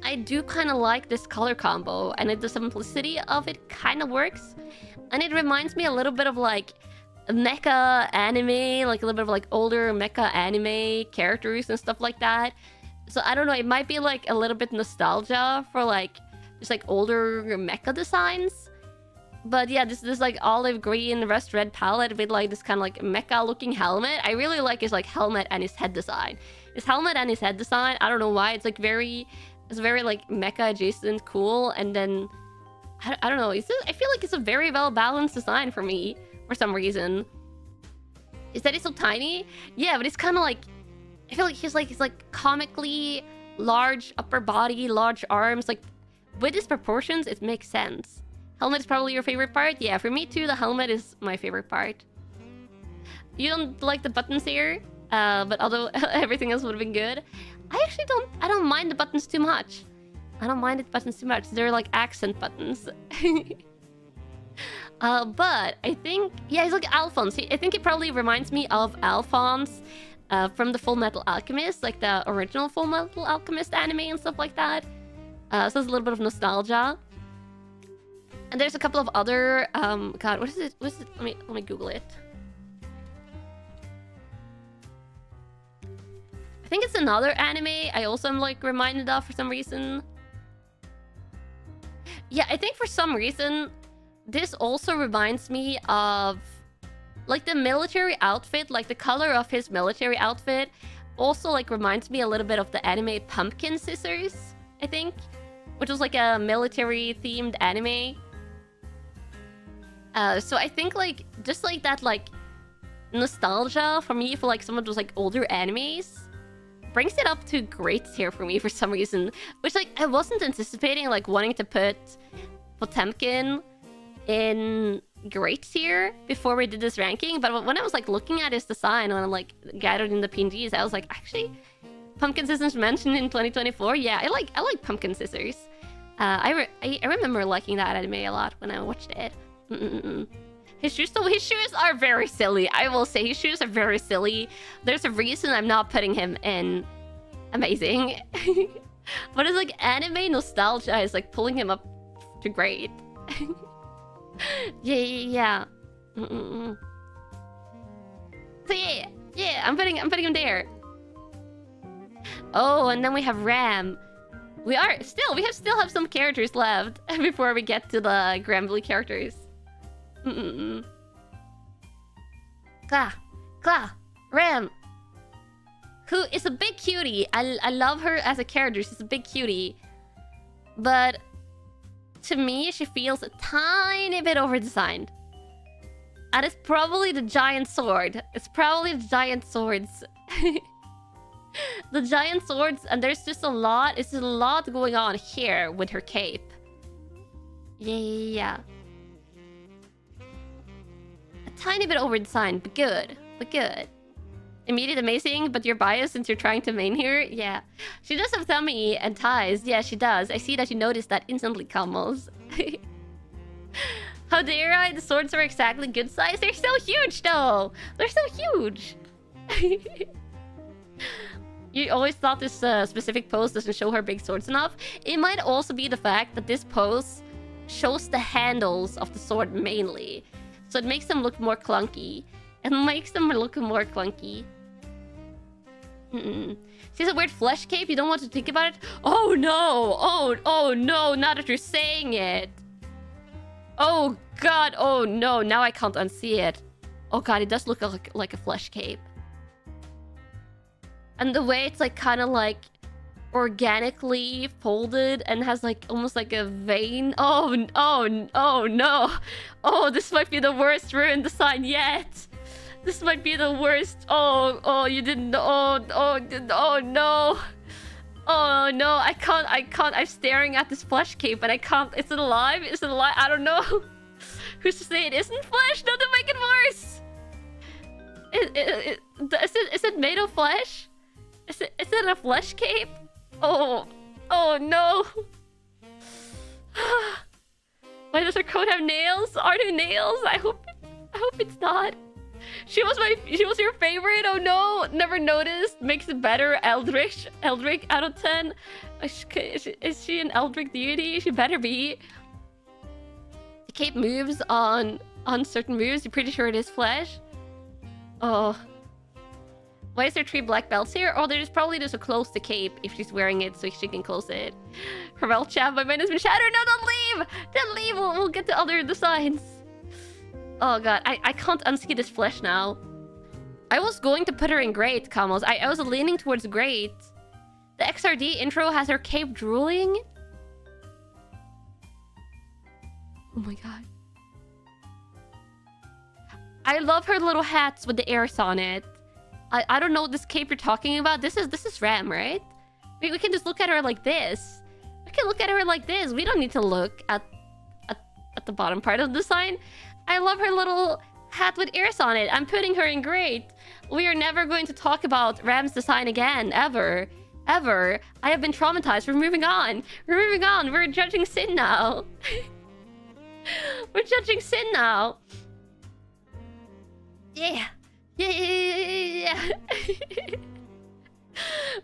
Speaker 1: I do kind of like this color combo, and the simplicity of it kind of works. And it reminds me a little bit of like mecha anime, like a little bit of like older mecha anime characters and stuff like that. So I don't know, it might be like a little bit nostalgia for like just like older mecha designs. But yeah, this like olive green rust red palette with like this kind of like mecha looking helmet. I really like his like helmet and his head design. His helmet and his head design, I don't know why, it's very like mecha adjacent, cool. And then I don't know, I feel like it's a very well balanced design for me for some reason. Is that he's so tiny? Yeah, but it's kind of like, I feel like he's like comically large upper body, large arms. Like with his proportions, it makes sense. Helmet is probably your favorite part? Yeah, for me too, the helmet is my favorite part. You don't like the buttons here, but although everything else would have been good, I don't mind the buttons too much. I don't mind the buttons too much. They're like accent buttons. But I think, yeah, he's like Alphonse. I think it probably reminds me of Alphonse from the Full Metal Alchemist, like the original Full Metal Alchemist anime and stuff like that. So there's a little bit of nostalgia. And there's a couple of other God, what is it? Let me Google it. I think it's another anime I also am like reminded of for some reason. Yeah, I think for some reason this also reminds me of like the military outfit, like the color of his military outfit also like reminds me a little bit of the anime Pumpkin Scissors, I think, which was like a military themed anime. So I think like just like that like nostalgia for me for like some of those like older animes brings it up to great tier for me for some reason, which like I wasn't anticipating like wanting to put Potemkin in great tier before we did this ranking. But when I was like looking at his design when I'm like gathered in the PNGs, I was like, actually, Pumpkin Scissors mentioned in 2024. Yeah, I like Pumpkin Scissors. I remember liking that anime a lot when I watched it. His shoes are very silly. I will say his shoes are very silly. There's a reason I'm not putting him in amazing. But it's like anime nostalgia is like pulling him up to great. Yeah. So yeah, I'm putting him there. Oh, and then we have Ram. We still have some characters left before we get to the Grand Blue characters. Kla, Ram, who is a big cutie. I love her as a character. She's a big cutie, but to me, she feels a tiny bit over-designed. And it's probably the giant sword. It's probably the giant swords. The giant swords, and there's just a lot. It's a lot going on here with her cape. Yeah. A tiny bit over-designed, but good. But good. Immediate amazing, but you're biased since you're trying to main here? Yeah. She does have tummy and thighs. Yeah, she does. I see that you noticed that instantly, Kamals. How dare I? The swords are exactly good size. They're so huge, though. They're so huge. You always thought this specific pose doesn't show her big swords enough. It might also be the fact that this pose shows the handles of the sword mainly. So it makes them look more clunky. She has a weird flesh cape. You don't want to think about it? Oh no! Oh no! Now that you're saying it. Oh god! Oh no! Now I can't unsee it. Oh god, it does look like a flesh cape. And the way it's like kind of like organically folded and has like almost like a vein. Oh no! Oh, this might be the worst ruined design yet. This might be the worst. Oh, you didn't. Oh no. Oh no, I can't. I'm staring at this flesh cape, and I can't. Is it alive? Is it alive? I don't know. Who's to say it isn't flesh? Not to make it worse. Is it made of flesh? Is it a flesh cape? Oh no. Why does her coat have nails? Are there nails? I hope it's not. She was your favorite. Oh no, never noticed. Makes it better. Eldritch out of 10. Is she an Eldritch deity? She better be. The cape moves on certain moves. You're pretty sure it is flesh. Oh. Why is there 3 black belts here? Oh, there's probably just a close the cape if she's wearing it so she can close it. Farewell, chat. My mind has been shattered. No, don't leave! Don't leave! We'll get to other designs. Oh god, I can't unsee this flesh now. I was going to put her in great, Kamos. I was leaning towards great. The XRD intro has her cape drooling. Oh my god. I love her little hats with the ears on it. I don't know this cape you're talking about. This is Ram, right? We can just look at her like this. We can look at her like this. We don't need to look at the bottom part of the design. I love her little hat with ears on it. I'm putting her in great. We are never going to talk about Ram's design again, ever. Ever. I have been traumatized. We're moving on. We're moving on. We're judging Sin now. We're judging Sin now. Yeah. Yeah.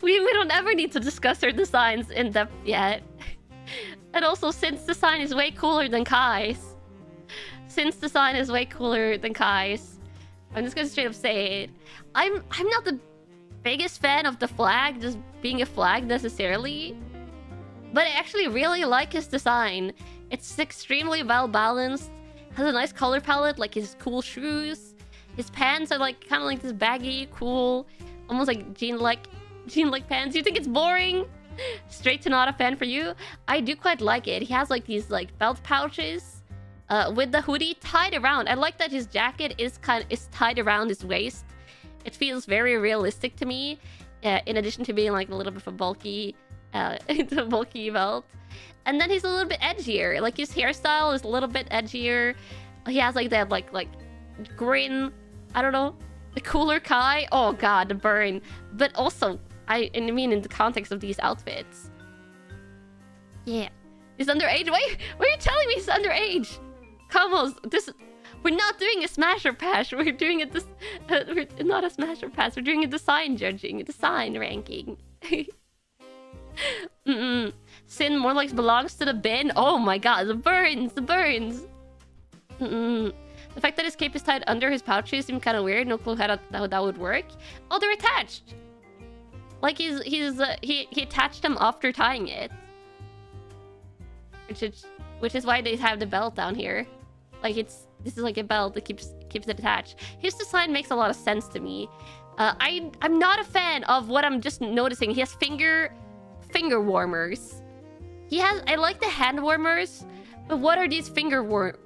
Speaker 1: We don't ever need to discuss her designs in depth yet. And also, Sin's design is way cooler than Kai's. Sin's design is way cooler than Kai's. I'm just gonna straight up say it. I'm not the biggest fan of the flag just being a flag necessarily, but I actually really like his design. It's extremely well balanced, has a nice color palette, like his cool shoes. His pants are like kind of like this baggy, cool, almost like jean-like pants. You think it's boring? Straight to not a fan for you. I do quite like it. He has like these like belt pouches with the hoodie tied around. I like that his jacket is tied around his waist. It feels very realistic to me. In addition to being like a little bit of a bulky belt. And then he's a little bit edgier. Like his hairstyle is a little bit edgier. He has like that like grin. I don't know. The cooler Kai. Oh god, the burn. But also, I mean in the context of these outfits. Yeah. He's underage? Why are you telling me he's underage? Kamos, we're not doing a Smasher Pass. We're doing it we're not a Smasher Pass. We're doing a design judging, a design ranking. Sin more like belongs to the bin. Oh my god, the burns. The fact that his cape is tied under his pouches seems kind of weird. No clue how that would work. Oh, they're attached. Like he attached them after tying it, which is why they have the belt down here. Like this is like a belt that keeps it attached. His design makes a lot of sense to me. I'm not a fan of what I'm just noticing. He has finger warmers. I like the hand warmers, But what are these finger warmers?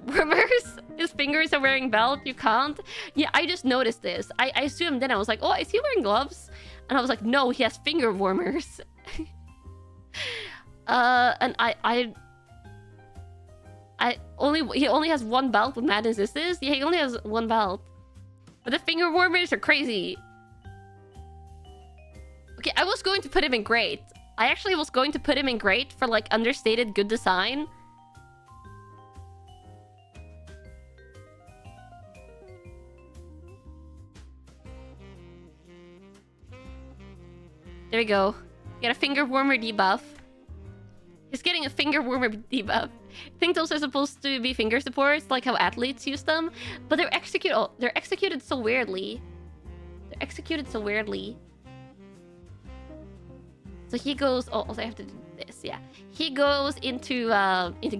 Speaker 1: His fingers are wearing belt. You can't. Yeah, I just noticed this. I assumed then I was like, oh, is he wearing gloves? And I was like, no, he has finger warmers. And he only has one belt with Madness is this? Yeah, he only has one belt. But the finger warmers are crazy. Okay, I was going to put him in great. I actually was going to put him in great for like understated good design. There we go. Get a finger warmer debuff. He's getting a finger warmer debuff. I think those are supposed to be finger supports, like how athletes use them, but they're executed so weirdly. They're executed so weirdly. So he goes. Oh, also I have to do this. Yeah, he goes into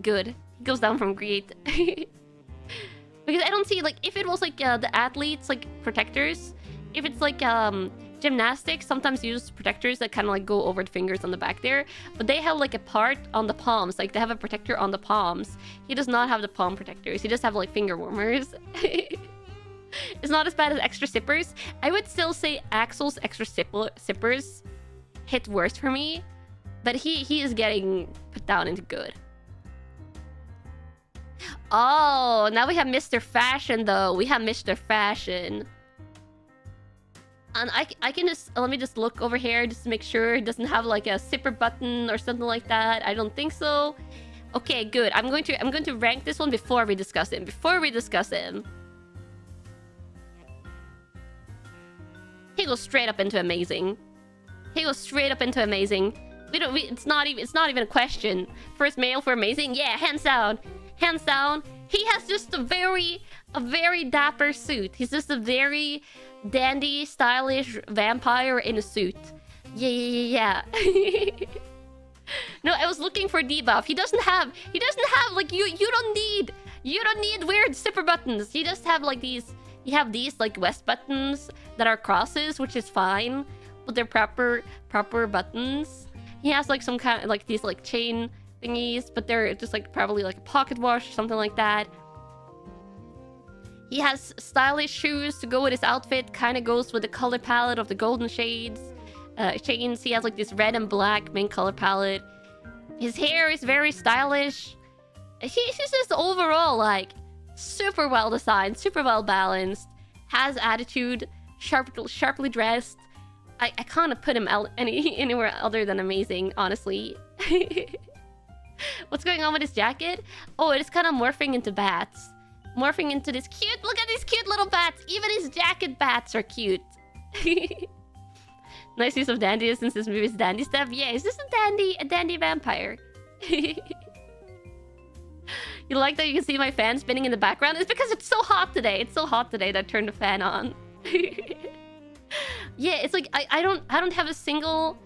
Speaker 1: good. He goes down from great. Because I don't see like if it was like the athletes like protectors. If it's like gymnastics, sometimes use protectors that kind of like go over the fingers on the back there, but they have like a part on the palms, like they have a protector on the palms. He does not have the palm protectors. He just have like finger warmers. It's not as bad as extra sippers. I would still say Axel's extra sippers hit worse for me, but he is getting put down into good. Oh, now we have Mr. Fashion though. We have Mr. Fashion. And I can just... Let me just look over here just to make sure it doesn't have like a zipper button or something like that. I don't think so. Okay, good. I'm going to rank this one before we discuss him. He goes straight up into amazing. It's not even a question. First male for amazing. Yeah, hands down. He has just a very dapper suit. He's just a very dandy, stylish vampire in a suit. Yeah. No, I was looking for debuff. He doesn't have like you don't need weird zipper buttons. He just have like these. You have these like vest buttons that are crosses, which is fine, but they're proper buttons. He has like some kind of like these like chain thingies, but they're just like probably like a pocket wash or something like that. He has stylish shoes to go with his outfit. Kind of goes with the color palette of the golden shades. Chains. He has like this red and black main color palette. His hair is very stylish. He's just overall like super well designed, super well balanced. Has attitude. Sharply dressed. I can't put him out anywhere other than amazing, honestly. What's going on with his jacket? Oh, it is kind of morphing into bats. Morphing into this cute... Look at these cute little bats! Even his jacket bats are cute. Nice use of dandy since this movie's dandy stuff. Yeah, is this a dandy vampire? You like that you can see my fan spinning in the background? It's because it's so hot today. It's so hot today that I turned the fan on. Yeah, it's like I don't have a single...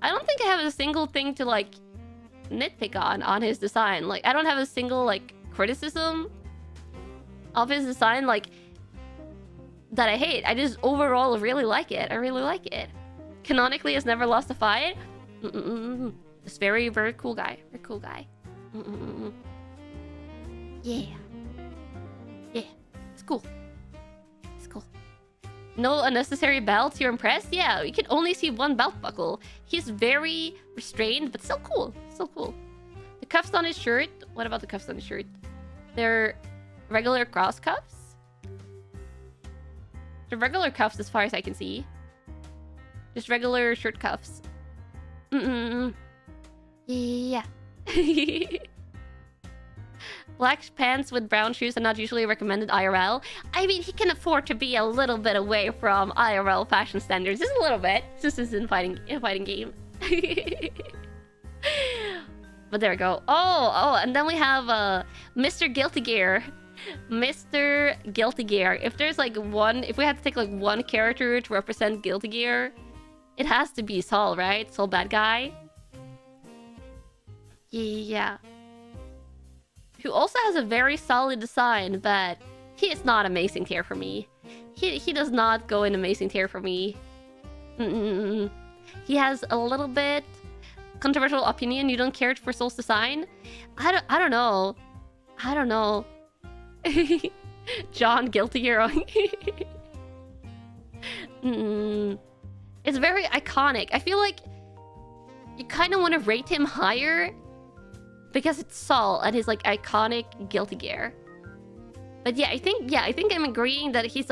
Speaker 1: I don't think I have a single thing to like nitpick on his design. Like I don't have a single like criticism of his design like that I hate. I just overall really like it. I really like it. Canonically has never lost a fight. Just very cool guy. Very cool guy. Yeah. It's cool. No unnecessary belts. You're impressed? Yeah, you can only see one belt buckle. He's very restrained, but still cool. The cuffs on his shirt. What about the cuffs on his shirt? They're regular cross cuffs. They're regular cuffs as far as I can see. Just regular shirt cuffs. Yeah. Black pants with brown shoes are not usually recommended IRL. I mean, he can afford to be a little bit away from IRL fashion standards. Just a little bit. This is a fighting game. But there we go. Oh, and then we have Mr. Guilty Gear. Mr. Guilty Gear. If there's like one... If we had to take like one character to represent Guilty Gear, it has to be Saul, right? Saul bad guy. Yeah. Who also has a very solid design, but he is not amazing tier for me. He does not go in amazing tier for me. He has a little bit controversial opinion. You don't care for Soul's design? I don't know. I don't know. John, guilty hero. It's very iconic. I feel like you kind of want to rate him higher because it's Saul and his like iconic guilty gear. But yeah, I think I'm agreeing that he's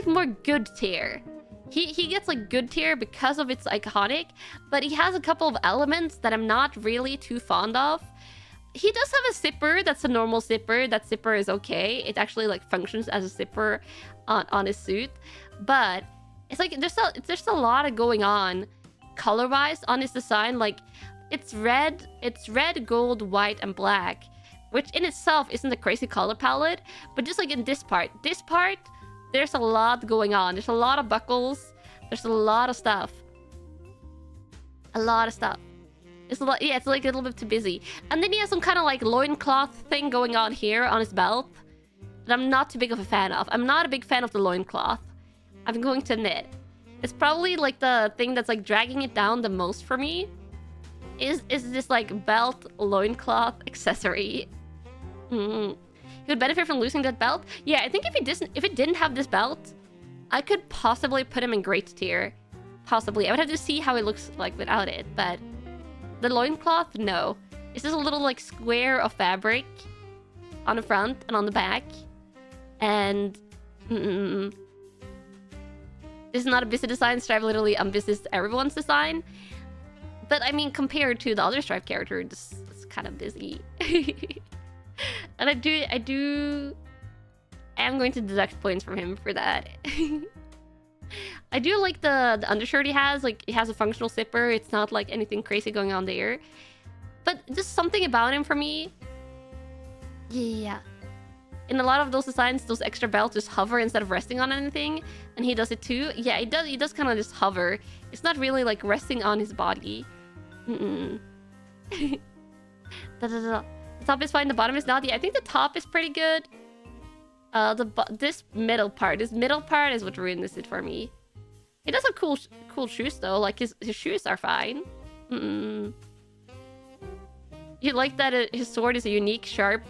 Speaker 1: more good tier. He gets like good tier because of its iconic, but he has a couple of elements that I'm not really too fond of. He does have a zipper that's a normal zipper. That zipper is okay. It actually like functions as a zipper on his suit, but it's like there's a lot of going on color-wise on his design. Like it's red, gold, white, and black, which in itself isn't a crazy color palette, but just like in this part, there's a lot going on. There's a lot of buckles. There's a lot of stuff. It's a lot, yeah, it's like a little bit too busy. And then he has some kind of like loincloth thing going on here on his belt that I'm not too big of a fan of. I'm not a big fan of the loincloth. I'm going to admit. It's probably like the thing that's like dragging it down the most for me. Is this like belt loincloth accessory. He would benefit from losing that belt. Yeah, I think if it didn't have this belt, I could possibly put him in great tier. Possibly. I would have to see how it looks like without it, but the loincloth, no. It's just a little like square of fabric on the front and on the back. And this is not a busy design. Stripe literally unbusies everyone's design. But I mean, compared to the other Stripe character, this is kind of busy. And I am going to deduct points from him for that. I do like the undershirt he has. Like, it has a functional zipper. It's not like anything crazy going on there. But just something about him for me. Yeah. In a lot of those designs, those extra belts just hover instead of resting on anything. And he does it too. Yeah, he does kind of just hover. It's not really like resting on his body. The top is fine, the bottom is not. Yeah, I think the top is pretty good. This middle part is what ruins it for me. He does have cool shoes though. Like his shoes are fine. You like that his sword is a unique shape,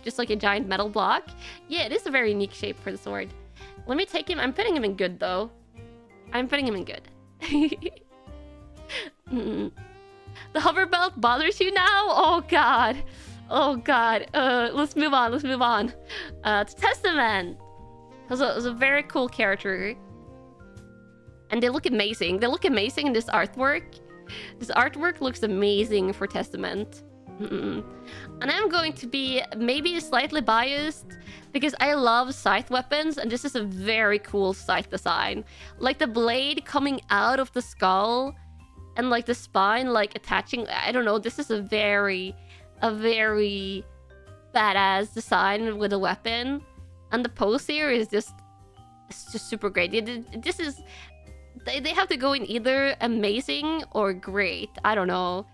Speaker 1: just like a giant metal block. Yeah, it is a very unique shape for the sword. Let me take him. I'm putting him in good though. I'm putting him in good. The hover belt bothers you now? Oh god. Oh god. Let's move on. To Testament. It was a very cool character. And they look amazing. They look amazing in this artwork. This artwork looks amazing for Testament. And I'm going to be maybe slightly biased because I love scythe weapons, and this is a very cool scythe design. Like the blade coming out of the skull and like the spine like attaching. I don't know. This is a very badass design with a weapon, and the pose here is just super great. This is they have to go in either amazing or great. I don't know.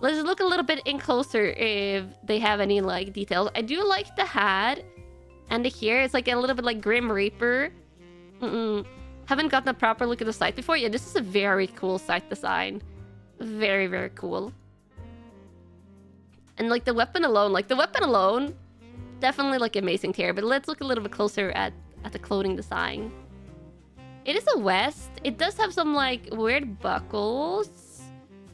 Speaker 1: Let's look a little bit in closer if they have any like details. I do like the hat and the hair. It's like a little bit like Grim Reaper. Haven't gotten a proper look at the scythe before. Yeah, this is a very cool scythe design. Very cool. And like the weapon alone, definitely like amazing tier. But let's look a little bit closer at the clothing design. It is a vest. It does have some like weird buckles.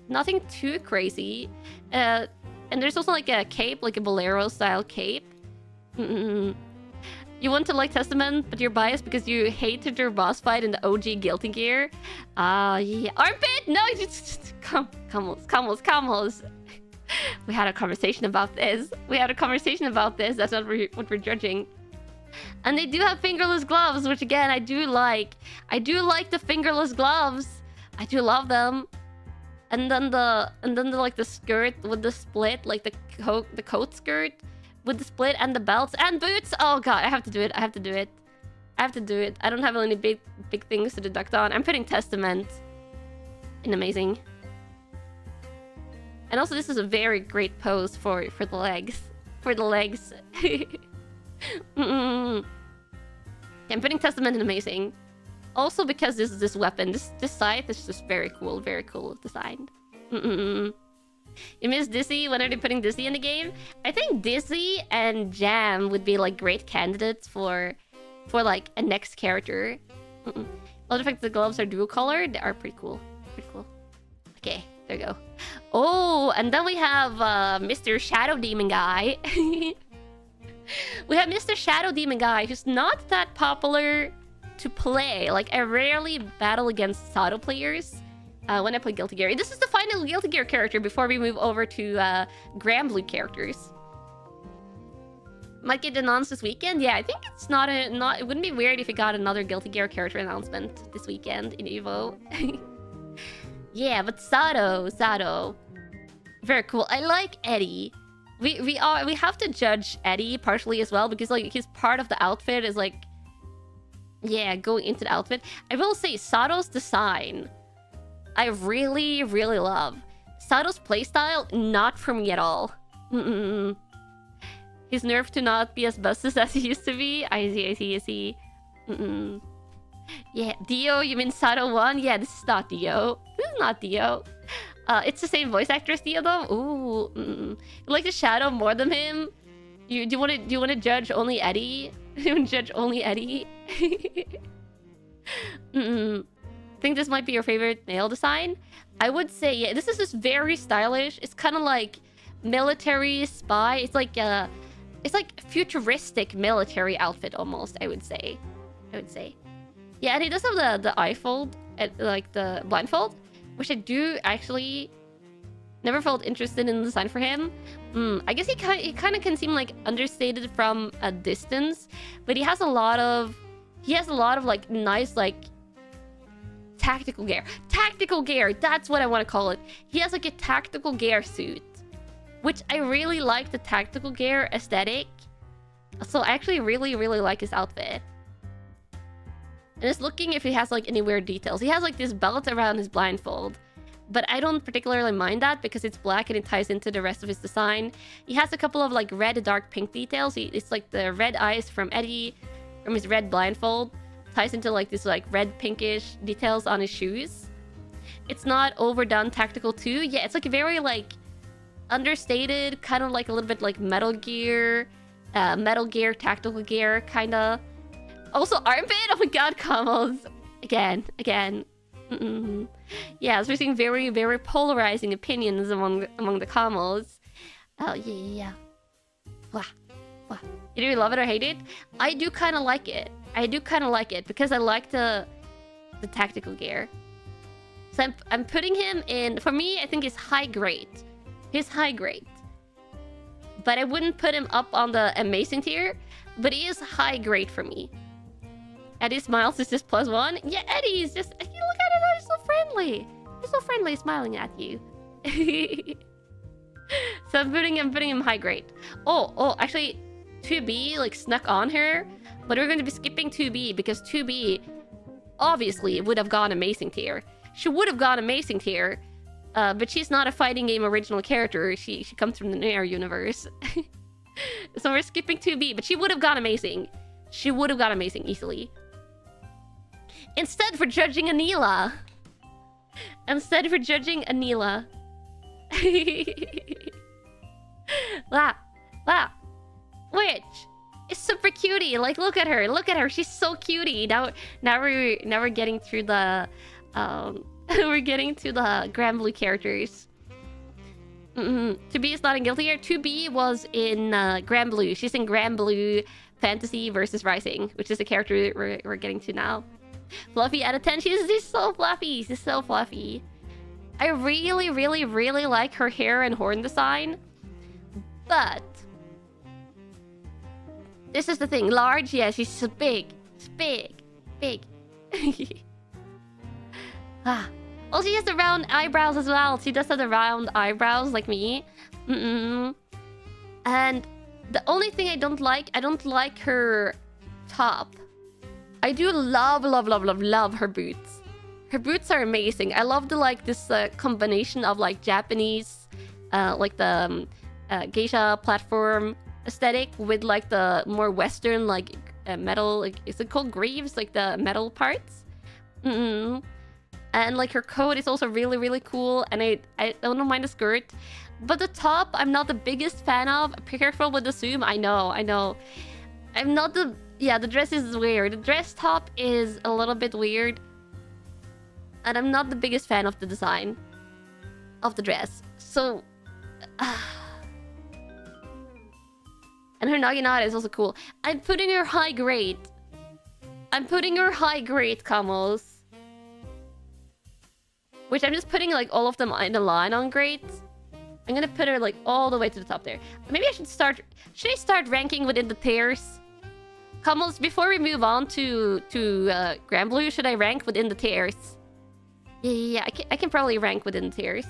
Speaker 1: Nothing too crazy. And there's also like a cape, like a bolero style cape. You want to like Testament, but you're biased because you hated your boss fight in the OG Guilty Gear. Yeah. Armpit! No, just come. We had a conversation about this. That's not what we're judging. And they do have fingerless gloves, which again, I do like. I do like the fingerless gloves. I do love them. And then the like the skirt with the split, like the coat skirt with the split, and the belts and boots. Oh god, I have to do it. I don't have any big things to deduct on. I'm putting Testament in amazing. And also, this is a very great pose for the legs. I'm putting Testament in amazing. Also because this weapon, this scythe is just very cool designed. You miss Dizzy? When are they putting Dizzy in the game? I think Dizzy and Jam would be like great candidates for like a next character. Well, the fact the gloves are dual color, they are pretty cool. Pretty cool. Okay, there you go. Oh, and then we have Mr. Shadow Demon Guy. We have Mr. Shadow Demon Guy, who's not that popular to play. Like, I rarely battle against Sato players when I play Guilty Gear. This is the final Guilty Gear character before we move over to Grand Blue characters. Might get announced this weekend. Yeah, I think it's not it wouldn't be weird if we got another Guilty Gear character announcement this weekend in Evo. Yeah, but Sato. Very cool. I like Eddie. We have to judge Eddie partially as well because like his part of the outfit is like, yeah, going into the outfit. I will say Sato's design I really love. Sato's playstyle, not for me at all. His nerve to not be as busted as he used to be. I see. Yeah, Dio, you mean Sato 1? Yeah, this is not Dio. This is not Dio. It's the same voice actor as Dio though. Ooh, You like the Shadow more than him? Do you want to judge only Eddie? You want to judge only Eddie? Think this might be your favorite nail design? I would say yeah. This is just very stylish. It's kind of like military spy. It's like futuristic military outfit almost. I would say. Yeah, and he does have the eye fold, like the blindfold, which I do actually never felt interested in the design for him. I guess he kind of can seem like understated from a distance, but he has a lot of like nice like tactical gear. Tactical gear, that's what I want to call it. He has like a tactical gear suit, which I really like the tactical gear aesthetic. So I actually really like his outfit. And just looking if he has like any weird details. He has like this belt around his blindfold, but I don't particularly mind that because it's black and it ties into the rest of his design. He has a couple of like red dark pink details. It's like the red eyes from Eddie, from his red blindfold, ties into like this like red pinkish details on his shoes. It's not overdone tactical too. Yeah, it's like very like understated, kind of like a little bit like Metal Gear tactical gear kind of. Also armpit. Oh my god, Kamals again. Yeah, so we're seeing very polarizing opinions among the Kamals. Oh yeah. Wah. You do love it or hate it? I do kind of like it. Because I like the tactical gear. So I'm putting him in. For me, I think he's high grade. But I wouldn't put him up on the amazing tier. But he is high grade for me. Eddie smiles is just +1. Yeah, Eddie's just... Look at him, he's so friendly. He's so friendly smiling at you. So I'm putting him high grade. Oh, actually, 2B like snuck on her. But we're going to be skipping 2B because 2B obviously would have gone amazing tier. She would have gone amazing tier. But she's not a fighting game original character. She comes from the Nair universe. So we're skipping 2B, but she would have gone amazing. She would have gone amazing easily. Instead, for judging Anila. Wow. Which is super cutie. Like, look at her. She's so cutie. Now we're getting through the we're getting to the Grand Blue characters. 2B is not in Guilty Gear. 2B was in Grand Blue. She's in Grand Blue Fantasy versus Rising, which is the character we're getting to now. Fluffy out of 10. She's so fluffy. I really like her hair and horn design. But this is the thing. Large, yeah, she's so big. It's big. Oh, she has the round eyebrows as well. She does have the round eyebrows like me. And the only thing I don't like her top. I do love her boots. Her boots are amazing. I love the like this combination of like Japanese, like the geisha platform aesthetic with like the more Western like metal. Like, is it called greaves? Like the metal parts. And like her coat is also really cool. And I don't mind the skirt. But the top, I'm not the biggest fan of. Be careful with the zoom. I know. I'm not the... Yeah, the dress is weird. The dress top is a little bit weird. And I'm not the biggest fan of the design of the dress. So... And her naginata is also cool. I'm putting her high grade. I'm putting her high grade, Kamos. Which I'm just putting like all of them in a line on grade. I'm gonna put her like all the way to the top there. Maybe I should start... Should I start ranking within the tiers? Kamos, before we move on to Grand Blue, should I rank within the tiers? Yeah, I can probably rank within the tiers.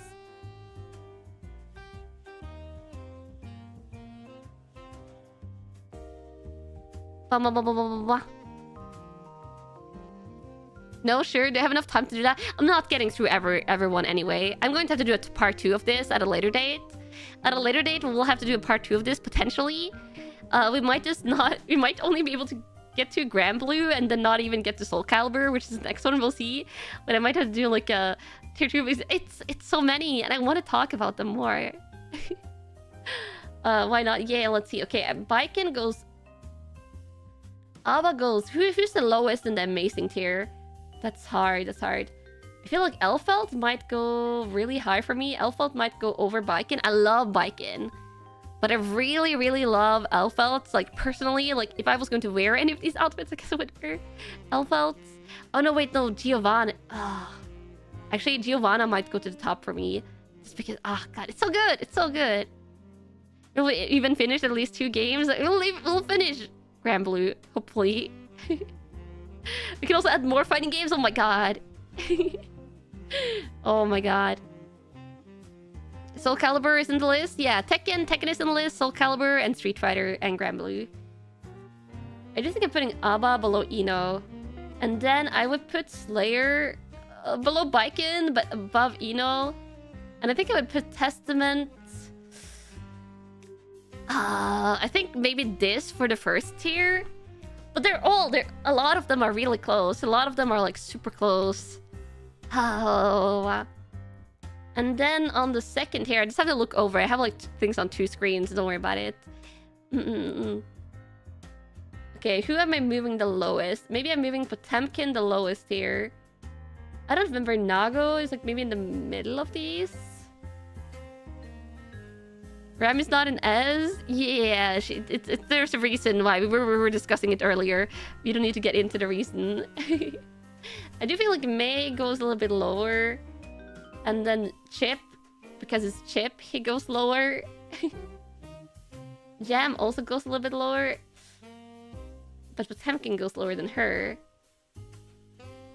Speaker 1: No, sure. Do I have enough time to do that? I'm not getting through everyone anyway. I'm going to have to do a part 2 of this at a later date. At a later date, we'll have to do a part 2 of this, potentially. We might just not... We might only be able to get to Grand Blue and then not even get to Soul Calibur, which is the next one we'll see. But I might have to do like a tier 2 because it's so many and I want to talk about them more. Why not? Yeah, let's see. Okay, Baiken goes... Aba goes... Who's the lowest in the amazing tier? That's hard. That's hard. I feel like Elfelt might go really high for me. Elfelt might go over Baiken. I love Baiken. But I really, really love Elfelts. Like, personally, like, if I was going to wear any of these outfits, I guess I would wear Elfelts. Oh, no, wait, no. Giovanna. Oh. Actually, Giovanna might go to the top for me. Just because... Oh, God. It's so good. It's so good. We'll even finish at least 2 games. We'll finish Grand Blue, hopefully. We can also add more fighting games. Oh my god. Oh my god. Soul Calibur is in the list. Yeah, Tekken is in the list. Soul Calibur and Street Fighter and Grand Blue. I just think I'm putting Aba below Ino. And then I would put Slayer below Baiken, but above Ino. And I think I would put Testament... I think maybe this for the first tier. But a lot of them are really close. A lot of them are like super close. Oh. And then on the second tier, I just have to look over. I have like things on 2 screens. Don't worry about it. Okay, who am I moving the lowest? Maybe I'm moving Potemkin the lowest here. I don't remember. Nago is like maybe in the middle of these. Ram is not an Ez? Yeah, there's a reason why. We were discussing it earlier. We don't need to get into the reason. I do feel like May goes a little bit lower. And then Chip, because it's Chip, he goes lower. Jam also goes a little bit lower. But Potemkin goes lower than her.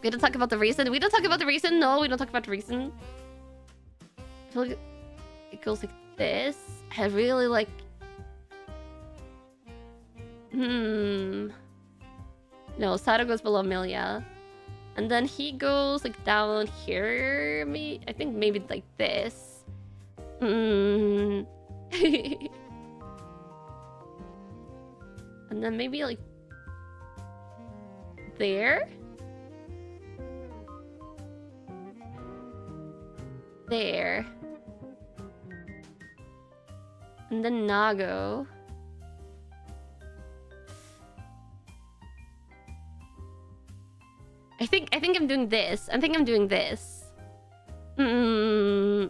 Speaker 1: We don't talk about the reason. We don't talk about the reason. No, we don't talk about the reason. I feel like it goes like this. I really like... No, Sato goes below Milia. And then he goes like down here. I think maybe like this. And then maybe like... there? There. And then Nago. I think I'm doing this. I think I'm doing this. I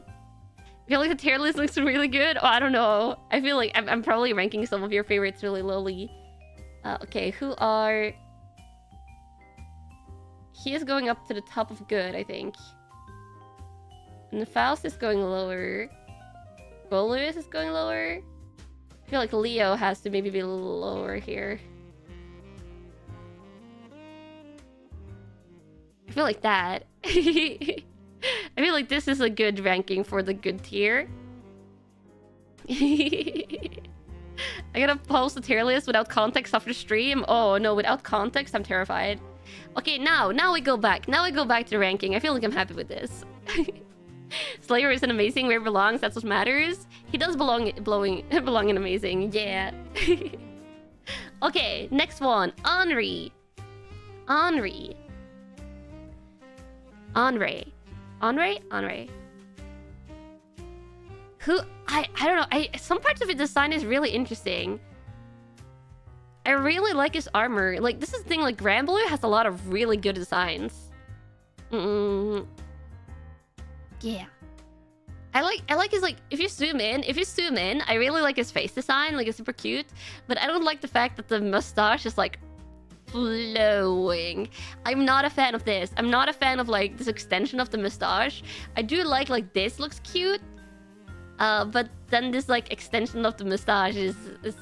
Speaker 1: feel like the tier list looks really good. Oh, I don't know. I feel like I'm probably ranking some of your favorites really lowly. Okay, who are... He is going up to the top of good, I think. And Faust is going lower. Golus is going lower. I feel like Leo has to maybe be a little lower here. I feel like that. I feel like this is a good ranking for the good tier. I gotta post a tier list without context after stream. Oh no, without context, I'm terrified. Okay, now we go back. Now we go back to the ranking. I feel like I'm happy with this. Slayer is an amazing where he belongs. That's what matters. He does belong in amazing. Yeah. Okay, next one. Henri. I don't know. Some parts of his design is really interesting. I really like his armor. Like, this is the thing, like, Grand Blue has a lot of really good designs. Yeah. I like his, like, if you zoom in, I really like his face design, like, it's super cute. But I don't like the fact that the mustache is, like, flowing. I'm not a fan of this. I'm not a fan of, like, this extension of the mustache. I do like this looks cute. But then this, like, extension of the mustache is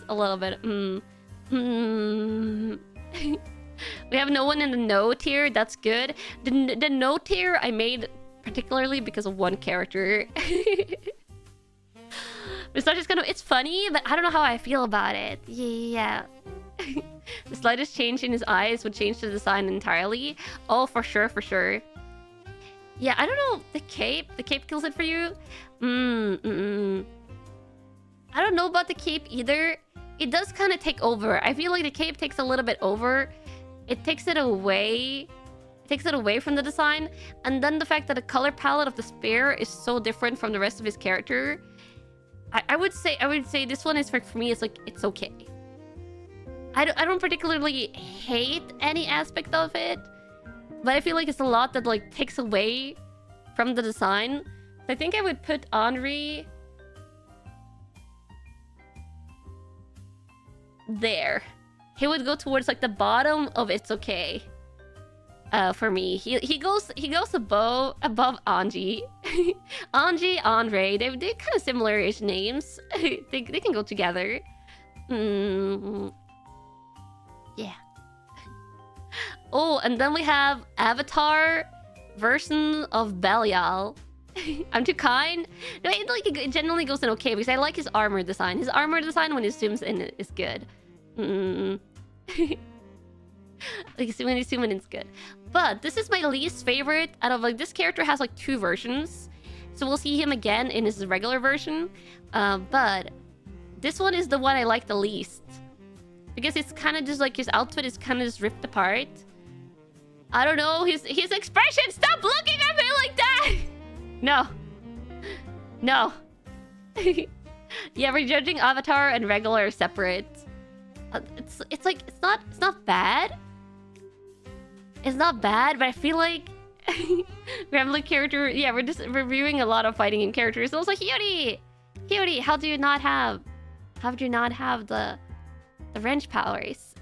Speaker 1: a little bit, We have no one in the no tier. That's good. The no tier I made particularly because of one character. Mustache is kind of... It's funny, but I don't know how I feel about it. Yeah. The slightest change in his eyes would change the design entirely. Oh, for sure, for sure. Yeah, I don't know. The cape kills it for you. I don't know about the cape either. It does kind of take over. I feel like the cape takes a little bit over. It takes it away. It takes it away from the design. And then the fact that the color palette of the spear is so different from the rest of his character. I would say this one is for me, it's like, it's okay. I don't particularly hate any aspect of it. But I feel like it's a lot that, like, takes away from the design. So I think I would put Henri there. He would go towards, like, the bottom of it's okay. For me, he goes above Anji. Anji, Andre, they're kind of similar-ish names. they can go together. Yeah. Oh, and then we have Avatar version of Belial. I'm too kind. No, it generally goes in okay because I like his armor design. His armor design when he zooms in is good. Like when you zoom in, it's good. But this is my least favorite out of, like, this character has like 2 versions, so we'll see him again in his regular version. But this one is the one I like the least because it's kind of just like his outfit is kind of just ripped apart. I don't know, his expression. Stop looking at me like that. No. Yeah, we're judging Avatar and regular separate. It's like it's not bad. It's not bad, but I feel like Grand Blue character. Yeah, we're just reviewing a lot of fighting game characters. Also, Hyori, how do you not have the wrench powers?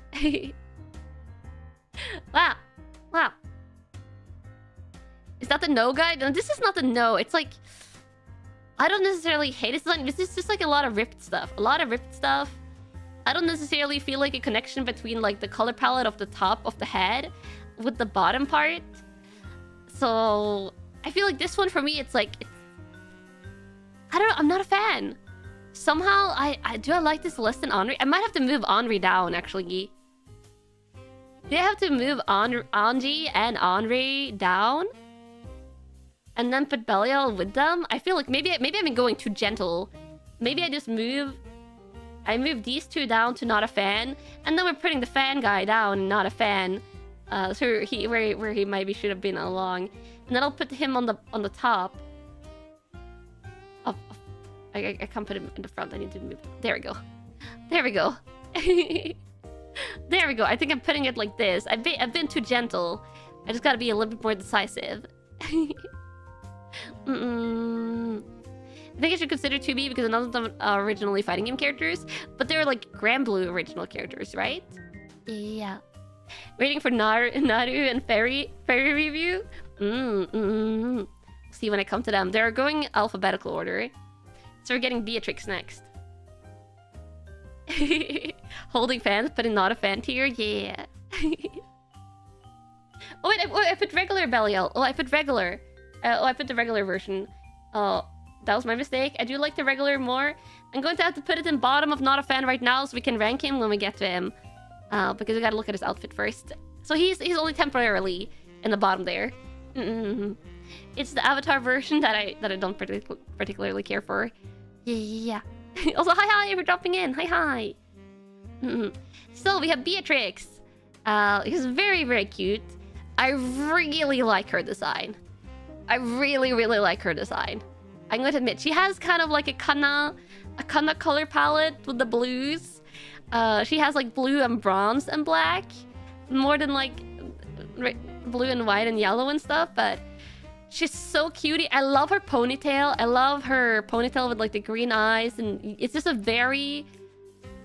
Speaker 1: Wow. Is that the no guy? No, this is not the no. It's like, I don't necessarily hate his design. This is just like a lot of ripped stuff. I don't necessarily feel like a connection between, like, the color palette of the top of the head with the bottom part. So I feel like this one for me, it's like, I don't know, I'm not a fan. Somehow I like this less than Henri. I might have to move Henri down, actually. Do I have to move Anji and Henri down? And then put Belial with them? I feel like maybe I've been going too gentle. Maybe I just move these 2 down to not a fan, and then we're putting the fan guy down, not a fan. So where he maybe should have been along, and then I'll put him on the top. I can't put him in the front. I need to move. There we go. There we go. There we go. I think I'm putting it like this. I've been too gentle. I just gotta be a little bit more decisive. I think I should consider 2B because none of them are originally fighting game characters, but they're like Grand Blue original characters, right? Yeah. Waiting for Naru and Fairy review. See when I come to them. They're going alphabetical order, so we're getting Beatrix next. Holding fans, but in not a fan tier. Yeah. Oh wait, I put regular Belial. Oh, I put regular. I put the regular version. Oh. That was my mistake. I do like the regular more. I'm going to have to put it in bottom of not a fan right now so we can rank him when we get to him. Because we gotta look at his outfit first. So he's only temporarily in the bottom there. It's the Avatar version that I don't particularly care for. Yeah. Also, hi for dropping in. Hi. So we have Beatrix. He's very, very cute. I really like her design. I really like her design. I'm going to admit, she has kind of like a Kanna color palette with the blues. She has like blue and bronze and black, more than like blue and white and yellow and stuff. But she's so cutie. I love her ponytail. I love her ponytail with like the green eyes, and it's just a very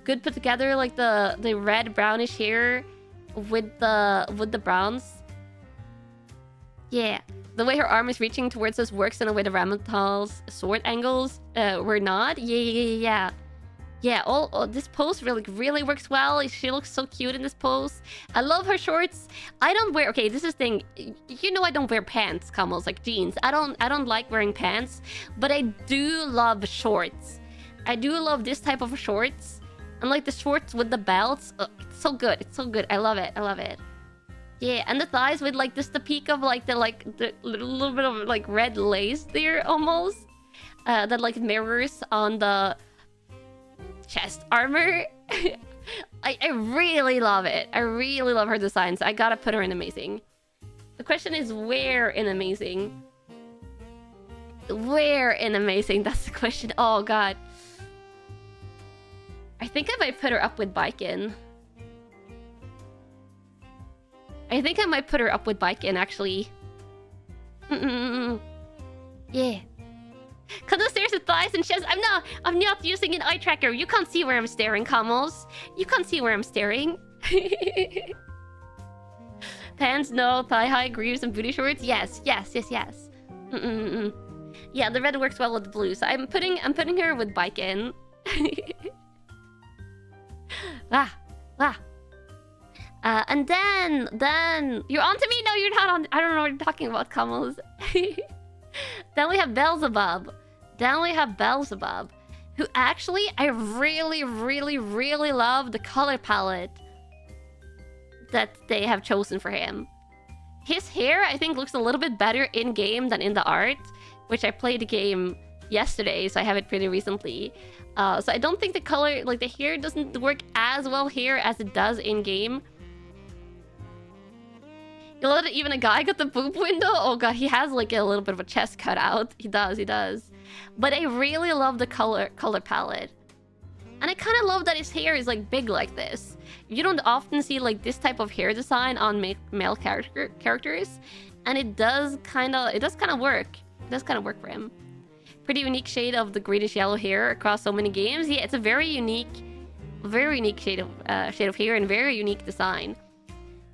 Speaker 1: good put together, like the red brownish hair with the browns. Yeah. The way her arm is reaching towards us works in a way the Ramatal's sword angles were not. Yeah. All this pose really works well. She looks so cute in this pose. I love her shorts. I don't wear... Okay, this is the thing. You know I don't wear pants, Camels, like jeans. I don't like wearing pants, but I do love shorts. I do love this type of shorts. And like the shorts with the belts. It's so good. It's so good. I love it. Yeah, and the thighs with like just the peak of like the little bit of like red lace there almost. That like mirrors on the chest armor. I really love it. I really love her designs. I gotta put her in amazing. The question is where in amazing? Where in amazing? That's the question. Oh god. I think I might put her up with Baiken. I think I might put her up with Baiken, actually. Yeah. Kanna stares at thighs and says, I'm not using an eye tracker. You can't see where I'm staring, Camels. You can't see where I'm staring. Pants, no. Thigh high, grooves, and booty shorts. Yes. Yeah, the red works well with the blue, so I'm putting her with Baiken. And then you're on to me? No, you're not on. I don't know what you're talking about, Camels. Then we have Beelzebub. Who actually, I really love the color palette that they have chosen for him. His hair, I think, looks a little bit better in-game than in the art, which I played the game yesterday, so I have it pretty recently. So I don't think the color, like the hair doesn't work as well here as it does in-game. You let it, even a guy got the boob window? Oh god, he has like a little bit of a chest cut out. He does. But I really love the color palette. And I kind of love that his hair is like big like this. You don't often see like this type of hair design on male characters. And it does kind of work. It does kind of work for him. Pretty unique shade of the greenish yellow hair across so many games. Yeah, it's a very unique shade of hair and very unique design.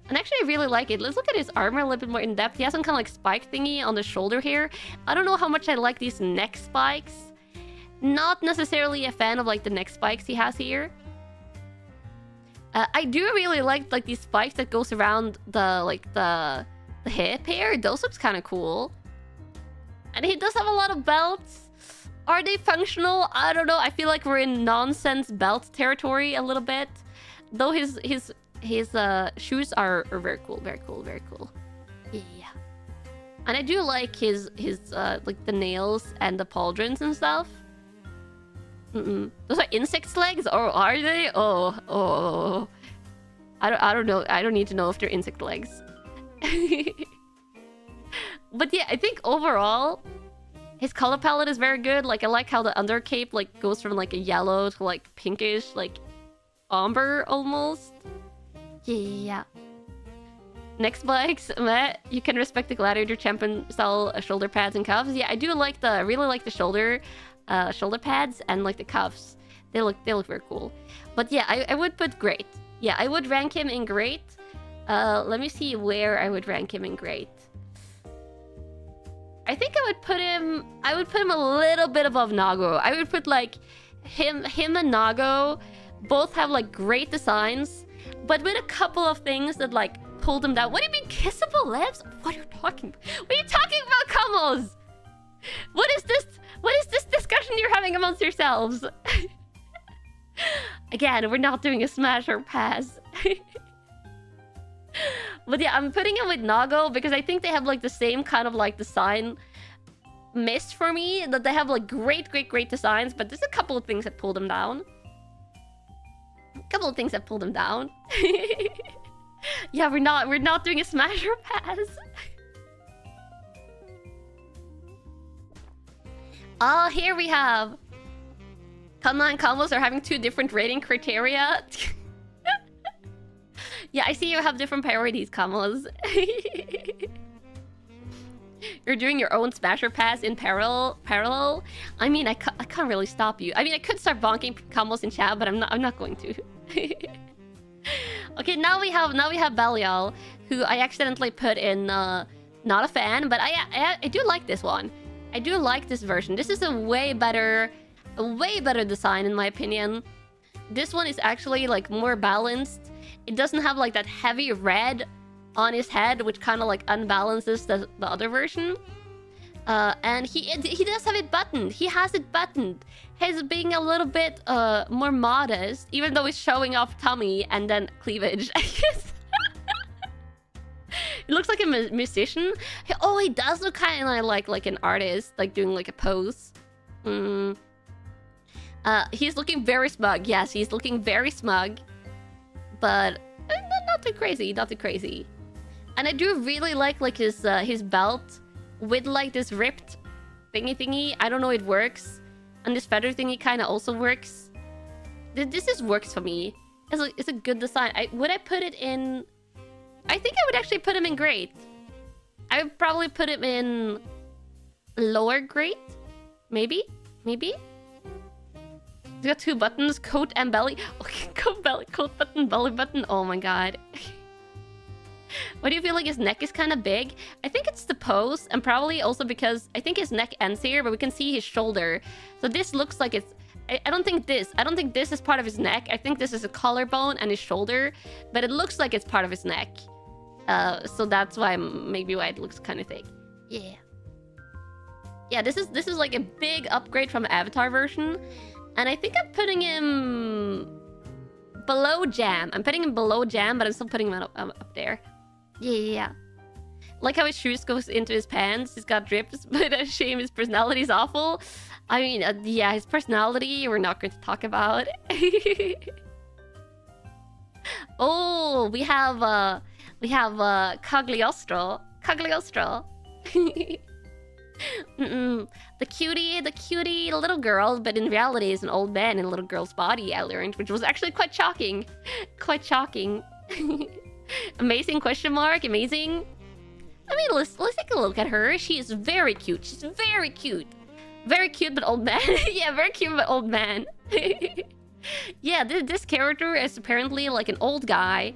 Speaker 1: And actually, I really like it. Let's look at his armor a little bit more in depth. He has some kind of like spike thingy on the shoulder here. I don't know how much I like these neck spikes. Not necessarily a fan of like the neck spikes he has here. I do really like these spikes that goes around the hip hair. Those looks kind of cool. And he does have a lot of belts. Are they functional? I don't know. I feel like we're in nonsense belt territory a little bit. Though his shoes are very cool. Yeah. And I do like his like the nails and the pauldrons and stuff. Those are insects' legs, or are they? Oh. I don't know. I don't need to know if they're insect legs. But yeah, I think overall his color palette is very good. Like I like how the undercape like goes from like a yellow to like pinkish, like umber almost. Yeah. Next bikes, you can respect the gladiator champion style shoulder pads and cuffs. Yeah, I do like really like the shoulder pads and like the cuffs. They look very cool. But yeah, I would put great. Yeah, I would rank him in great. Let me see where I would rank him in great. I think I would put him a little bit above Nago. I would put like him and Nago both have like great designs, but with a couple of things that like pulled them down. What do you mean kissable lips? What are you talking about, Camels? What is this discussion you're having amongst yourselves? Again, we're not doing a smash or pass. But yeah, I'm putting him with Nago because I think they have like the same kind of like design missed for me. That they have like great designs, but there's a couple of things that pulled them down. Yeah, we're not doing a smash or pass. Oh, here we have... Kanna and combos are having 2 different rating criteria. Yeah, I see you have different priorities, combos. You're doing your own Smasher Pass in parallel. I mean, I can't really stop you. I mean, I could start bonking combos in chat, but I'm not going to. Okay, now we have Belial, who I accidentally put in not a fan, but I do like this one. I do like this version. This is a way better design in my opinion. This one is actually like more balanced. It doesn't have like that heavy red on his head, which kind of like unbalances the other version. And he does have it buttoned. He has it buttoned. He's being a little bit more modest, even though he's showing off tummy and then cleavage. I guess. He looks like a musician. Oh, he does look kind of like an artist, like doing like a pose. He's looking very smug. Yes, he's looking very smug, but not too crazy. Not too crazy. And I do really like his belt with like this ripped thingy. I don't know, it works. And this feather thingy kind of also works. This just works for me. It's a good design. Would I put it in... I think I would actually put him in great. I would probably put him in lower great. Maybe? He's got 2 buttons, coat and belly. Okay, coat button, belly button. Oh my god. Why do you feel like his neck is kind of big? I think it's the pose, and probably also because I think his neck ends here, but we can see his shoulder. So this looks like it's... I don't think this is part of his neck. I think this is a collarbone and his shoulder, but it looks like it's part of his neck. So that's why maybe why it looks kind of thick. Yeah. Yeah, this is like a big upgrade from the Avatar version, and I think I'm putting him below Jam. I'm putting him below Jam, but I'm still putting him up there. Yeah. Like how his shoes goes into his pants. He's got drips, but a shame his personality is awful. I mean, yeah, his personality we're not going to talk about. Oh, we have Cagliostro. The cutie little girl, but in reality is an old man in a little girl's body, I learned, which was actually quite shocking. Amazing question mark, amazing. I mean, let's take a look at her. She is very cute. She's very cute. Very cute, but old man. Yeah, very cute, but old man. Yeah, this character is apparently like an old guy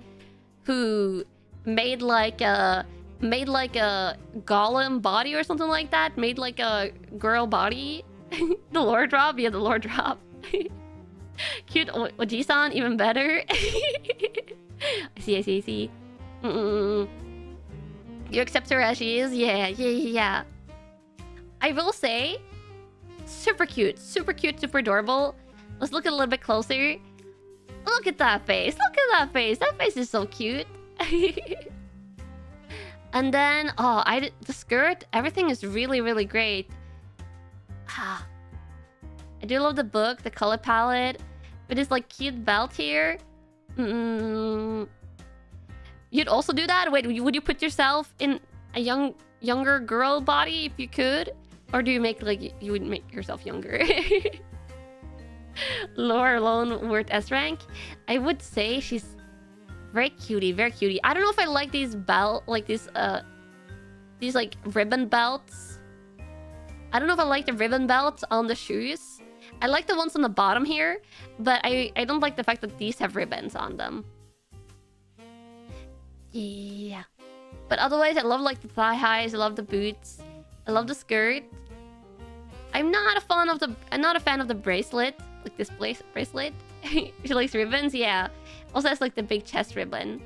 Speaker 1: who made like a golem body or something like that. Made like a girl body. The lore drop? Yeah, the lore drop. Cute Oji-san, even better. I see. You accept her as she is? Yeah. I will say, super cute, super adorable. Let's look a little bit closer. Look at that face. That face is so cute. And then, the skirt, everything is really great. I do love the book, the color palette. With this like cute belt here. You'd also do that? Wait, would you put yourself in a younger girl body if you could? Or do you make like you would make yourself younger? Lore alone worth S rank? I would say she's very cutie. I don't know if I like these these like ribbon belts. I don't know if I like the ribbon belts on the shoes. I like the ones on the bottom here, but I don't like the fact that these have ribbons on them. Yeah. But otherwise, I love like the thigh highs, I love the boots, I love the skirt. I'm not a fan of the bracelet, like this bracelet. She likes ribbons, yeah. Also has like the big chest ribbon.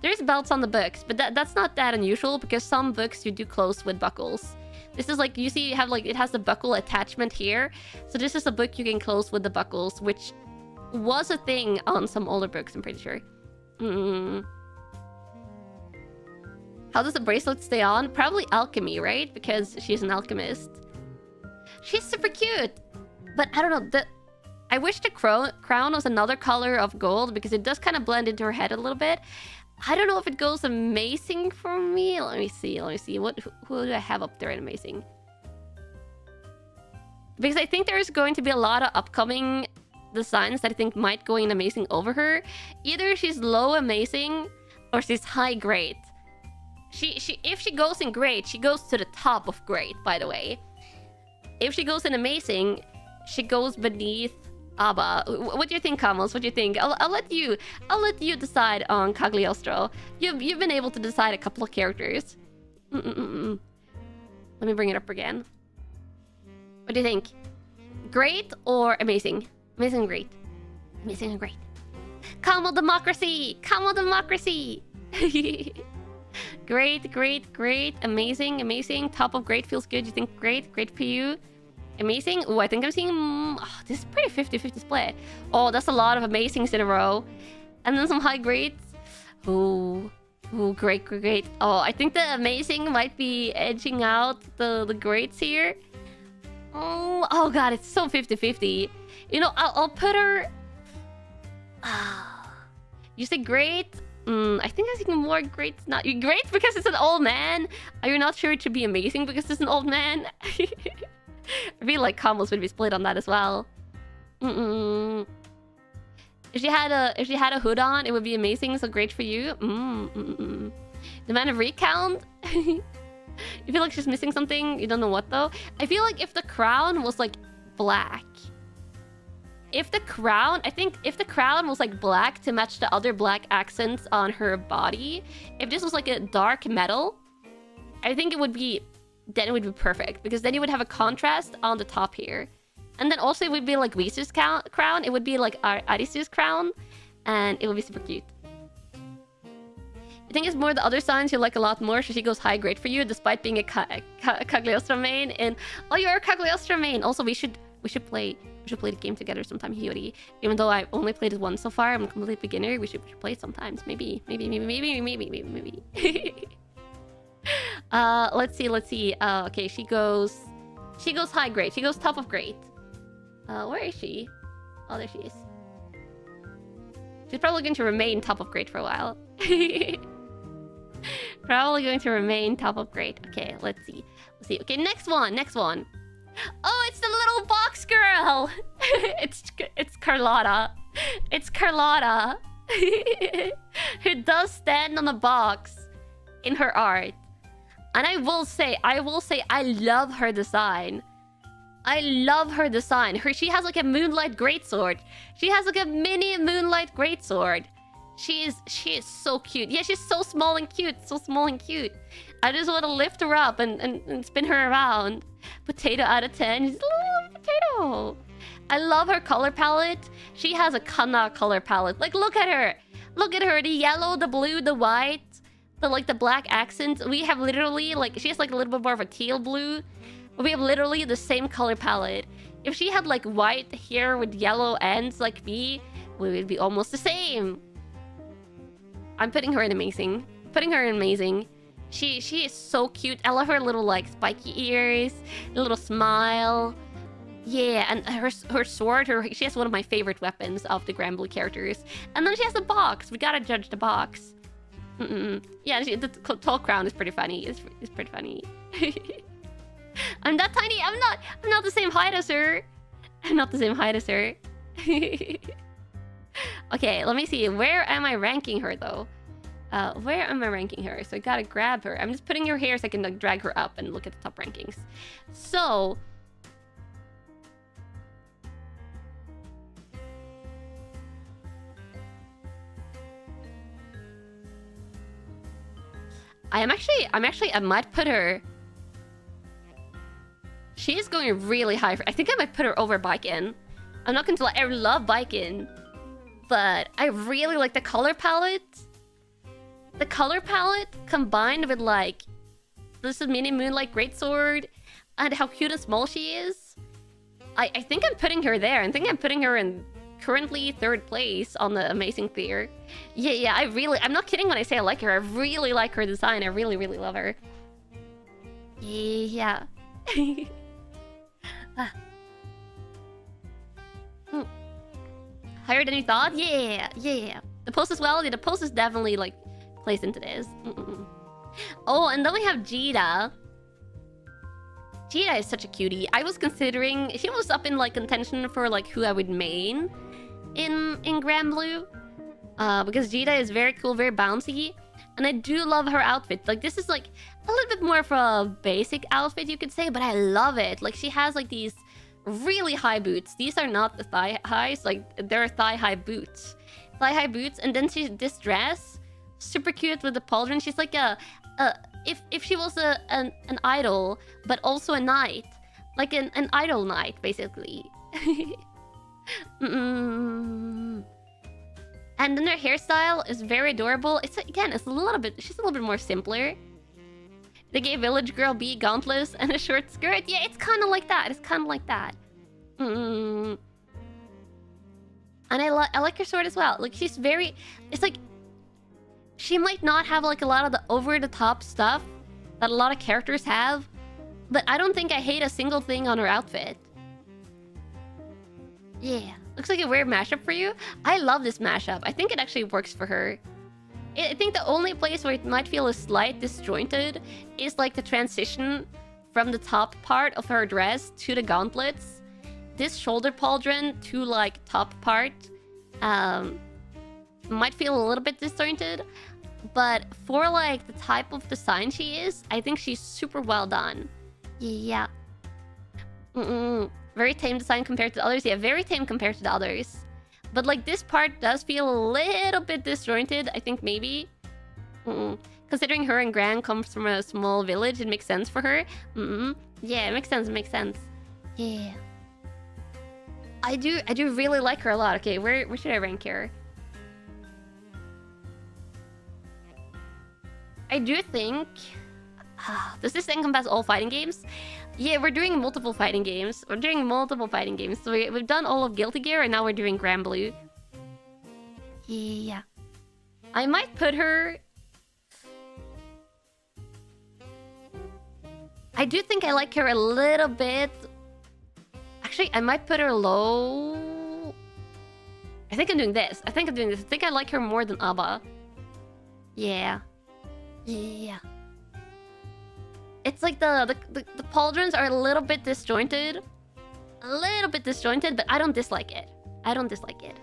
Speaker 1: There's belts on the books, but that's not that unusual because some books you do close with buckles. This is like, you see, you have like, it has the buckle attachment here. So this is a book you can close with the buckles, which was a thing on some older books, I'm pretty sure. How does the bracelet stay on? Probably alchemy, right? Because she's an alchemist. She's super cute. But I don't know, I wish the crown was another color of gold because it does kind of blend into her head a little bit. I don't know if it goes amazing for me. Let me see. Who do I have up there in amazing? Because I think there's going to be a lot of upcoming designs that I think might go in amazing over her. Either she's low amazing or she's high great. If she goes in great, she goes to the top of great, by the way. If she goes in amazing, she goes beneath Abba. What do you think, Kamos? What do you think? I'll let you decide on Cagliostro. You've been able to decide a couple of characters. Let me bring it up again. What do you think? Great or amazing? Amazing and great. Amazing and great. Camel democracy! Camel democracy! Great, great, great. Amazing, amazing. Top of great feels good. You think great? Great for you. Amazing. Oh, I think I'm seeing... Oh, this is pretty 50-50 split. Oh, that's a lot of amazings in a row. And then some high grades. Oh, great, great, great. Oh, I think the amazing might be edging out the greats here. Oh god, it's so 50-50. You know, I'll put her... You say great? I think I think more great. Not great because it's an old man. Are you not sure it should be amazing because it's an old man? I feel like combos would be split on that as well. If she had a hood on, it would be amazing. So great for you. The man of recount. You feel like she's missing something. You don't know what though. I feel like if the crown was like black. If the crown was like black to match the other black accents on her body, if this was like a dark metal, I think it would be perfect because then you would have a contrast on the top here. And then also it would be like Visu's crown, it would be like Arisu's crown, and it would be super cute. I think it's more the other signs you like a lot more, so she goes high grade for you despite being a Cagliostro main. And oh, you're a Cagliostro main. Also, we should play the game together sometime, Hiyori. Even though I've only played it once so far, I'm a complete beginner. We should play it sometimes. Maybe. Let's see. Okay, she goes high grade. She goes top of grade. Where is she? Oh, there she is. She's probably going to remain top of grade for a while. Probably going to remain top of grade. Okay, let's see. Okay, next one. Oh, it's the little box girl. It's Carlotta. It's Carlotta. Who does stand on a box in her art. And I will say I love her design. I love her design. She has like a moonlight greatsword. She has like a mini moonlight greatsword. She is so cute. Yeah, she's so small and cute. So small and cute. I just want to lift her up and spin her around. Potato out of 10. She's a little potato. I love her color palette. She has a Kanna color palette. Like, look at her. Look at her. The yellow, the blue, the white, the black accents. We have literally, like, she has like a little bit more of a teal blue. But we have literally the same color palette. If she had like white hair with yellow ends like me, we would be almost the same. I'm putting her in amazing. She is so cute. I love her little like spiky ears, a little smile. Yeah, and her sword, she has one of my favorite weapons of the Grand Blue characters. And then she has a box. We gotta judge the box. Yeah, the tall crown is pretty funny. It's pretty funny. I'm that tiny. I'm not the same height as her. Okay, let me see. Where am I ranking her though? Where am I ranking her? So I gotta grab her. I'm just putting her here so I can like drag her up and look at the top rankings. So I might put her. She's going really high. I think I might put her over Baiken. I'm not gonna lie, I love Baiken, but I really like the color palette. The color palette combined with like this mini moonlight greatsword and how cute and small she is. I think I'm putting her there. I think I'm putting her in currently 3rd place on the amazing tier. Yeah, I'm not kidding when I say I like her. I really like her design. I really love her. Yeah. Higher than you thought? Yeah. The post as well. Yeah, the post is definitely like plays into this. Oh, and then we have Jita. Jida is such a cutie. I was considering... She was up in, like, contention for, like, who I would main in Grand Blue. Because Jida is very cool, very bouncy. And I do love her outfit. Like, this is, like, a little bit more of a basic outfit, you could say. But I love it. Like, she has, like, these really high boots. These are not the thigh highs. Like, they're thigh-high boots. Thigh-high boots. And then this dress. Super cute with the pauldron. She's like if she was an idol, but also a knight. Like an idol knight, basically. And then her hairstyle is very adorable. It's a little bit... She's a little bit more simpler. They gave Village Girl B gauntlets and a short skirt. Yeah, it's kind of like that. It's kind of like that. And I like her sword as well. Like, she's very... It's like... She might not have, like, a lot of the over-the-top stuff that a lot of characters have. But I don't think I hate a single thing on her outfit. Yeah. Looks like a weird mashup for you. I love this mashup. I think it actually works for her. I think the only place where it might feel a slight disjointed is, like, the transition from the top part of her dress to the gauntlets. This shoulder pauldron to, like, top part might feel a little bit disjointed. But for, like, the type of design she is, I think she's super well done. Yeah. Very tame design compared to the others. Yeah, very tame compared to the others. But, like, this part does feel a little bit disjointed, I think, maybe. Considering her and Gran comes from a small village, it makes sense for her. Yeah, it makes sense, it makes sense. Yeah. I do really like her a lot. Okay, where should I rank her? I do think... does this encompass all fighting games? Yeah, we're doing multiple fighting games. We're doing multiple fighting games. So we've done all of Guilty Gear, and now we're doing Grand Blue. Yeah. I might put her... I do think I like her a little bit. Actually, I might put her low. I think I'm doing this. I think I like her more than Abba. Yeah. Yeah. It's like the pauldrons are a little bit disjointed. A little bit disjointed, but I don't dislike it. I don't dislike it.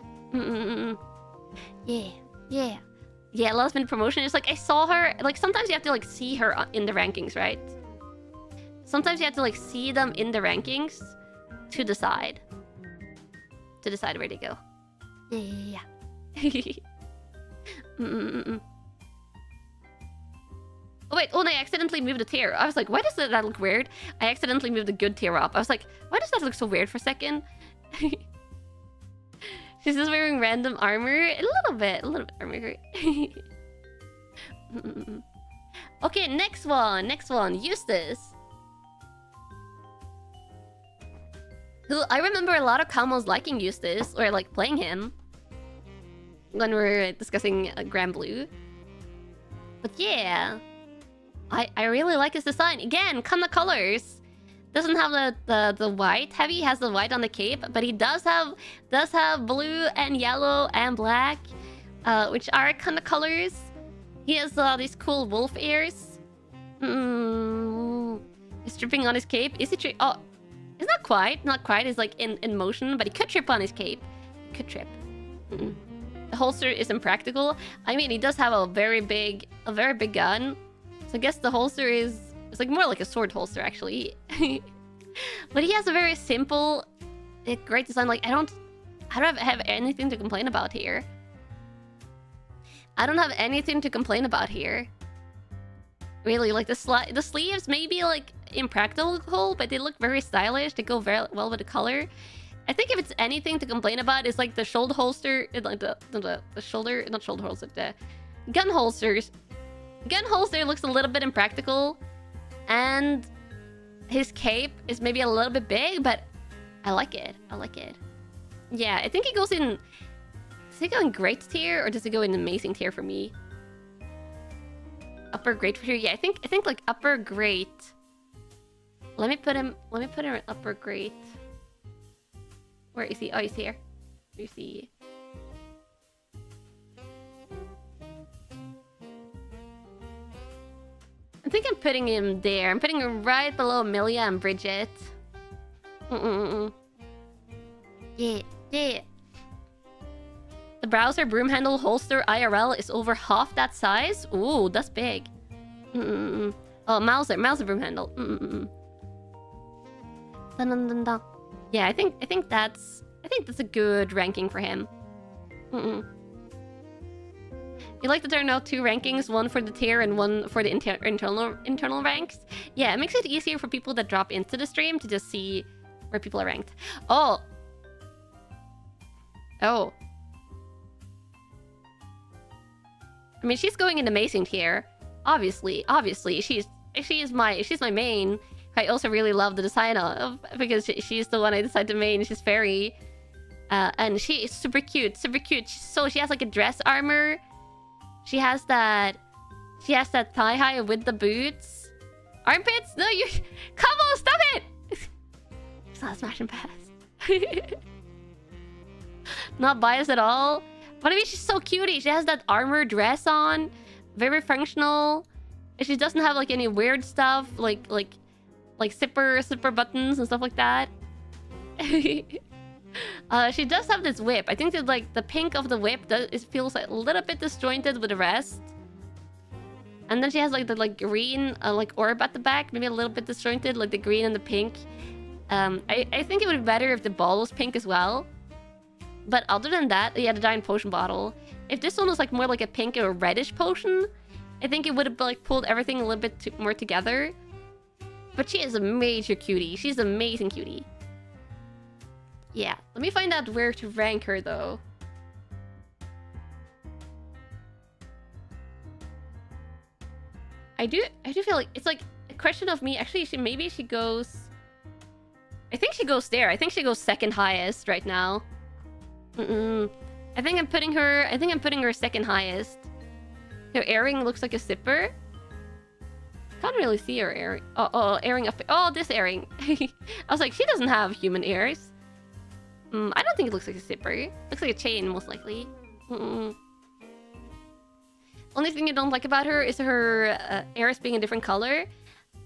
Speaker 1: Yeah. Yeah. Yeah, last minute promotion. It's like I saw her... Like, sometimes you have to, like, see her in the rankings, right? Sometimes you have to, like, see them in the rankings to decide. To decide where to go. Yeah. Oh wait, I accidentally moved a tier. I was like, why does that look weird? I accidentally moved the good tier up. I was like, why does that look so weird for a second? She's just wearing random armor. A little bit armor. Okay, next one. Eustace. Who I remember a lot of combos liking Eustace, or like playing him. When we were discussing Grand Blue. But yeah. I really like his design. Again, Kanna colors. Doesn't have the white. Heavy has the white on the cape, but he does have blue and yellow and black, which are Kanna colors. He has these cool wolf ears. He's tripping on his cape. Is he oh, it's not quite. He's like in motion, but he could trip on his cape. He could trip. The holster is impractical. I mean, he does have a very big gun. So I guess the holster it's like more like a sword holster, actually. But he has a very simple, great design. Like, I don't have anything to complain about here. I don't have anything to complain about here. Really, like the sleeves may be like impractical, but they look very stylish. They go very well with the color. I think if it's anything to complain about, it's like the shoulder holster, like the shoulder, not shoulder holster, the gun holsters. Gun holster looks a little bit impractical, and his cape is maybe a little bit big, but I like it. Yeah, I think it goes in... Does it go in great tier, or does it go in amazing tier for me? Upper great for sure. Yeah, I think like upper great. Let me put him in upper great. Where is he? Oh, he's here. You see. think I'm putting him there. I'm putting him right below Amelia and Bridget. Yeah, yeah. The browser broom handle holster IRL is over half that size. Ooh, that's big. Oh, Mauser broom handle. Dun, dun, dun, dun. Yeah, I think that's a good ranking for him. You like that there are now 2 rankings, one for the tier and one for the internal ranks. Yeah, it makes it easier for people that drop into the stream to just see where people are ranked. Oh. I mean, she's going in amazing tier. Obviously, she's my main. I also really love the design of, because she's the one I decided to main. She's fairy, and she is super cute. So she has like a dress armor. She has that thigh high with the boots, armpits. No, you come on, stop it! It's not smash and pass. Not biased at all. But I mean, she's so cutie. She has that armor dress on, very functional. She doesn't have like any weird stuff, like zipper buttons and stuff like that. She does have this whip. I think that like the pink of the whip feels like a little bit disjointed with the rest. And then she has like the green like orb at the back, maybe a little bit disjointed, like the green and the pink. I think it would be better if the ball was pink as well. But other than that, yeah, the giant potion bottle. If this one was like more like a pink or reddish potion, I think it would have like pulled everything a little bit more together. But she is a major cutie. She's an amazing cutie. Yeah, let me find out where to rank her though. I do feel like it's like a question of me. Actually, maybe she goes. I think she goes there. I think she goes second highest right now. I think I'm putting her second highest. Her earring looks like a zipper. Can't really see her earring. Oh, earring up. Oh, this earring. I was like, she doesn't have human ears. I don't think it looks like a zipper. Looks like a chain, most likely. Only thing I don't like about her is her ears being a different color.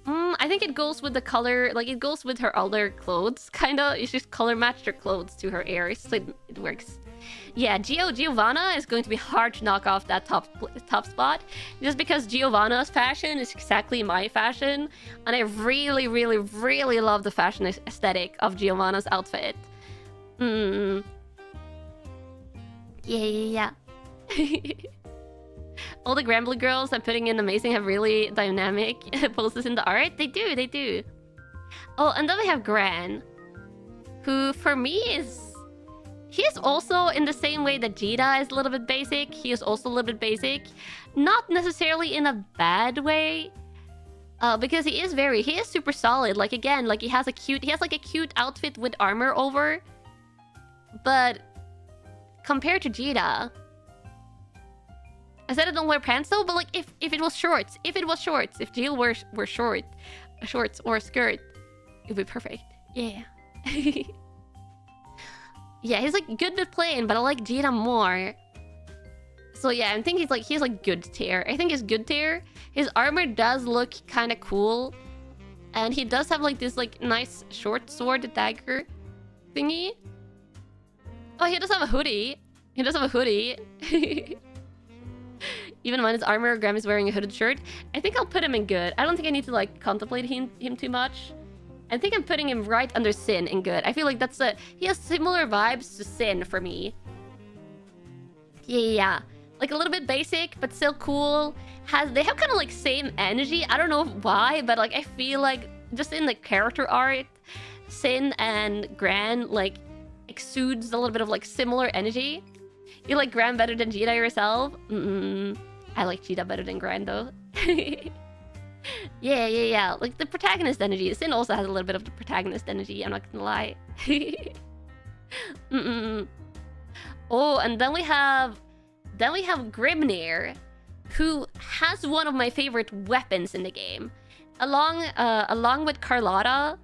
Speaker 1: I think it goes with the color, like it goes with her other clothes, kinda. It's just color matched her clothes to her ears, so it works. Yeah, Giovanna is going to be hard to knock off that top spot, just because Giovanna's fashion is exactly my fashion, and I really, really, really love the fashion aesthetic of Giovanna's outfit. Yeah. All the Grand Blue girls I'm putting in amazing have really dynamic poses in the art. They do. Oh, and then we have Gran, who for me is... He's also in the same way that Jita is a little bit basic. He is also a little bit basic. Not necessarily in a bad way. Because he is super solid. Like again, like he has like a cute outfit with armor over. But compared to Jita... I said I don't wear pants though, but like if it was shorts, if Jill were shorts or a skirt, it would be perfect. Yeah. Yeah, he's like good with plain, but I like Jita more. So yeah, I think he's like good tier. I think he's good tier. His armor does look kind of cool, and he does have like this like nice short sword dagger thingy. Oh, he does have a hoodie. Even when his armor, Graham is wearing a hooded shirt. I think I'll put him in good. I don't think I need to like contemplate him too much. I think I'm putting him right under Sin in good. I feel like he has similar vibes to Sin for me. Yeah. Like a little bit basic, but still cool. They have kind of like same energy. I don't know why, but like I feel like just in the character art, Sin and Gran like exudes a little bit of like similar energy. You like Gran better than Jita yourself? I like Jita better than Gran though. Yeah. Like the protagonist energy. Sin also has a little bit of the protagonist energy, I'm not gonna lie. Oh, and then we have Grimnir, who has one of my favorite weapons in the game. Along with Carlotta,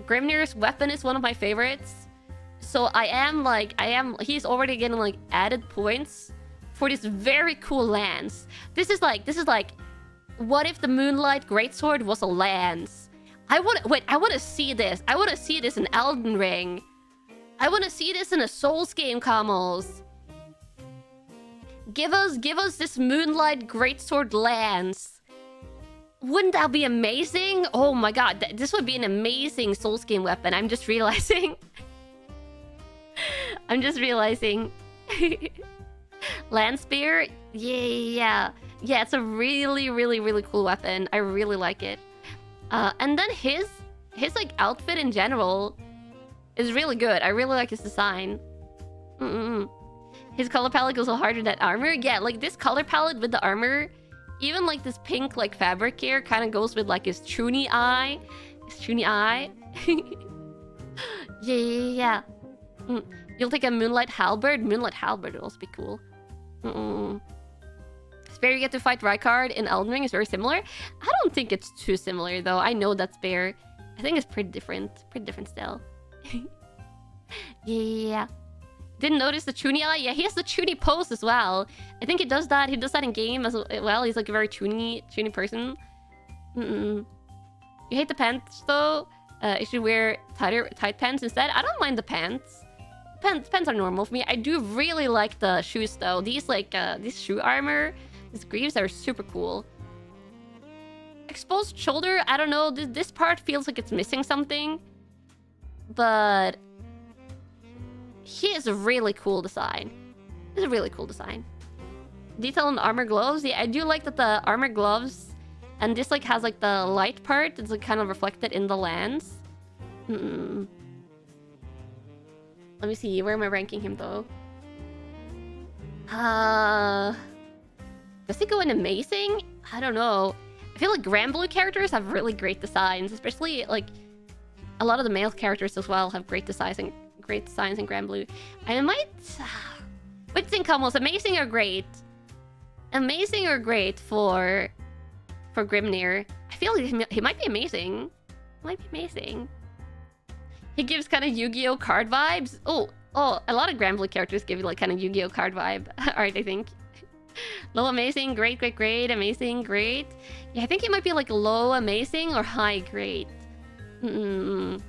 Speaker 1: Grimnir's weapon is one of my favorites. So he's already getting like added points for this very cool lance. This is like What if the Moonlight Greatsword was a lance? I want to see this. I want to see this in Elden Ring. I want to see this in a Souls game, Kamos. Give us this Moonlight Greatsword lance. Wouldn't that be amazing? Oh my god, this would be an amazing Souls game weapon. I'm just realizing. I'm just realizing. Lance spear? Yeah. Yeah, it's a really, really, really cool weapon. I really like it. And then his like outfit in general is really good. I really like his design. His color palette goes a little harder than armor. Yeah, like this color palette with the armor, even like this pink like fabric here kind of goes with like his Chuny eye. Yeah. You'll take a Moonlight Halberd? Moonlight Halberd would also be cool. Spear you get to fight Rykard in Elden Ring is very similar. I don't think it's too similar though. I know that Spear. I think it's pretty different. Pretty different still. Yeah. Didn't notice the Chuny eye? Yeah, he has the Chuny pose as well. I think he does that. He does that in game as well. He's like a very Chuny person. You hate the pants though? You should wear tight pants instead. I don't mind the pants. Pants are normal for me. I do really like the shoes though. These like this shoe armor, these greaves are super cool. Exposed shoulder, I don't know. This part feels like it's missing something, but he has a really cool design. It's a really cool design. Detail on the armor gloves. Yeah, I do like that the armor gloves and this like has like the light part. It's like kind of reflected in the lens. Let me see. Where am I ranking him though? Does he go in amazing? I don't know. I feel like Grand Blue characters have really great designs, especially like a lot of the male characters as well have great designs in Grand Blue. I might. What do you think, Kamos? Amazing or great? Amazing or great for Grimnir? I feel like he might be amazing. Might be amazing. He gives kind of Yu-Gi-Oh card vibes. Oh, a lot of Grand Blue characters give you like kind of Yu-Gi-Oh card vibe. Alright, I think. Low amazing, great, amazing, great. Yeah, I think it might be like low amazing or high great. Pretty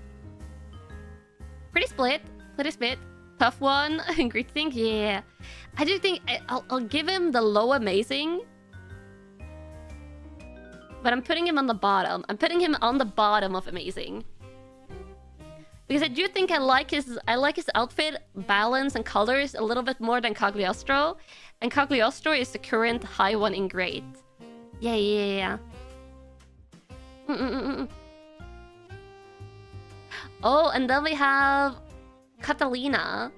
Speaker 1: split. Tough one. Great thing, yeah. I do think I'll give him the low amazing. But I'm putting him on the bottom. I'm putting him on the bottom of amazing. Because I do think I like his outfit balance and colors a little bit more than Cagliostro. And Cagliostro is the current high one in great. Yeah. Oh, and then we have Catalina.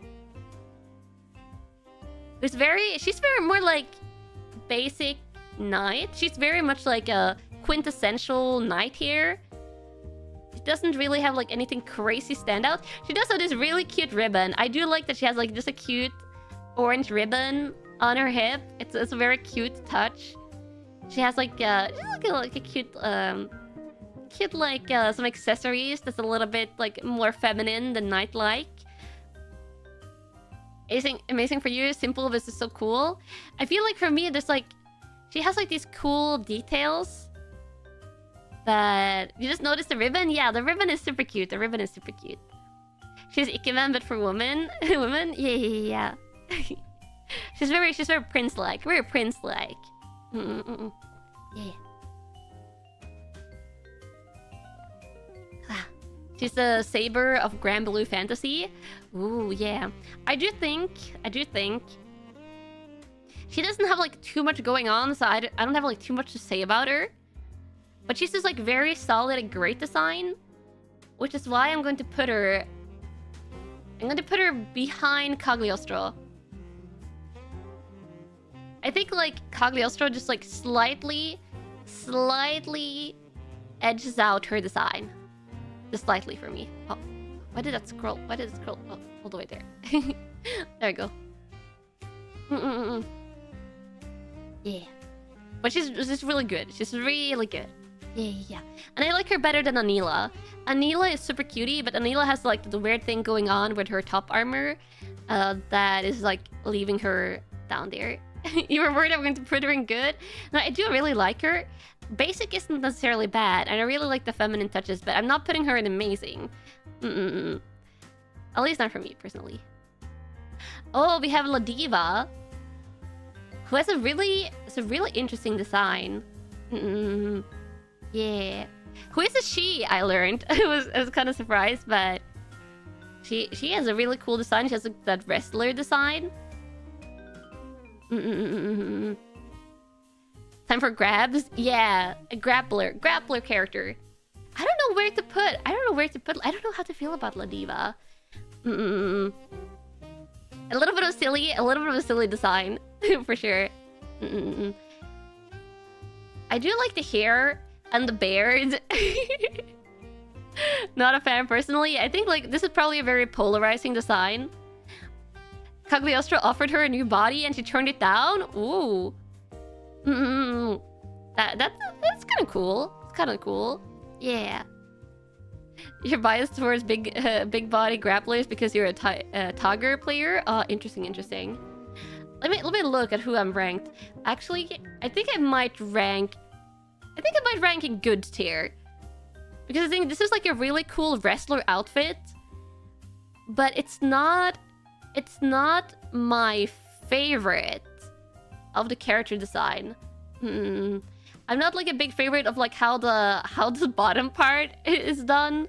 Speaker 1: She's very more like basic knight. She's very much like a quintessential knight here. She doesn't really have like anything crazy standout. She does have this really cute ribbon. I do like that she has like just a cute orange ribbon on her hip. It's a very cute touch. She has like a cute like some accessories that's a little bit like more feminine than knight-like. Amazing for you. Simple, this is so cool. I feel like for me, there's like she has like these cool details. But you just noticed the ribbon? Yeah, the ribbon is super cute. She's Ikemen, but for women. Women? Yeah. She's very prince-like. Very prince-like. Yeah. She's the saber of Grand Blue Fantasy. Ooh, yeah. I do think she doesn't have like too much going on, so I don't have like too much to say about her. But she's just like very solid and great design, which is why I'm going to put her behind Cagliostro. I think like Cagliostro just like slightly edges out her design. Just slightly for me. Oh, why did it scroll? Oh, all the way there. There we go. Yeah. But she's really good. She's really good. Yeah. And I like her better than Anila. Anila is super cutie, but Anila has like the weird thing going on with her top armor that is like leaving her down there. You were worried I'm going to put her in good? No, I do really like her. Basic isn't necessarily bad, and I really like the feminine touches, but I'm not putting her in amazing. At least not for me, personally. Oh, we have La Diva, who has a really interesting design. Yeah. Who is a she, I learned. I was kind of surprised, but she has a really cool design. She has that wrestler design. Time for grabs? Yeah, a grappler character. I don't know where to put. I don't know how to feel about La Diva. A little bit of a silly design for sure. I do like the hair and the beard. Not a fan personally. I think like this is probably a very polarizing design. Cagliostro offered her a new body and she turned it down. Ooh. That's kind of cool. It's kind of cool. Yeah. You're biased towards big body grapplers because you're a Togger player. Interesting. Let me look at who I'm ranked. Actually, I think I might rank in good tier. Because I think this is like a really cool wrestler outfit. But it's not my favorite of the character design. I'm not like a big favorite of like how the bottom part is done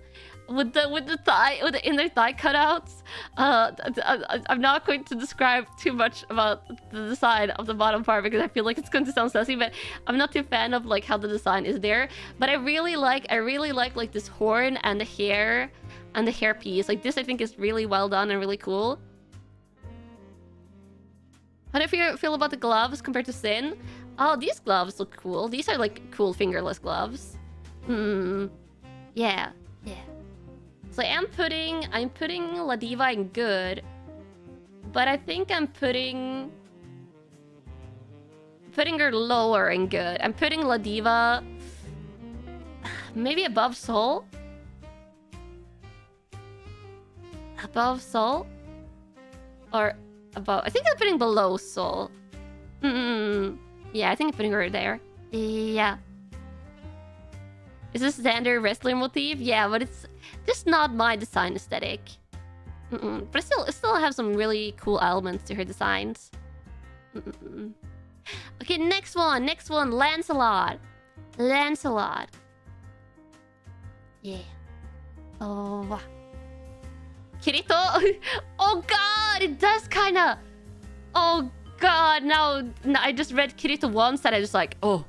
Speaker 1: with the inner thigh cutouts. I'm not going to describe too much about the design of the bottom part because I feel like it's going to sound sassy, but I'm not too fan of like how the design is there. But I really like like this horn and the hair and the hairpiece. Like this I think is really well done and really cool. How do you feel about the gloves compared to Sin? Oh, these gloves look cool. These are like cool fingerless gloves. Yeah. So I'm putting La Diva in good, but I think I'm putting her lower in good. I'm putting La Diva maybe above Soul. Above Soul, or above. I think I'm putting below Soul. Yeah, I think I'm putting her there. Yeah. Is this standard wrestler motif? Yeah, but it's just not my design aesthetic. But it still have some really cool elements to her designs. Okay, next one. Lancelot. Yeah. Oh. Kirito? Oh god, it does kinda... Oh god, now I just read Kirito once and I just like, oh.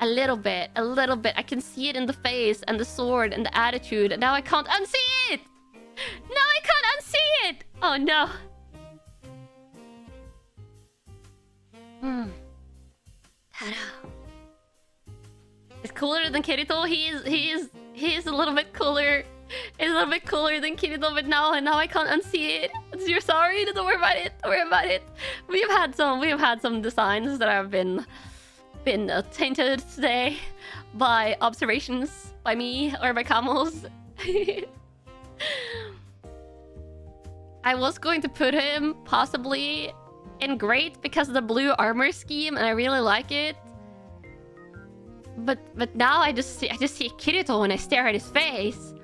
Speaker 1: A little bit. I can see it in the face and the sword and the attitude, and now I can't unsee it! Oh no. Ta-da. It's cooler than Kirito. He is a little bit cooler. It's a little bit cooler than Kirito, but now I can't unsee it. You're sorry. Don't worry about it. We have had some designs that have been tainted today by observations by me or by Camels. I was going to put him possibly in great because of the blue armor scheme, and I really like it. But now I just see Kirito when I stare at his face,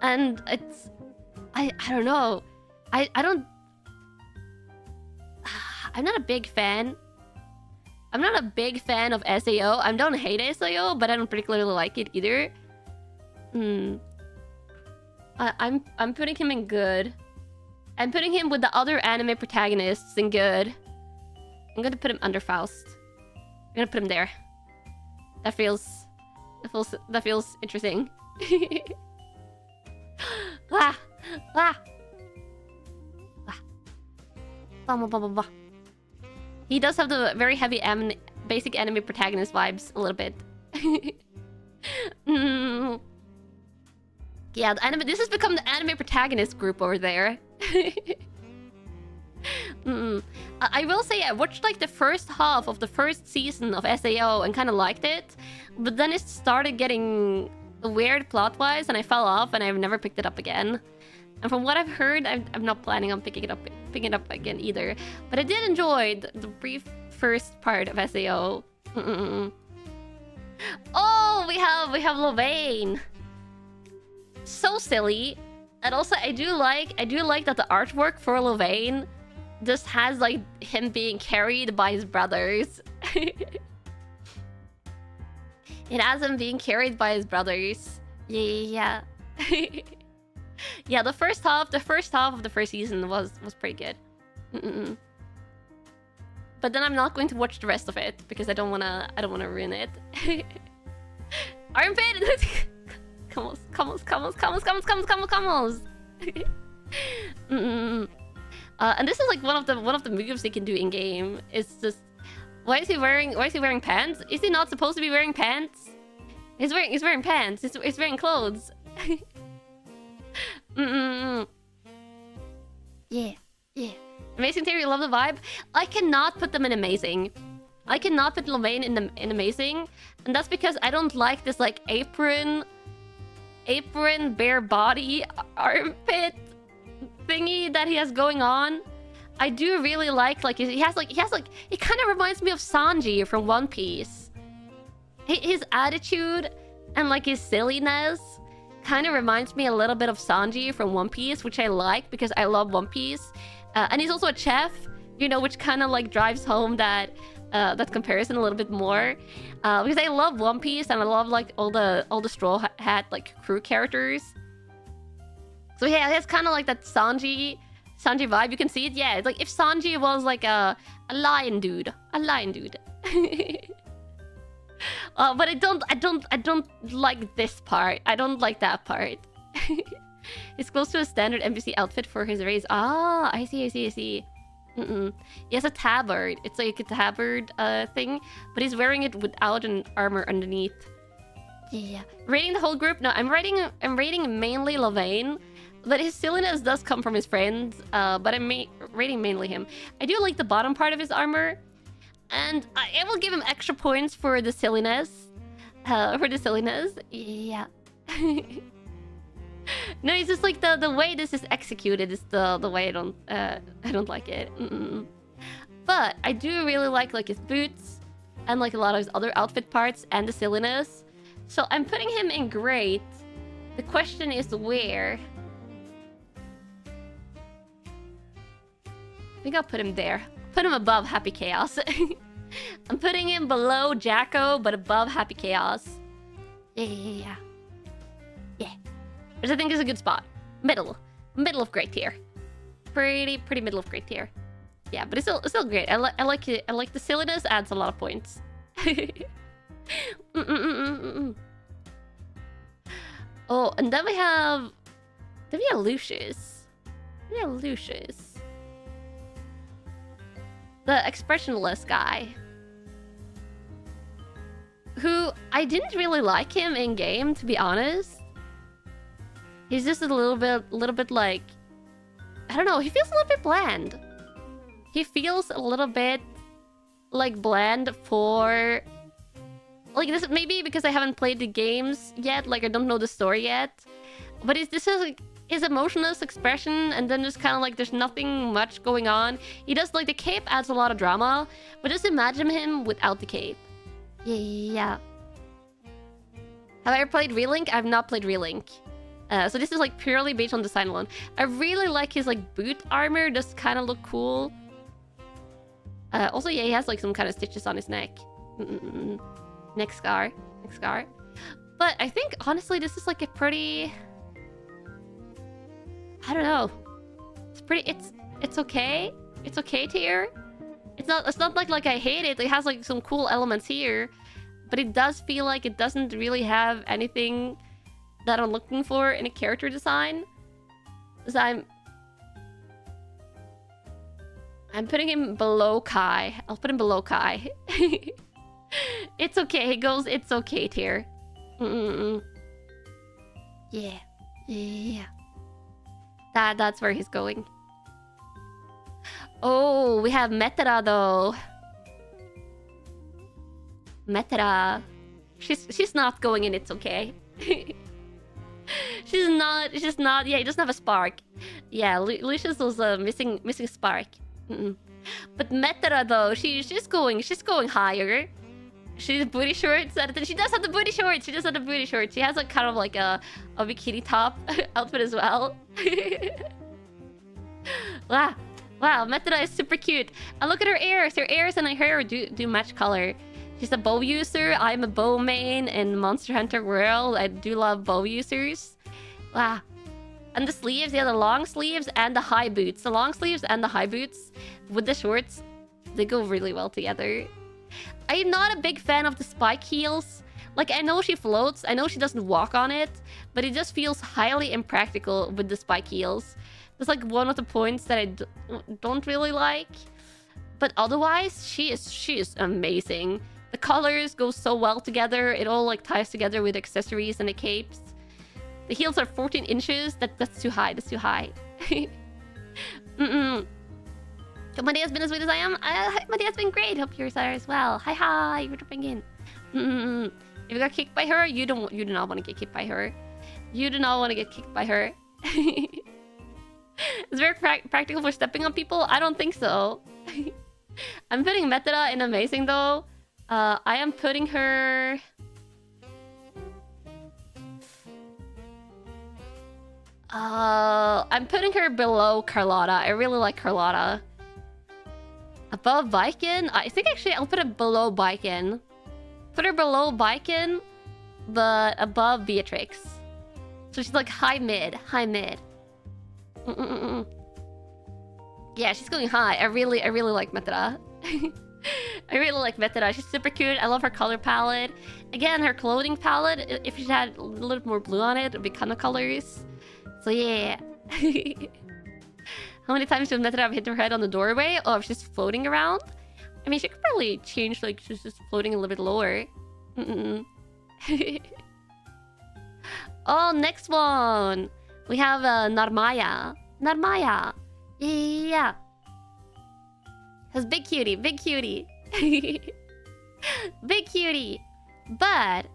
Speaker 1: and it's I don't know. I don't. I'm not a big fan. I'm not a big fan of SAO. I don't hate SAO, but I don't particularly like it either. I'm putting him in good. I'm putting him with the other anime protagonists in good. I'm gonna put him under Faust. I'm gonna put him there. That feels interesting. He does have the very heavy basic anime protagonist vibes a little bit. Yeah, the anime. This has become the anime protagonist group over there. I will say I watched like the first half of the first season of SAO and kind of liked it, but then it started getting weird plot-wise and I fell off and I've never picked it up again. And from what I've heard, I'm not planning on picking it up again either. But I did enjoy the brief first part of SAO. Oh, we have Lavain. So silly. And also I do like that the artwork for Lavain just has like him being carried by his brothers. It has him being carried by his brothers. Yeah. Yeah, the first half of the first season was pretty good. But then I'm not going to watch the rest of it because I don't wanna ruin it. Armpit! Come on. And this is like one of the moves they can do in game. It's just, why is he wearing pants? Is he not supposed to be wearing pants? He's wearing pants. He's wearing clothes. Yeah. Amazing theory, love the vibe. I cannot put them in amazing. I cannot put Lavain in amazing, and that's because I don't like this like apron, bare body, armpit thingy that he has going on. I do really like he kind of reminds me of Sanji from One Piece. His attitude and like his silliness kind of reminds me a little bit of Sanji from One Piece, which I like because I love One Piece. And he's also a chef, you know, which kind of like drives home that comparison a little bit more. Because I love One Piece and I love like all the Straw Hat like crew characters. So yeah, it's kind of like that Sanji vibe. You can see it. Yeah, it's like if Sanji was like a lion dude. But I don't like this part. I don't like that part. It's close to a standard NPC outfit for his race. Ah, I see. He has a tabard. It's like a tabard thing, but he's wearing it without an armor underneath. Yeah. Rating the whole group? No, I'm rating mainly Lavain, but his silliness does come from his friends. But I'm rating mainly him. I do like the bottom part of his armor, and I will give him extra points for the silliness. Yeah. No, it's just like the way this is executed is the way I don't like it. But I do really like his boots and like a lot of his other outfit parts and the silliness. So I'm putting him in great. The question is where. I think I'll put him there. Put him above Happy Chaos. I'm putting him below Jacko, but above Happy Chaos. Yeah. Which I think is a good spot. Middle of great tier. Pretty middle of great tier. Yeah, but it's still great. I like it. I like the silliness. Adds a lot of points. Oh, and then we have Lucius. The expressionless guy. Who I didn't really like him in game, to be honest. He's just a little bit like, I don't know, he feels a little bit bland. He feels a little bit like bland for like this, maybe because I haven't played the games yet, like I don't know the story yet. But this is like his emotionless expression, and then just kind of like there's nothing much going on. He does like the cape adds a lot of drama, but just imagine him without the cape. Yeah. Have I ever played Relink? I've not played Relink. So this is like purely based on design alone. I really like his like boot armor, just kind of look cool. Also, yeah, he has like some kind of stitches on his neck. Neck scar. But I think honestly, this is like a pretty. I don't know. It's pretty. It's okay. It's okay tier. It's not like I hate it. It has like some cool elements here, but it does feel like it doesn't really have anything that I'm looking for in a character design. So I'm putting him below Kai. I'll put him below Kai. It's okay. He goes, it's okay tier. Yeah. That's where he's going. Oh, we have Metara though. Metara. She's not going in, it's okay. She's not. Yeah, he doesn't have a spark. Yeah, Lucius was missing spark. But Metara though, she's going higher. She's booty shorts. She does have the booty shorts. She does have the booty shorts. She has like kind of like a bikini top outfit as well. Wow. Wow, Metara is super cute. And look at her ears. Her ears and her hair do match color. She's a bow user. I'm a bow main in Monster Hunter World. I do love bow users. Wow. And the sleeves, yeah, the long sleeves and the high boots. The long sleeves and the high boots with the shorts, they go really well together. I'm not a big fan of the spike heels. Like, I know she floats. I know she doesn't walk on it. But it just feels highly impractical with the spike heels. That's like one of the points that I don't really like. But otherwise, she is amazing. The colors go so well together. It all like ties together with accessories and the capes. The heels are 14 inches. That's too high. That's too high. My day has been as sweet as I am. My day has been great. Hope yours are as well. Hi. You're dropping in. If you got kicked by her, you do not want to get kicked by her. You do not want to get kicked by her. It's very practical for stepping on people. I don't think so. I'm putting Metara in amazing though. I am putting her... I'm putting her below Carlotta. I really like Carlotta. Above Viken? I think actually I'll put it below Viken. Put her below Viken, but above Beatrix. So she's like high mid. High mid. Yeah, she's going high. I really like Metara. I really like Metara. She's super cute. I love her color palette. Again, her clothing palette, if she had a little bit more blue on it, it would be Kanna colors. So yeah. How many times does Metara have hit her head on the doorway? Oh, if she's floating around? I mean, she could probably change, like, she's just floating a little bit lower. Oh, next one! We have Narmaya. Narmaya! Yeah! Has big cutie, big cutie. Big cutie! But...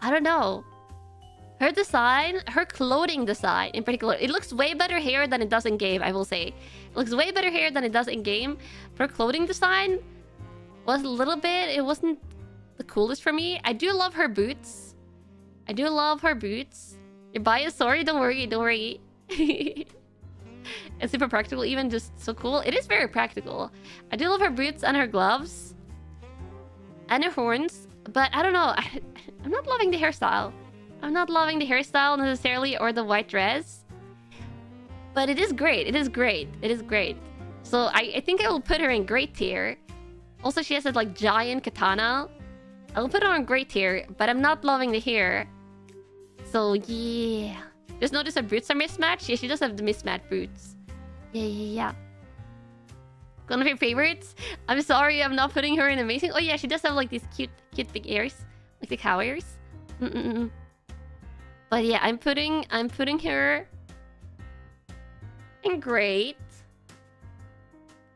Speaker 1: I don't know. Her design, her clothing design in particular, it looks way better here than it does in game, I will say. It looks way better here than it does in game. Her clothing design was a little bit... It wasn't the coolest for me. I do love her boots. I do love her boots. You're biased, sorry, don't worry, don't worry. It's super practical, even just so cool. It is very practical. I do love her boots and her gloves. And her horns. But I don't know, I'm not loving the hairstyle. I'm not loving the hairstyle necessarily or the white dress. But it is great. It is great. It is great. So I think I will put her in great tier. Also, she has that like giant katana. I'll put her on great tier, but I'm not loving the hair. So yeah. Just notice her boots are mismatched. Yeah, she does have the mismatched boots. Yeah. One of your favorites? I'm sorry, I'm not putting her in amazing. Oh yeah, she does have like these cute big ears. Like the cow ears. But yeah, I'm putting her in great.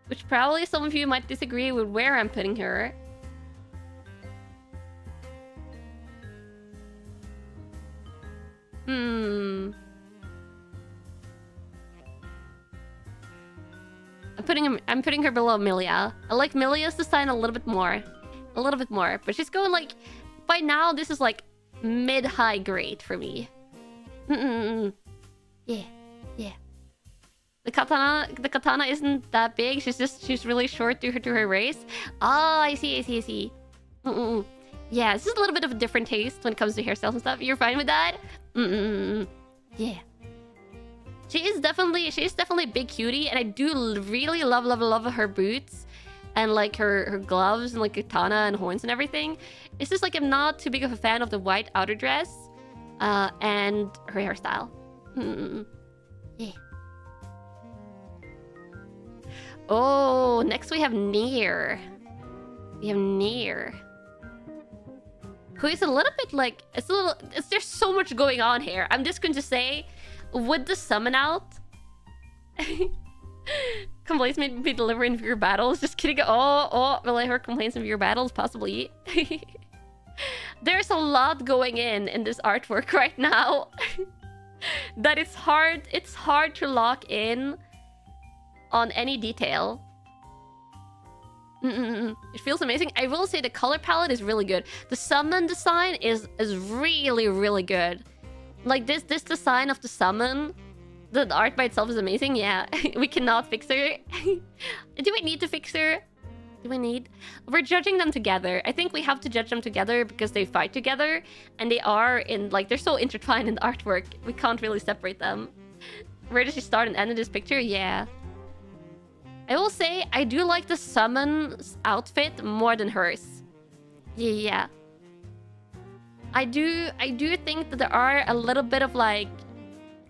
Speaker 1: Which probably some of you might disagree with where I'm putting her. I'm putting her below Milia. I like Milia's design a little bit more. A little bit more. But she's going like... By now, this is like mid-high grade for me. Yeah. The katana isn't that big. She's really short due to her race. Oh, I see. Yeah, this is a little bit of a different taste when it comes to hairstyles and stuff. You're fine with that? Yeah. She is definitely a big cutie, and I do really love her boots and like her gloves and like katana and horns and everything. It's just like I'm not too big of a fan of the white outer dress and her hairstyle. Yeah. Oh, next we have Nier. Who is a little bit like... There's so much going on here. I'm just going to say, with the summon out... Complaints may be delivered in your battles. Just kidding. Oh, will I hear complaints in your battles? Possibly. There's a lot going in this artwork right now. That it's hard to lock in on any detail. It feels amazing. I will say the color palette is really good. The summon design is really, really good. Like this design of the summon, the art by itself is amazing. Yeah, we cannot fix her. Do we need to fix her? Do we need? We're judging them together. I think we have to judge them together because they fight together, and they are in like they're so intertwined in the artwork. We can't really separate them. Where does she start and end in this picture? Yeah. I will say, I do like the summon's outfit more than hers. Yeah. I do think that there are a little bit of like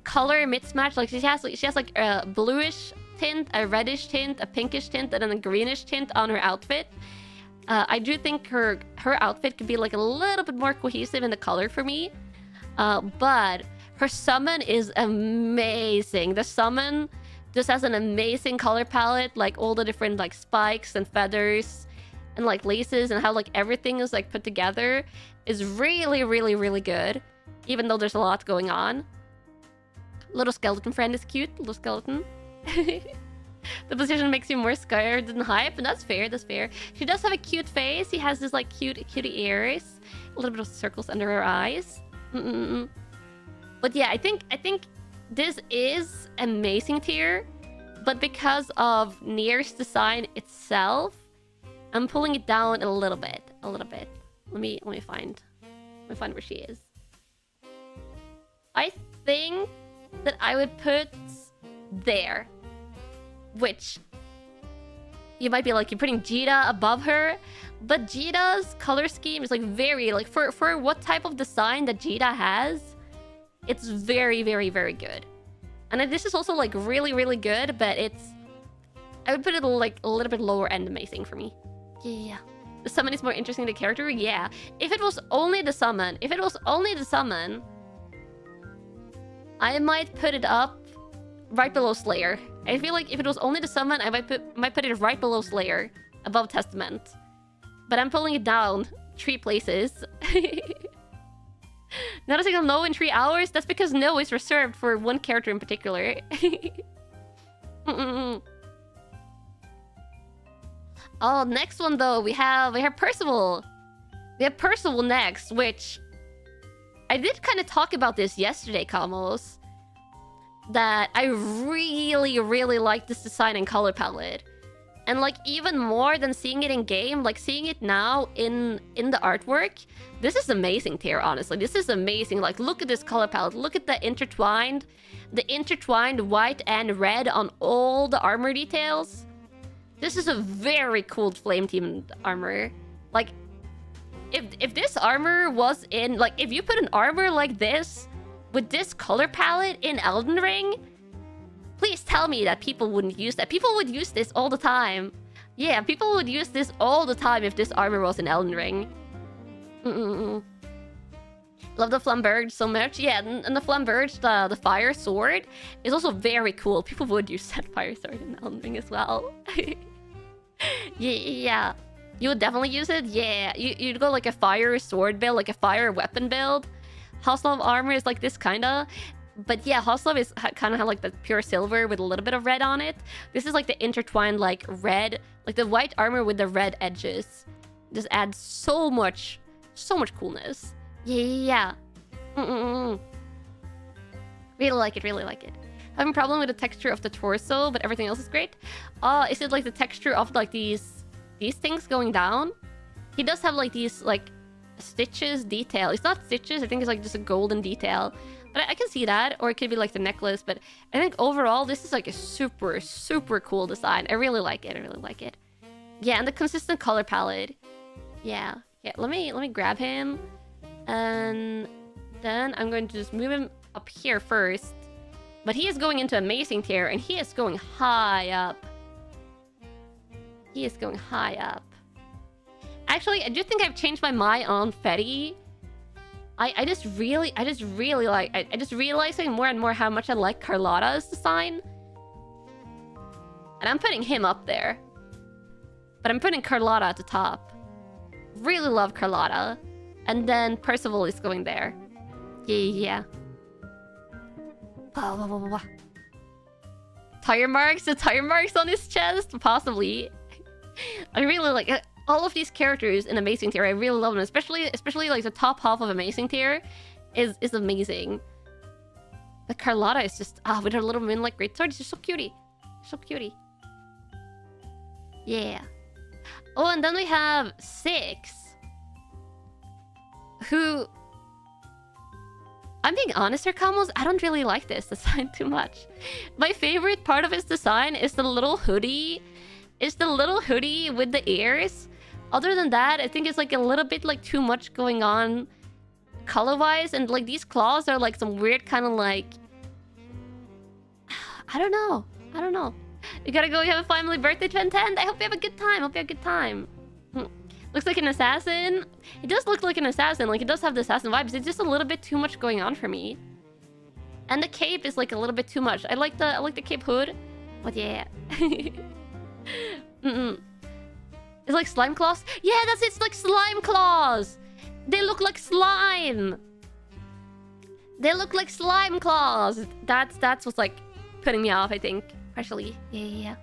Speaker 1: color mismatch. Like she has like a bluish tint, a reddish tint, a pinkish tint, and then a greenish tint on her outfit. I do think her outfit could be like a little bit more cohesive in the color for me. But her summon is amazing. The summon just has an amazing color palette, like all the different like spikes and feathers and like laces, and how like everything is like put together is really, really, really good. Even though there's a lot going on. Little skeleton friend is cute. Little skeleton. The position makes you more scared than hype, and that's fair. That's fair. She does have a cute face. She has this like cutie ears, a little bit of circles under her eyes. But yeah, I think this is amazing tier, but because of Nier's design itself, I'm pulling it down a little bit. Let me find where she is. I think that I would put there, which you might be like, you're putting Jita above her, but Jita's color scheme is like very like for what type of design that Jita has, it's very, very, very good. And this is also like really, really good, but I would put it like a little bit lower end amazing for me. Yeah. The summon is more interesting than the character? Yeah. If it was only the summon, I might put it up right below Slayer. I feel like if it was only the summon, I might put it right below Slayer, above Testament. But I'm pulling it down 3 places. Not a single no in 3 hours? That's because no is reserved for one character in particular. Oh, next one though, we have Percival. We have Percival next, which I did kind of talk about this yesterday, Kamos. That I really, really like this design and color palette. And like even more than seeing it in game, like seeing it now in the artwork, this is amazing tier, honestly. This is amazing. Like look at this color palette. Look at the intertwined white and red on all the armor details. This is a very cool flame team armor. Like if this armor was in, like if you put an armor like this with this color palette in Elden Ring, please tell me that people wouldn't use that. People would use this all the time. Yeah, people would use this all the time if this armor was in Elden Ring. Love the Flamberge so much. Yeah, and the Flamberge, the fire sword, is also very cool. People would use that fire sword in Elden Ring as well. Yeah. You would definitely use it? Yeah. You'd go like a fire sword build, like a fire weapon build. Hoslov armor is like this kinda. But yeah, Hoslov is kind of like the pure silver with a little bit of red on it. This is like the intertwined like red, like the white armor with the red edges. Just adds so much coolness. Yeah. Really like it, really like it. Having a problem with the texture of the torso, but everything else is great. Is it like the texture of like these things going down? He does have like these like stitches detail. It's not stitches, I think it's like just a golden detail. But I can see that, or it could be like the necklace. But I think overall, this is like a super, super cool design. I really like it. Yeah, and the consistent color palette. Yeah. Let me grab him, and then I'm going to just move him up here first. But he is going into amazing tier, and he is going high up. Actually, I do think I've changed my mind on Fetty. I just realizing more and more how much I like Carlotta's design. And I'm putting him up there. But I'm putting Carlotta at the top. Really love Carlotta. And then Percival is going there. Yeah. Tire marks? The tire marks on his chest? Possibly. I really like all of these characters in Amazing Tier. I really love them, especially like the top half of Amazing Tier is amazing. The Carlotta is just with her little moonlight greatsword. She's just so cutie, so cutie. Yeah. Oh, and then we have 6, who, I'm being honest here, Kamos, I don't really like this design too much. My favorite part of his design is the little hoodie. It's the little hoodie with the ears. Other than that, I think it's like a little bit like too much going on color-wise. And like these claws are like some weird kind of like... I don't know. I don't know. You gotta go, you have a family birthday, 10. I hope you have a good time. Hope you have a good time. Looks like an assassin. It does look like an assassin. Like, it does have the assassin vibes. It's just a little bit too much going on for me. And the cape is like a little bit too much. I like the cape hood. But yeah. It's like slime claws. Yeah, that's it. It's like slime claws. They look like slime. They look like slime claws. That's what's like putting me off, I think. Partially. Yeah.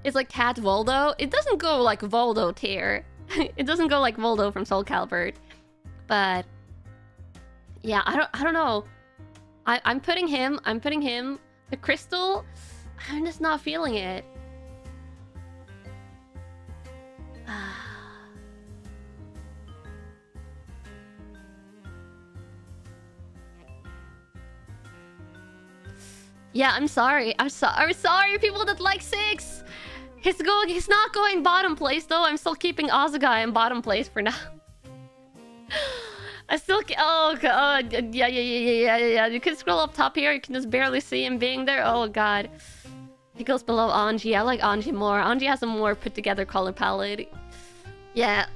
Speaker 1: It's like Cat Voldo. It doesn't go like Voldo tier. It doesn't go like Voldo from Soul Calibur. But yeah, I don't know. I'm putting him. The crystal, I'm just not feeling it. Yeah, I'm sorry. I'm sorry, people that like 6. He's not going bottom place though. I'm still keeping Azugai in bottom place for now. Oh god, yeah. You can scroll up top here. You can just barely see him being there. Oh god. He goes below Anji. I like Anji more. Anji has a more put together color palette. Yeah.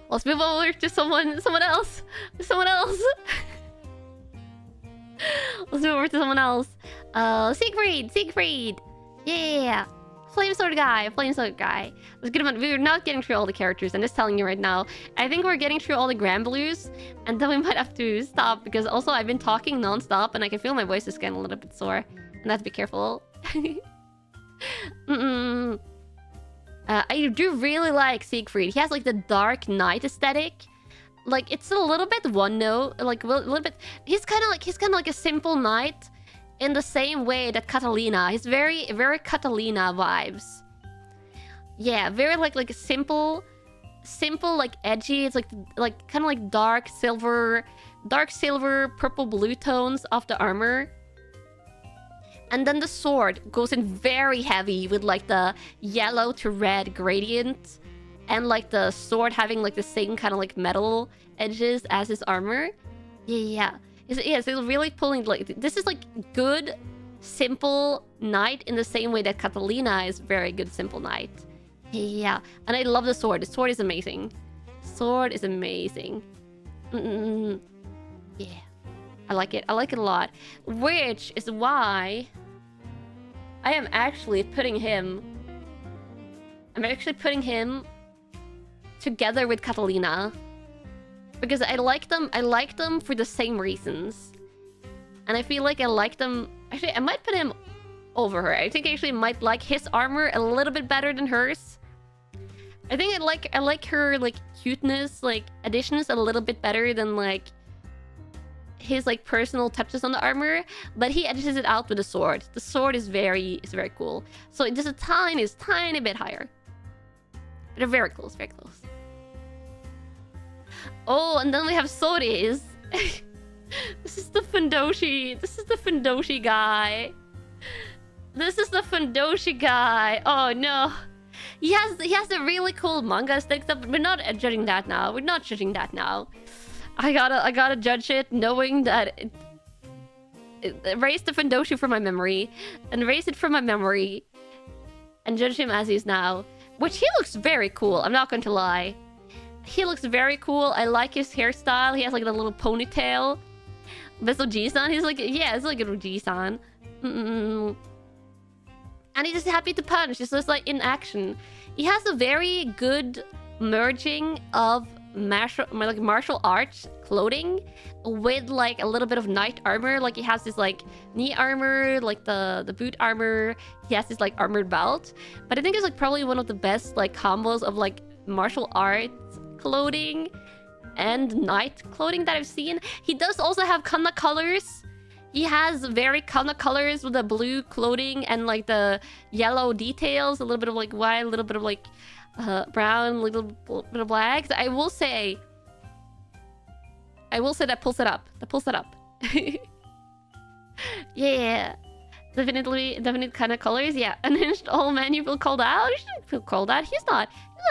Speaker 1: Let's move over to someone else. Let's move over to someone else. Siegfried. Yeah. Flamesword guy. Let's get him on. We're not getting through all the characters. I'm just telling you right now. I think we're getting through all the Grand Blues, and then we might have to stop because also I've been talking non-stop and I can feel my voice is getting a little bit sore, and I have to be careful. I do really like Siegfried. He has like the Dark Knight aesthetic. Like it's a little bit one note, like a little bit. He's kind of like a simple knight, in the same way that Catalina. He's very Catalina vibes. Yeah, very like a simple, like edgy. It's like kind of like dark silver, purple blue tones of the armor. And then the sword goes in very heavy with like the yellow to red gradient. And like the sword having like the same kind of like metal edges as his armor. Yeah. It's really pulling like... This is like good, simple knight in the same way that Catalina is very good, simple knight. Yeah. And I love the sword. The sword is amazing. Yeah. I like it. I like it a lot. Which is why I am actually putting him... together with Catalina. Because I like them for the same reasons. And I feel like I like them... Actually, I might put him over her. I think I actually might like his armor a little bit better than hers. I think I like her, like, cuteness, like, additions a little bit better than, like, his, like, personal touches on the armor. But he edges it out with the sword. The sword is very cool. So just a tiny bit higher. But they're very close, very close. Oh, and then we have Soris. This is the Fundoshi. This is the Fundoshi guy. Oh no. He has a really cool manga aesthetic, but we're not judging that now. I gotta judge it knowing that erase the Fundoshi from my memory. And erase it from my memory. And judge him as he's now. Which he looks very cool, I'm not going to lie. He looks very cool. I like his hairstyle. He has like the little ponytail. Beso G-san. He's like, yeah, it's like a G-san. And he's just happy to punch. He's just like in action. He has a very good merging of martial arts clothing with like a little bit of knight armor. Like he has this like knee armor, like the boot armor. He has this like armored belt. But I think it's like probably one of the best like combos of like martial arts clothing and knight clothing that I've seen. He does also have Kanna colors. He has very Kanna colors with the blue clothing and like the yellow details, a little bit of like white, a little bit of like brown, a little bit of black. I will say that pulls it up. That pulls it up. Yeah. Definitely Kanna colors. Yeah. Unhinged old man, you feel called out? You shouldn't feel called out. He's not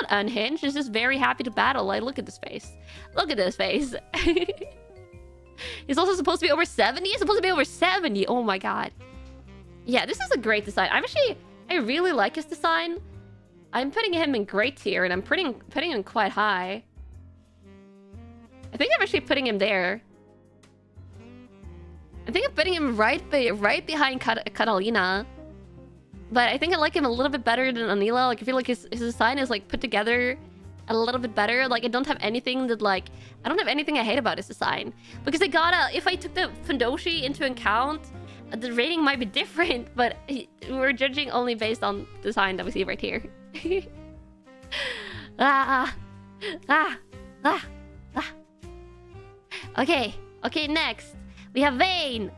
Speaker 1: unhinged. He's just very happy to battle. Like, look at this face. Look at this face. He's also supposed to be over 70? He's supposed to be over 70. Oh my god. Yeah, this is a great design. I really like his design. I'm putting him in great tier, and I'm putting him quite high. I think I'm actually putting him there. I think I'm putting him right behind Catalina. But I think I like him a little bit better than Anila. Like, I feel like his design is, like, put together a little bit better. Like, I don't have anything that, like... I don't have anything I hate about his design. Because I gotta... If I took the Fundoshi into account, the rating might be different. But we're judging only based on design that we see right here. Okay, next. We have Vayne.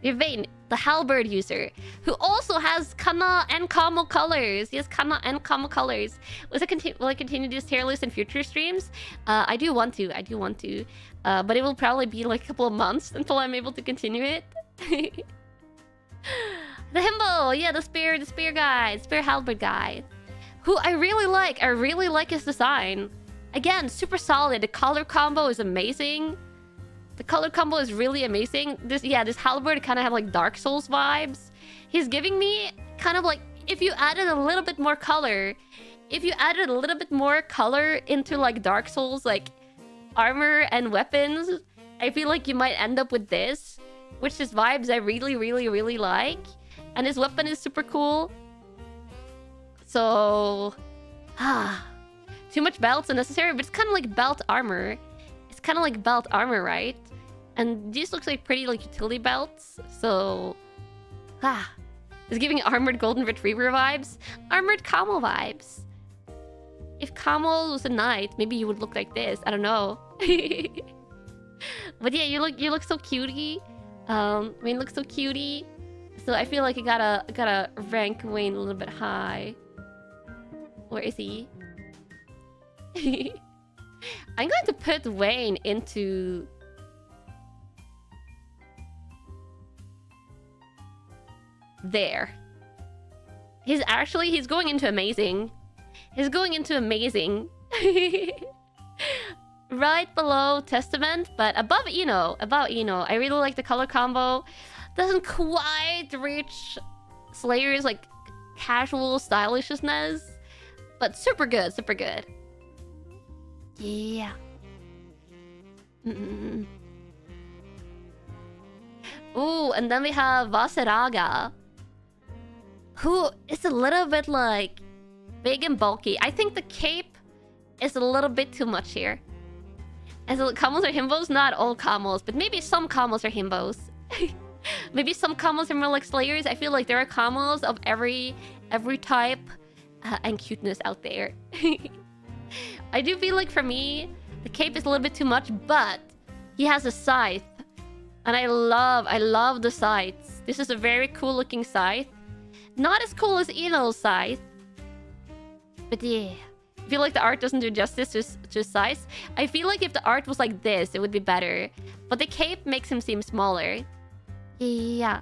Speaker 1: The halberd user, who also has Kanna and Kamo colors. He has Kanna and Kamo colors. Will I continue this tier list in future streams? I do want to. But it will probably be like a couple of months until I'm able to continue it. The himbo, yeah, the spear guy, spear halberd guy, who I really like. I really like his design. Again, super solid. The color combo is amazing. The color combo is really amazing. This halberd kind of have like Dark Souls vibes. He's giving me kind of like, if you added a little bit more color, into like Dark Souls, like armor and weapons, I feel like you might end up with this, which is vibes I really like. And his weapon is super cool. So, too much belts unnecessary, but it's kind of like belt armor. It's kind of like belt armor, right? And these looks like pretty like utility belts. So, it's giving armored golden retriever vibes, armored Kamo vibes. If Kamo was a knight, maybe you would look like this. I don't know. But yeah, you look so cutie. Wayne looks so cutie. So I feel like I gotta rank Wayne a little bit high. Where is he? I'm going to put Wayne into... there. He's going into amazing. He's going into amazing. Right below Testament, but above Eno. I really like the color combo. Doesn't quite reach Slayer's like casual stylishness, but super good. Yeah. Ooh, and then we have Vaseraga, who is a little bit like big and bulky. I think the cape is a little bit too much here. And so Kamos are himbos? Not all Kamos, but maybe some Kamos are himbos. Maybe some Kamos are more like Slayers. I feel like there are Kamos of every type and cuteness out there. I do feel like for me, the cape is a little bit too much, but he has a scythe. And I love the scythes. This is a very cool looking scythe. Not as cool as Eno's scythe. But yeah. I feel like the art doesn't do justice to size. I feel like if the art was like this, it would be better. But the cape makes him seem smaller. Yeah.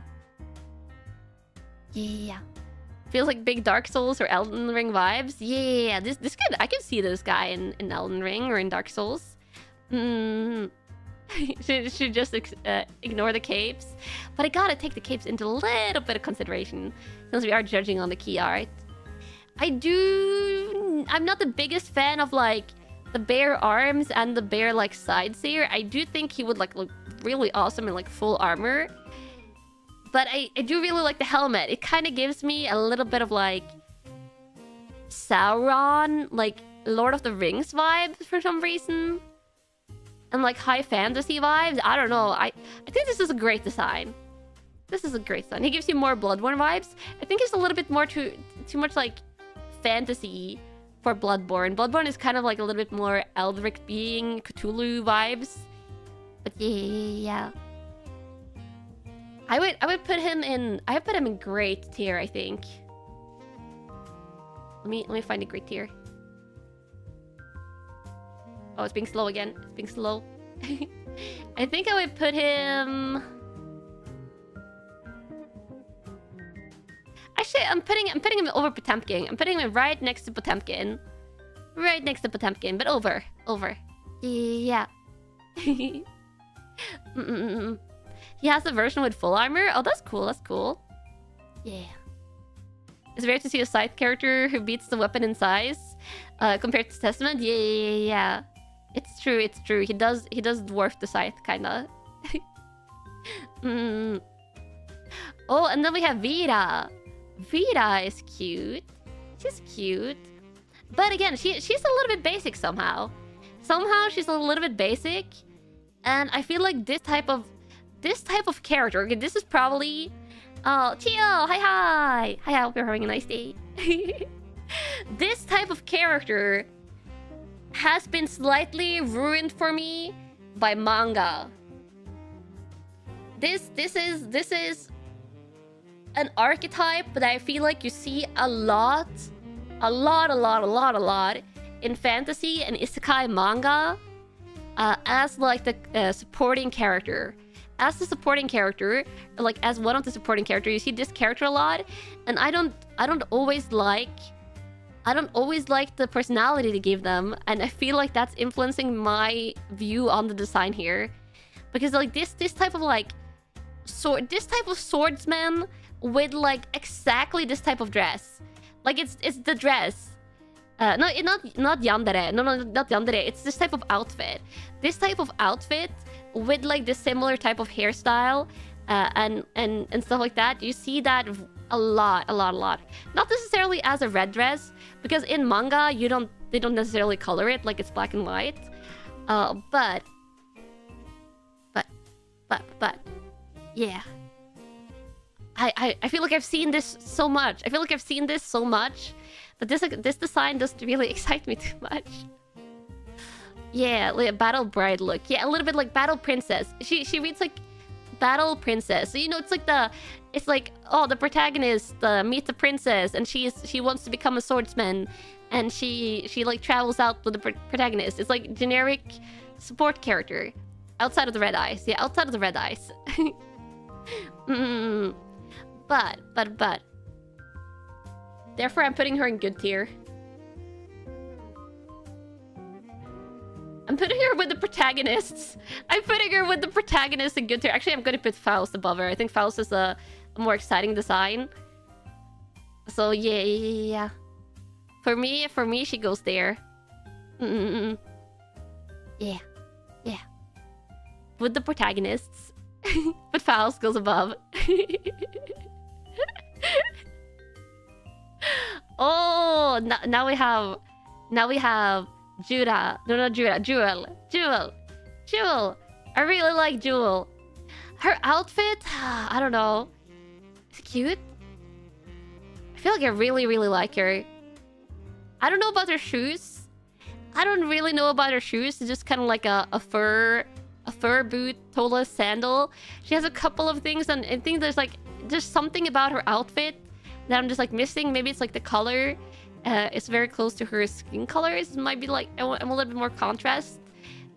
Speaker 1: Feels like big Dark Souls or Elden Ring vibes. Yeah, this could... I can see this guy in Elden Ring or in Dark Souls. Should just ignore the capes. But I gotta take the capes into a little bit of consideration, since we are judging on the key art. I'm not the biggest fan of like the bare arms and the bare like sides here. I do think he would like look really awesome in like full armor. But I do really like the helmet. It kind of gives me a little bit of like Sauron, like Lord of the Rings vibes for some reason. And like high fantasy vibes. I don't know. I think this is a great design. This is a great design. He gives you more Bloodborne vibes. I think it's a little bit more too much like fantasy for Bloodborne. Bloodborne is kind of like a little bit more Eldritch being Cthulhu vibes. But yeah. I would put him in great tier, I think. Let me find a great tier. Oh, it's being slow again. It's being slow. I think I would put him. Actually, I'm putting him over Potemkin. I'm putting him right next to Potemkin. Right next to Potemkin, but over. Yeah. He has a version with full armor. Oh, that's cool. That's cool. Yeah. It's rare to see a scythe character who beats the weapon in size compared to Testament. Yeah. It's true. He does dwarf the scythe, kinda. Oh, and then we have Vita. Vita is cute. She's cute. But again, she's a little bit basic somehow. Somehow she's a little bit basic. And I feel like this type of character, okay, this is probably... Oh, Chio! Hi! I hope you're having a nice day. This type of character has been slightly ruined for me by manga. This is an archetype that I feel like you see a lot in fantasy and isekai manga as like the supporting character. As the supporting character, like as one of the supporting characters, you see this character a lot, and I don't always like the personality to give them, and I feel like that's influencing my view on the design here, because like this type of like swordsman with like exactly this type of dress, like it's the dress. Not yandere. No, not yandere. It's this type of outfit. This type of outfit with like this similar type of hairstyle and stuff like that. You see that a lot. Not necessarily as a red dress, because in manga they don't necessarily color it, like it's black and white. But yeah. I feel like I've seen this so much. But this design doesn't really excite me too much. Yeah, like a battle bride look. Yeah, a little bit like battle princess. She reads like battle princess. So, you know, it's like oh, the protagonist meets the princess, and she wants to become a swordsman, and she like travels out with the protagonist. It's like generic support character outside of the red eyes. Yeah, outside of the red eyes. But therefore, I'm putting her in good tier. I'm putting her with the protagonists. I'm putting her with the protagonists in good tier. Actually, I'm going to put Faust above her. I think Faust is a more exciting design. So, yeah. For me, she goes there. Yeah. With the protagonists. But Faust goes above. Oh, now we have Judah. No, not Judah. Jewel. I really like Jewel. Her outfit, I don't know. It's cute. I feel like I really like her. I don't know about her shoes. I don't really know about her shoes. It's just kind of like a fur boot, toeless sandal. She has a couple of things, and I think there's something about her outfit that I'm just like missing. Maybe it's like the color. It's very close to her skin colors. It might be like I'm a little bit more contrast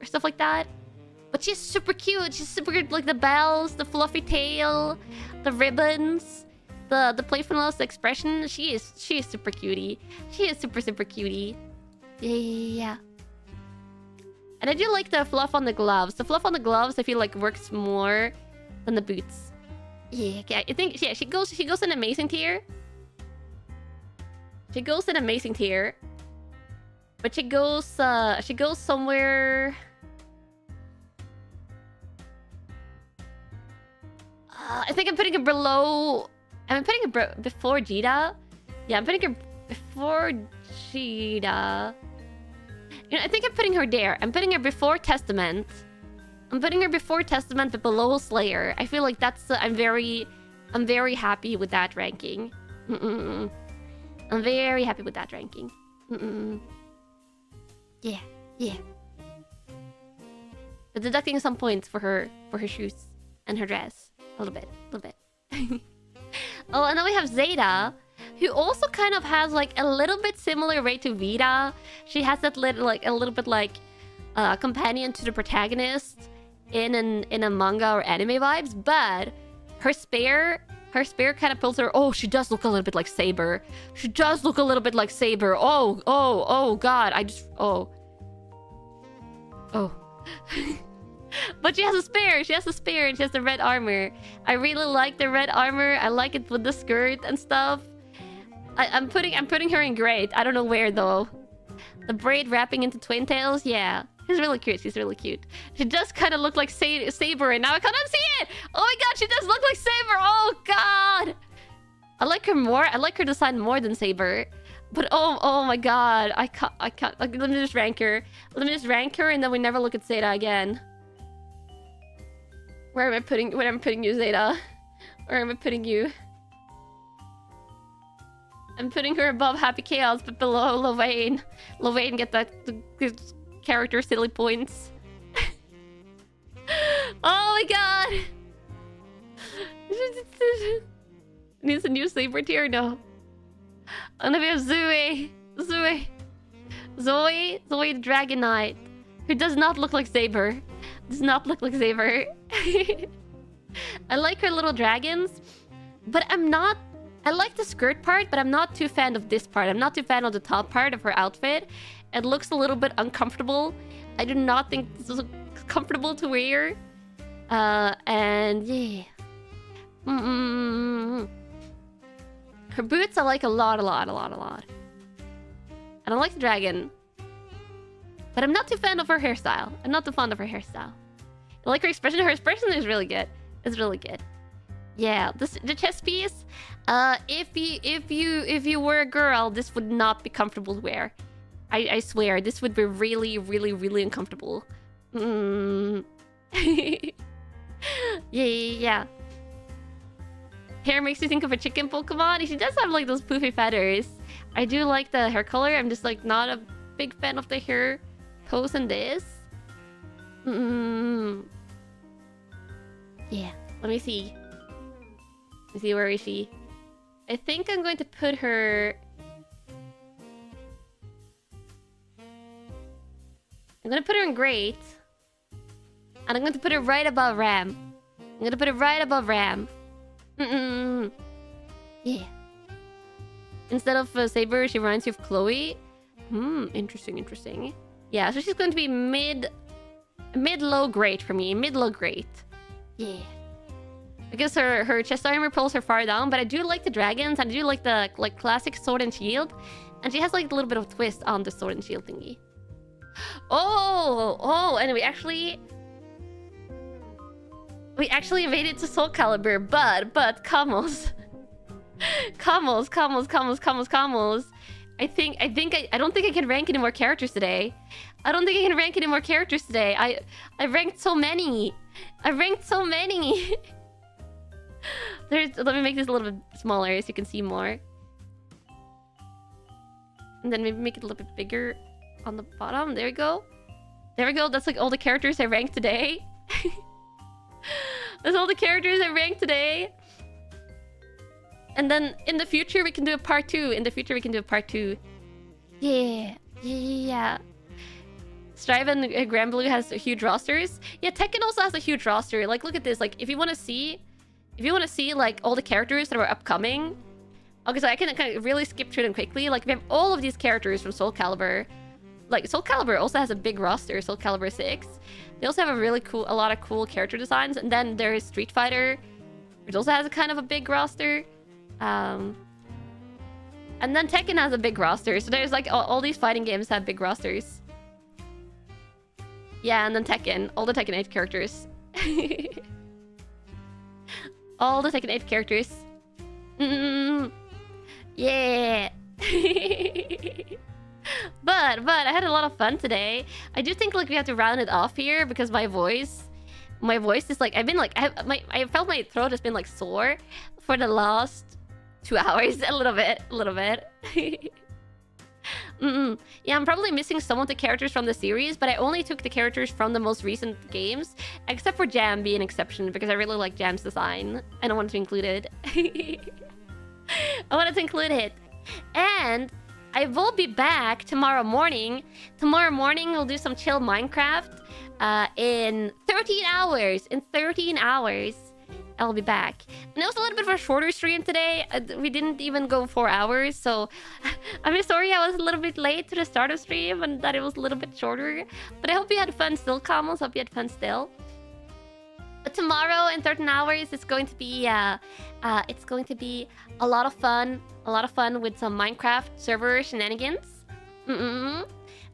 Speaker 1: or stuff like that. But she's super cute. She's super good. Like the bells, the fluffy tail, the ribbons, the playfulness, the expression. She is super cutie. She is super cutie. Yeah. And I do like the fluff on the gloves. The fluff on the gloves I feel like works more than the boots. Yeah, I think she goes in amazing tier. She goes in amazing tier. But she goes somewhere. I think I'm putting her below. I'm putting her before Jida. Yeah, I'm putting her before Jida. You know, I think I'm putting her there. I'm putting her before Testament. I'm putting her before Testament, but below Slayer. I feel like that's... I'm very happy with that ranking. I'm very happy with that ranking. Yeah, yeah. But deducting some points for her shoes and her dress. A little bit. Oh, and then we have Zeta, who also kind of has like a little bit similar rate to Vita. She has that little like a little bit like companion to the protagonist in a manga or anime vibes, but her spare kind of pulls her. Oh, she does look a little bit like Saber. She does look a little bit like Saber. Oh god, oh. But she has a spare. And she has the red armor. I really like the red armor. I like it with the skirt and stuff. I'm putting her in great. I don't know where though. The braid wrapping into twin tails. Yeah, she's really cute. She does kind of look like Saber, and now I can't see it. Oh my god, she does look like Saber. Oh god, I like her more. I like her design more than Saber. But oh my god, I can't. Like, let me just rank her, and then we never look at Zeta again. Where am I putting you, Zeta? Where am I putting you? I'm putting her above Happy Chaos, but below Lorraine. Lorraine get the character silly points. Oh my god! Needs a new Saber tier? No. And then we have Zoe the Dragon Knight, who does not look like Saber. I like her little dragons, but I like the skirt part, but I'm not too fan of this part. I'm not too fan of the top part of her outfit. It looks a little bit uncomfortable. I do not think this is comfortable to wear. And yeah. Her boots I like a lot. And I like the dragon. But I'm not too fan of her hairstyle. I like her expression. Her expression is really good. It's really good. Yeah, the chest piece. If you were a girl, this would not be comfortable to wear. I swear, this would be really uncomfortable. Yeah. Hair makes me think of a chicken Pokemon. She does have like those poofy feathers. I do like the hair color. I'm just like not a big fan of the hair pose in this. Yeah, let me see. Where is she? I think I'm going to put her... I'm gonna put her in great. And I'm going to put her right above Ram. Yeah. Instead of Saber, she reminds you of Chloe. Interesting. Yeah, so she's going to be mid-low great for me. Mid-low great. Yeah. Because her chest armor pulls her far down, but I do like the dragons, and I do like the classic sword and shield. And she has like a little bit of a twist on the sword and shield thingy. And we actually made it to Soul Calibur, but Camels. I don't think I can rank any more characters today. I ranked so many. Let me make this a little bit smaller so you can see more. And then maybe make it a little bit bigger on the bottom. There we go. That's like all the characters I ranked today. That's all the characters I ranked today. And then in the future we can do a part 2. Yeah. Strive and Grand Blue has huge rosters. Yeah, Tekken also has a huge roster. Like, look at this. Like, if you want to see like all the characters that are upcoming, okay, so I can kind of really skip through them quickly. Like, we have all of these characters from Soul Calibur. Like, Soul Calibur also has a big roster. Soul Calibur 6. They also have a lot of cool character designs. And then there's Street Fighter, which also has a kind of a big roster. And then Tekken has a big roster. So there's like all these fighting games have big rosters. Yeah, and then Tekken. All the Tekken 8 characters. All the Tekken 8 characters. Yeah. But but I had a lot of fun today. I do think like we have to round it off here because my voice is like I felt my throat has been like sore for the last 2 hours. a little bit. Yeah, I'm probably missing some of the characters from the series, but I only took the characters from the most recent games, except for Jam being an exception because I really like Jam's design and I wanted to include it. I wanted to include it. And I will be back tomorrow morning. Tomorrow morning we'll do some chill Minecraft in 13 hours. In 13 hours. I'll be back. And it was a little bit of a shorter stream today. We didn't even go 4 hours, so I'm sorry I was a little bit late to the start of stream and that it was a little bit shorter. But I hope you had fun still, Kamos. Hope you had fun still. But tomorrow in 13 hours, it's going to be a lot of fun. A lot of fun with some Minecraft server shenanigans.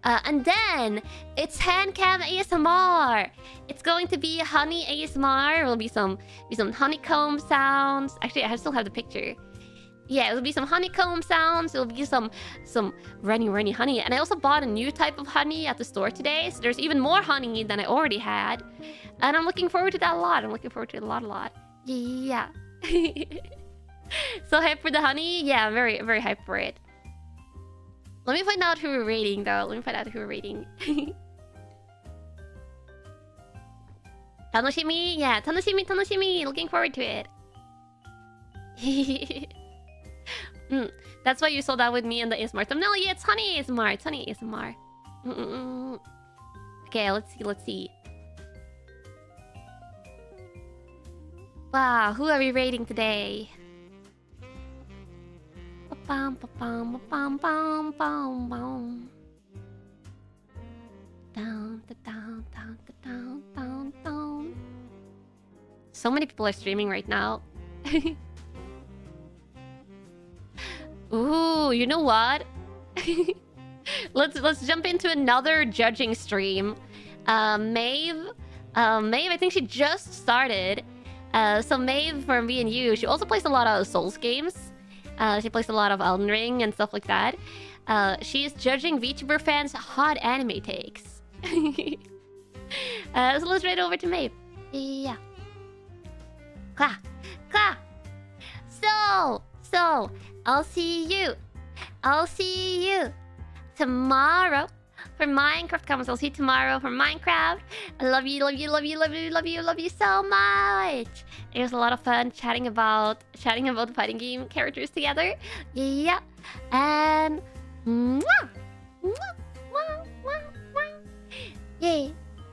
Speaker 1: And then it's Handcam ASMR. It's going to be honey ASMR. There will be some honeycomb sounds. Actually, I still have the picture. Yeah, it'll be some honeycomb sounds. It'll be some runny honey. And I also bought a new type of honey at the store today. So there's even more honey than I already had. And I'm looking forward to that a lot. I'm looking forward to it a lot. Yeah. So hyped for the honey? Yeah, I'm very, very hyped for it. Let me find out who we're rating, though. Let me find out who we're rating. Tanoshimi? Yeah, tanoshimi. Looking forward to it. That's why you saw that with me in the ASMR thumbnail. Yeah, it's honey ASMR. It's honey ASMR. Okay, let's see. Wow, who are we rating today? So many people are streaming right now. Ooh, you know what? let's jump into another judging stream. Maeve, I think she just started. So Maeve, for me and you, she also plays a lot of Souls games. She plays a lot of Elden Ring and stuff like that. She is judging VTuber fans' hot anime takes. So let's right over to Maeve. Yeah. Clap. So, I'll see you tomorrow for Minecraft comments. I'll see you tomorrow for Minecraft. I love you so much. It was a lot of fun chatting about fighting game characters together. Yeah. And yeah.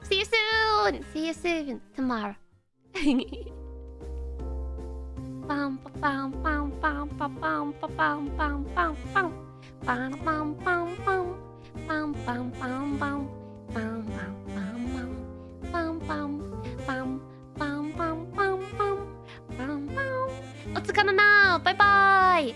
Speaker 1: See you soon tomorrow. What's gonna now? Bye bye.